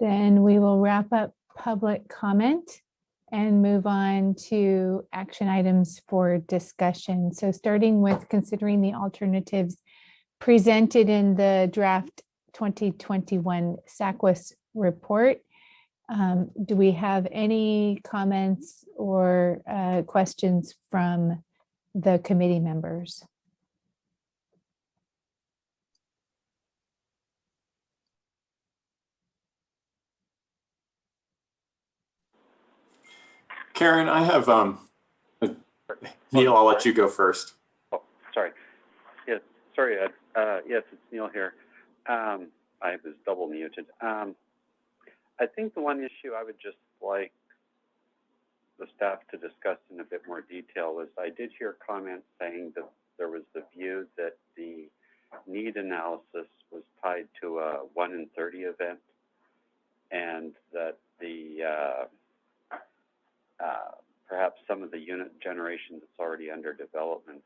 Then we will wrap up public comment and move on to action items for discussion. So starting with considering the alternatives presented in the draft 2021 Saqquis report. Do we have any comments or questions from the committee members? Karen, I have, Neil, I'll let you go first. Oh, sorry. Yes, sorry, Ed. Yes, it's Neil here. I was double muted. I think the one issue I would just like the staff to discuss in a bit more detail is I did hear comments saying that there was the view that the need analysis was tied to a 1 in 30 event, and that the perhaps some of the unit generation that's already under development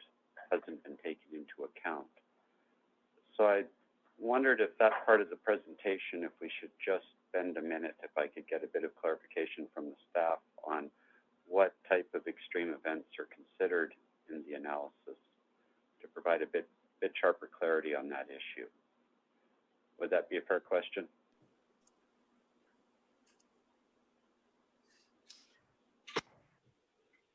hasn't been taken into account. So I wondered if that part of the presentation, if we should just spend a minute, if I could get a bit of clarification from the staff on what type of extreme events are considered in the analysis to provide a bit sharper clarity on that issue. Would that be a fair question?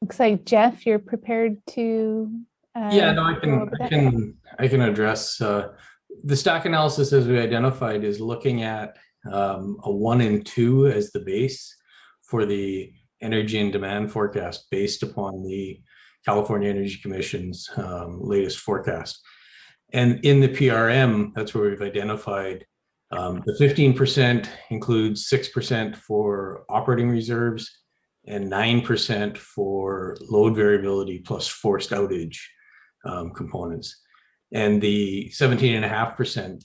Looks like Jeff, you're prepared to. Yeah, no, I can address the stack analysis as we identified is looking at a 1 in 2 as the base for the energy and demand forecast based upon the California Energy Commission's latest forecast. And in the PRM, that's where we've identified the 15% includes 6% for operating reserves and 9% for load variability plus forced outage components. And the 17.5%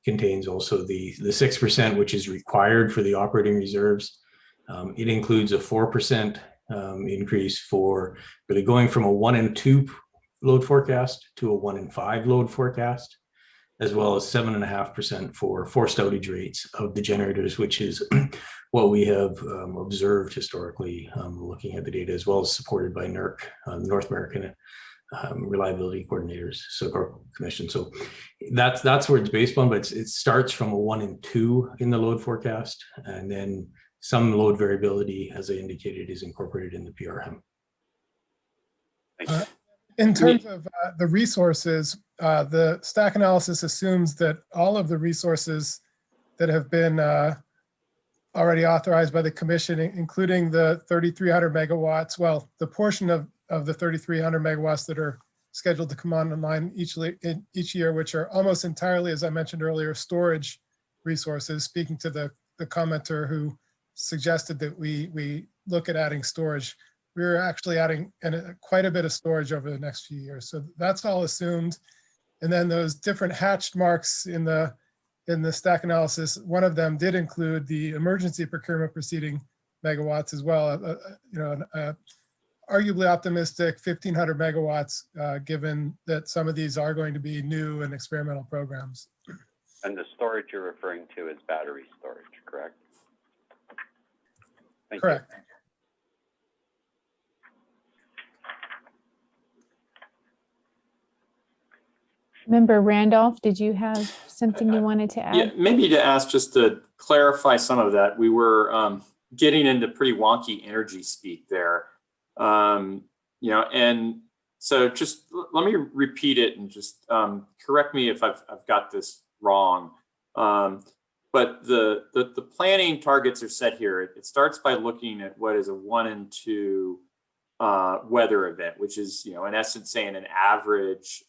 contains also the 6%, which is required for the operating reserves. It includes a 4% increase for really going from a 1 in 2 load forecast to a 1 in 5 load forecast, as well as 7.5% for forced outage rates of the generators, which is what we have observed historically, looking at the data, as well as supported by NERC, North American Reliability Coordinators, so Commission. So that's where it's based on, but it starts from a 1 in 2 in the load forecast, and then some load variability, as I indicated, is incorporated in the PRM. In terms of the resources, the stack analysis assumes that all of the resources that have been already authorized by the commission, including the 3,300 megawatts, well, the portion of the 3,300 megawatts that are scheduled to come online each year, which are almost entirely, as I mentioned earlier, storage resources, speaking to the commenter who suggested that we look at adding storage. We're actually adding quite a bit of storage over the next few years. So that's all assumed. And then those different hatched marks in the stack analysis, one of them did include the emergency procurement proceeding megawatts as well. Arguably optimistic 1,500 megawatts, given that some of these are going to be new and experimental programs. And the storage you're referring to is battery storage, correct? Thank Correct. You. Member Randolph, did you have something you wanted to add? Yeah, maybe to ask just to clarify some of that. We were getting into pretty wonky energy speak there. And so just let me repeat it and just correct me if I've got this wrong. But the planning targets are set here. It starts by looking at what is a 1 in 2 weather event, which is, in essence saying an average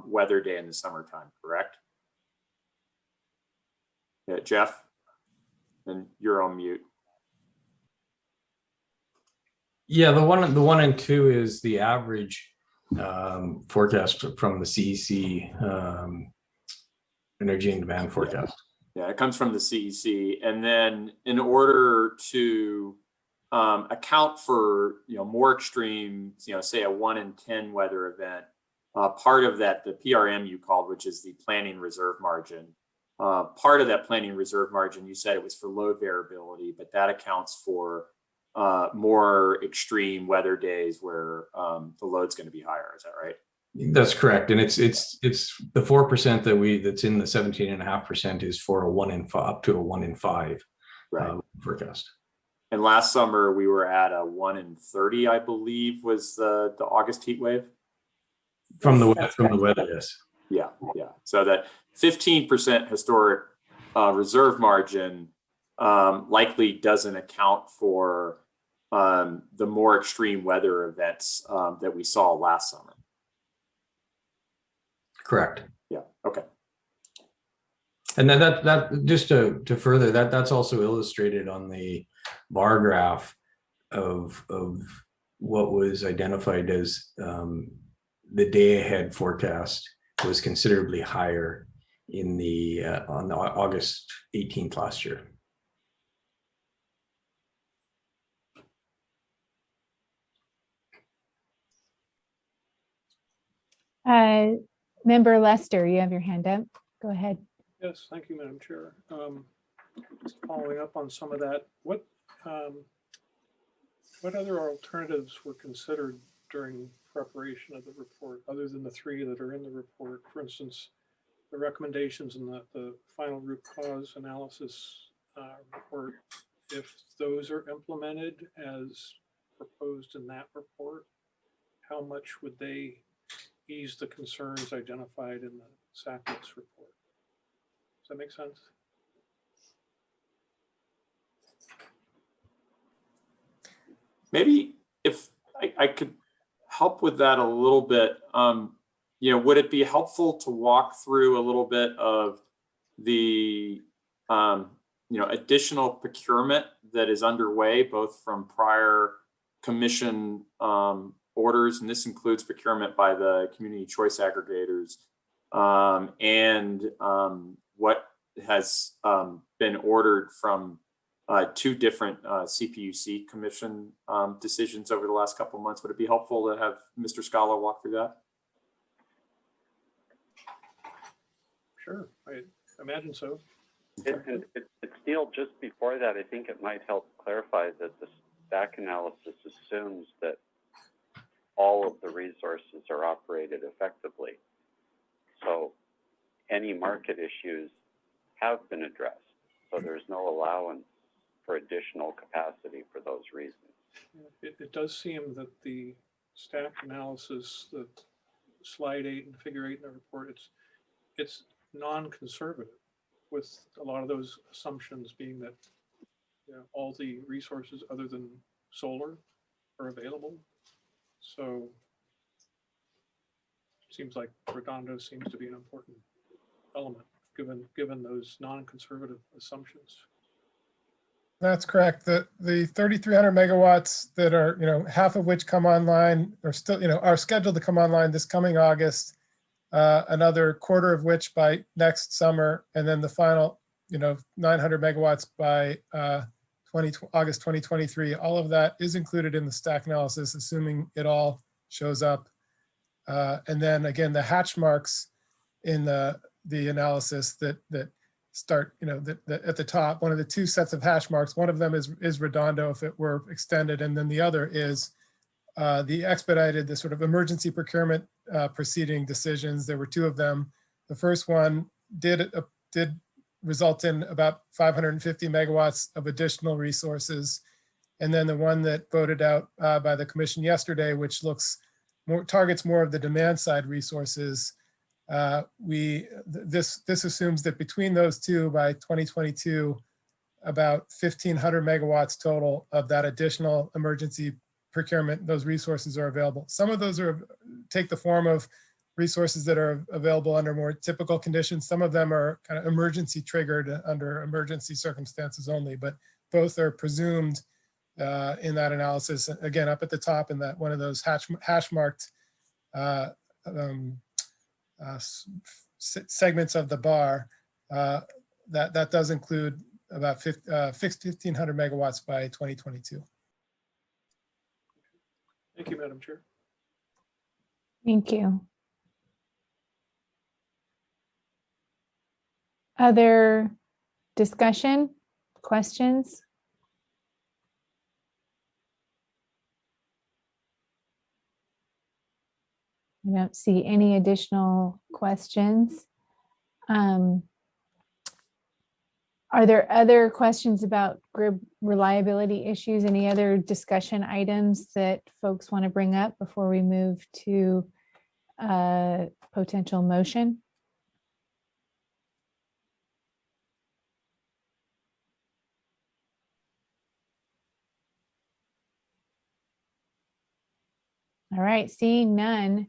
weather day in the summertime, correct? Yeah, Jeff, and you're on mute. Yeah, the one and 2 is the average forecast from the CEC energy and demand forecast. Yeah, it comes from the CEC. And then in order to account for, more extreme, say a 1 in 10 weather event. Part of that, the PRM you called, which is the planning reserve margin. Part of that planning reserve margin, you said it was for load variability, but that accounts for more extreme weather days where the load's going to be higher. Is that right? That's correct, and it's the 4% that's in the 17.5% is for a 1 in 5 up to a 1 in 5 forecast. And last summer we were at a 1 in 30, I believe, was the August heat wave. From the weather, yes. Yeah. So that 15% historic reserve margin likely doesn't account for the more extreme weather events that we saw last summer. Correct. Yeah. Okay. And then that just to further that's also illustrated on the bar graph of what was identified as the day ahead forecast was considerably higher in the on August 18th last year. Member Lester, you have your hand up. Go ahead. Yes, thank you, Madam Chair. Just following up on some of that, what other alternatives were considered during preparation of the report, other than the 3 that are in the report? For instance, the recommendations in the final root cause analysis report, if those are implemented as proposed in that report, how much would they ease the concerns identified in the Saqquis report? Does that make sense? Maybe if I could help with that a little bit, would it be helpful to walk through a little bit of the, additional procurement that is underway, both from prior commission orders, and this includes procurement by the community choice aggregators, and what has been ordered from 2 different CPUC commission decisions over the last couple of months. Would it be helpful to have Mr. Scala walk through that? Sure, I imagine so. Steele, just before that, I think it might help clarify that the stack analysis assumes that all of the resources are operated effectively. So any market issues have been addressed. So there's no allowance for additional capacity for those reasons. It does seem that the stack analysis, the slide 8 and figure 8 in the report, it's non-conservative, with a lot of those assumptions being that all the resources other than solar are available. So it seems like Redondo seems to be an important element given those non-conservative assumptions. That's correct. The 3,300 megawatts that are, half of which come online or still, are scheduled to come online this coming August, another quarter of which by next summer, and then the final, 900 megawatts by August 2023. All of that is included in the stack analysis, assuming it all shows up. And then again, the hatch marks in the analysis that start, at the top, one of the 2 sets of hash marks, one of them is Redondo if it were extended, and then the other is the expedited, the sort of emergency procurement proceeding decisions. There were 2 of them. The first one did result in about 550 megawatts of additional resources. And then the one that voted out by the commission yesterday, which targets more of the demand side resources. This assumes that between those 2 by 2022, about 1,500 megawatts total of that additional emergency procurement, those resources are available. Some of those take the form of resources that are available under more typical conditions. Some of them are kind of emergency triggered under emergency circumstances only, but both are presumed in that analysis. Again, up at the top in that one of those hash marked segments of the bar, that does include about 1,500 megawatts by 2022. Thank you, Madam Chair. Thank you. Other discussion, questions? I don't see any additional questions. Are there other questions about grid reliability issues? Any other discussion items that folks want to bring up before we move to potential motion? All right, seeing none,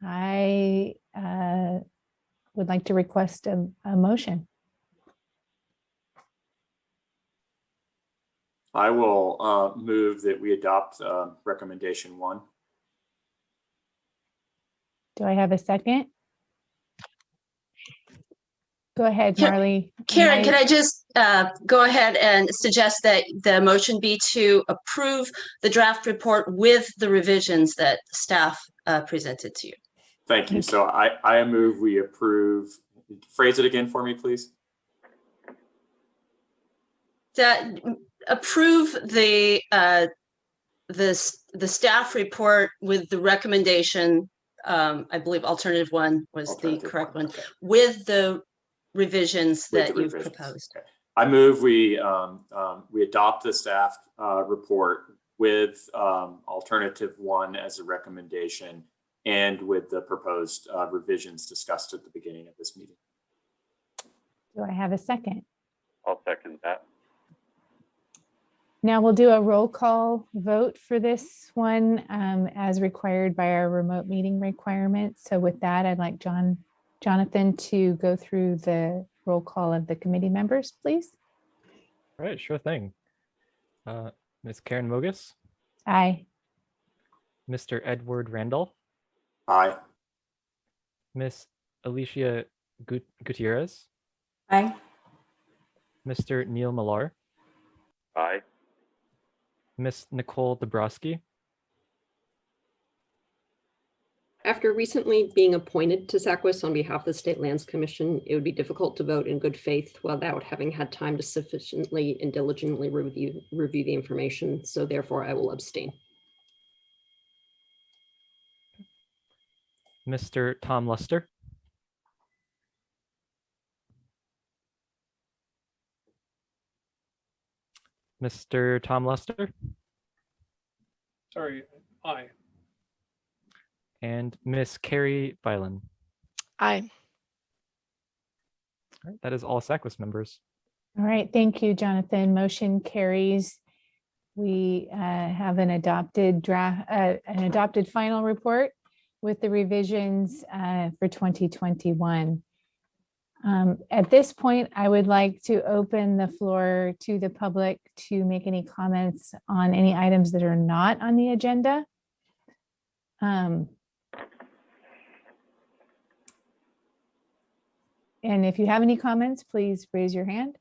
I would like to request a motion. I will move that we adopt recommendation 1. Do I have a second? Go ahead, Marley. Karen, can I just go ahead and suggest that the motion be to approve the draft report with the revisions that staff presented to you? Thank you. So I move we approve. Phrase it again for me, please. That approve the staff report with the recommendation. I believe alternative 1 was the correct one, okay. with the revisions With that the you've revisions. proposed. Okay. I move we adopt the staff report with alternative 1 as a recommendation and with the proposed revisions discussed at the beginning of this meeting. Do I have a second? I'll second that. Now we'll do a roll call vote for this one as required by our remote meeting requirements. So with that, I'd like Jonathan to go through the roll call of the committee members, please. All right, sure thing. Ms. Karen Mogus, Aye. Mr. Edward Randall, Aye. Miss Alicia Gutierrez, Aye. Mr. Neil Millar, Aye. Miss Nicole Dabrowski, After recently being appointed to Saqquis on behalf of the State Lands Commission, it would be difficult to vote in good faith without having had time to sufficiently and diligently review the information. So therefore, I will abstain. Mr. Tom Luster, Mr. Tom Luster, Sorry, aye. and Miss Carrie Bylan. Aye. All right, that is all Saqquis members. All right, thank you, Jonathan. Motion carries. We have an adopted draft, an adopted final report with the revisions for 2021. At this point, I would like to open the floor to the public to make any comments on any items that are not on the agenda. And if you have any comments, please raise your hand.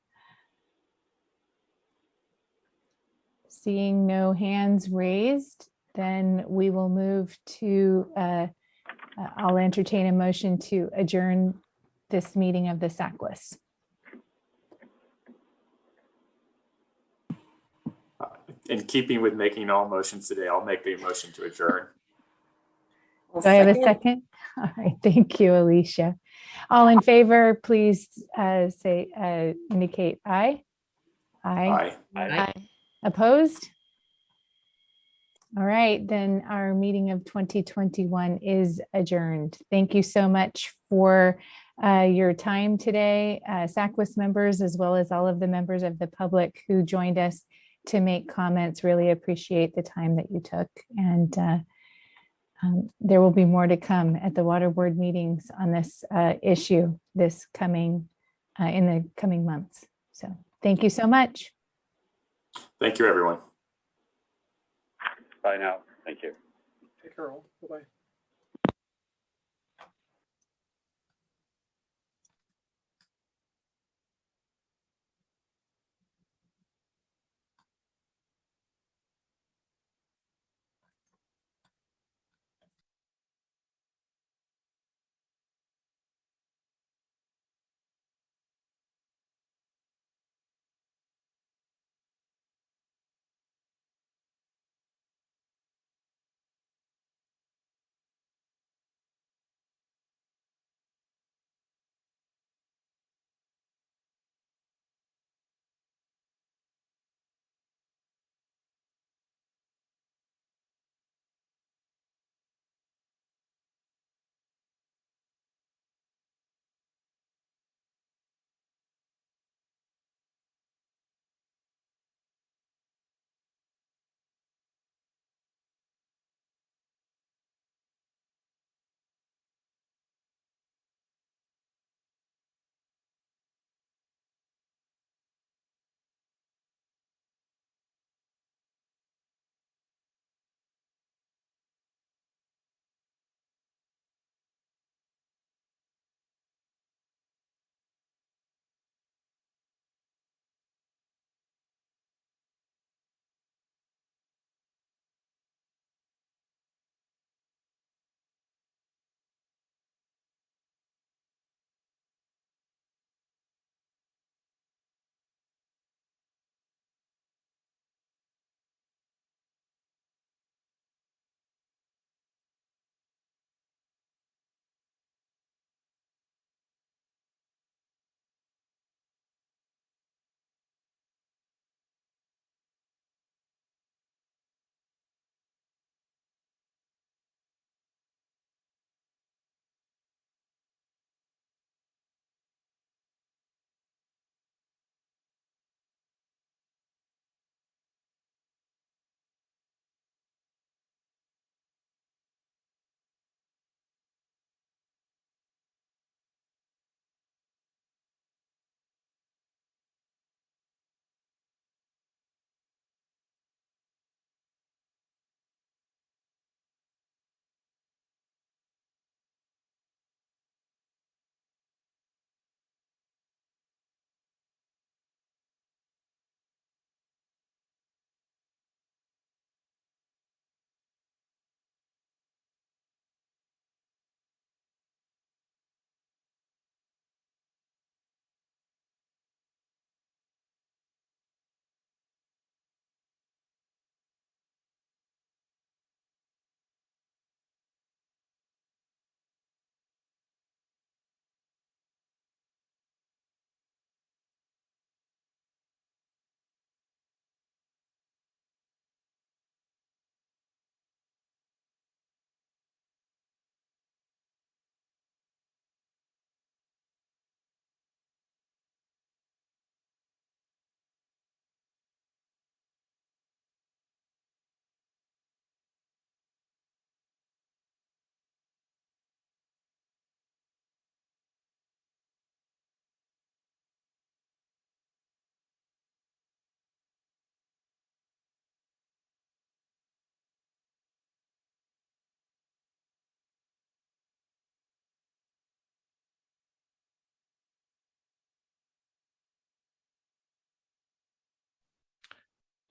Seeing no hands raised, then we will move to, I'll entertain a motion to adjourn this meeting of the Saqquis. In keeping with making all motions today, I'll make the motion to adjourn. Do I have a second? All right, thank you, Alicia. All in favor, please indicate aye. Aye. Aye. Opposed? All right, then our meeting of 2021 is adjourned. Thank you so much for your time today, Saqquis members, as well as all of the members of the public who joined us to make comments. Really appreciate the time that you took. And there will be more to come at the water board meetings on this issue this coming in the coming months. So thank you so much. Thank you, everyone. Bye now. Thank you. Take care all. Bye-bye.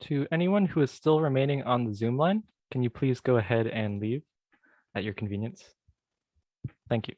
To anyone who is still remaining on the Zoom line, can you please go ahead and leave at your convenience? Thank you.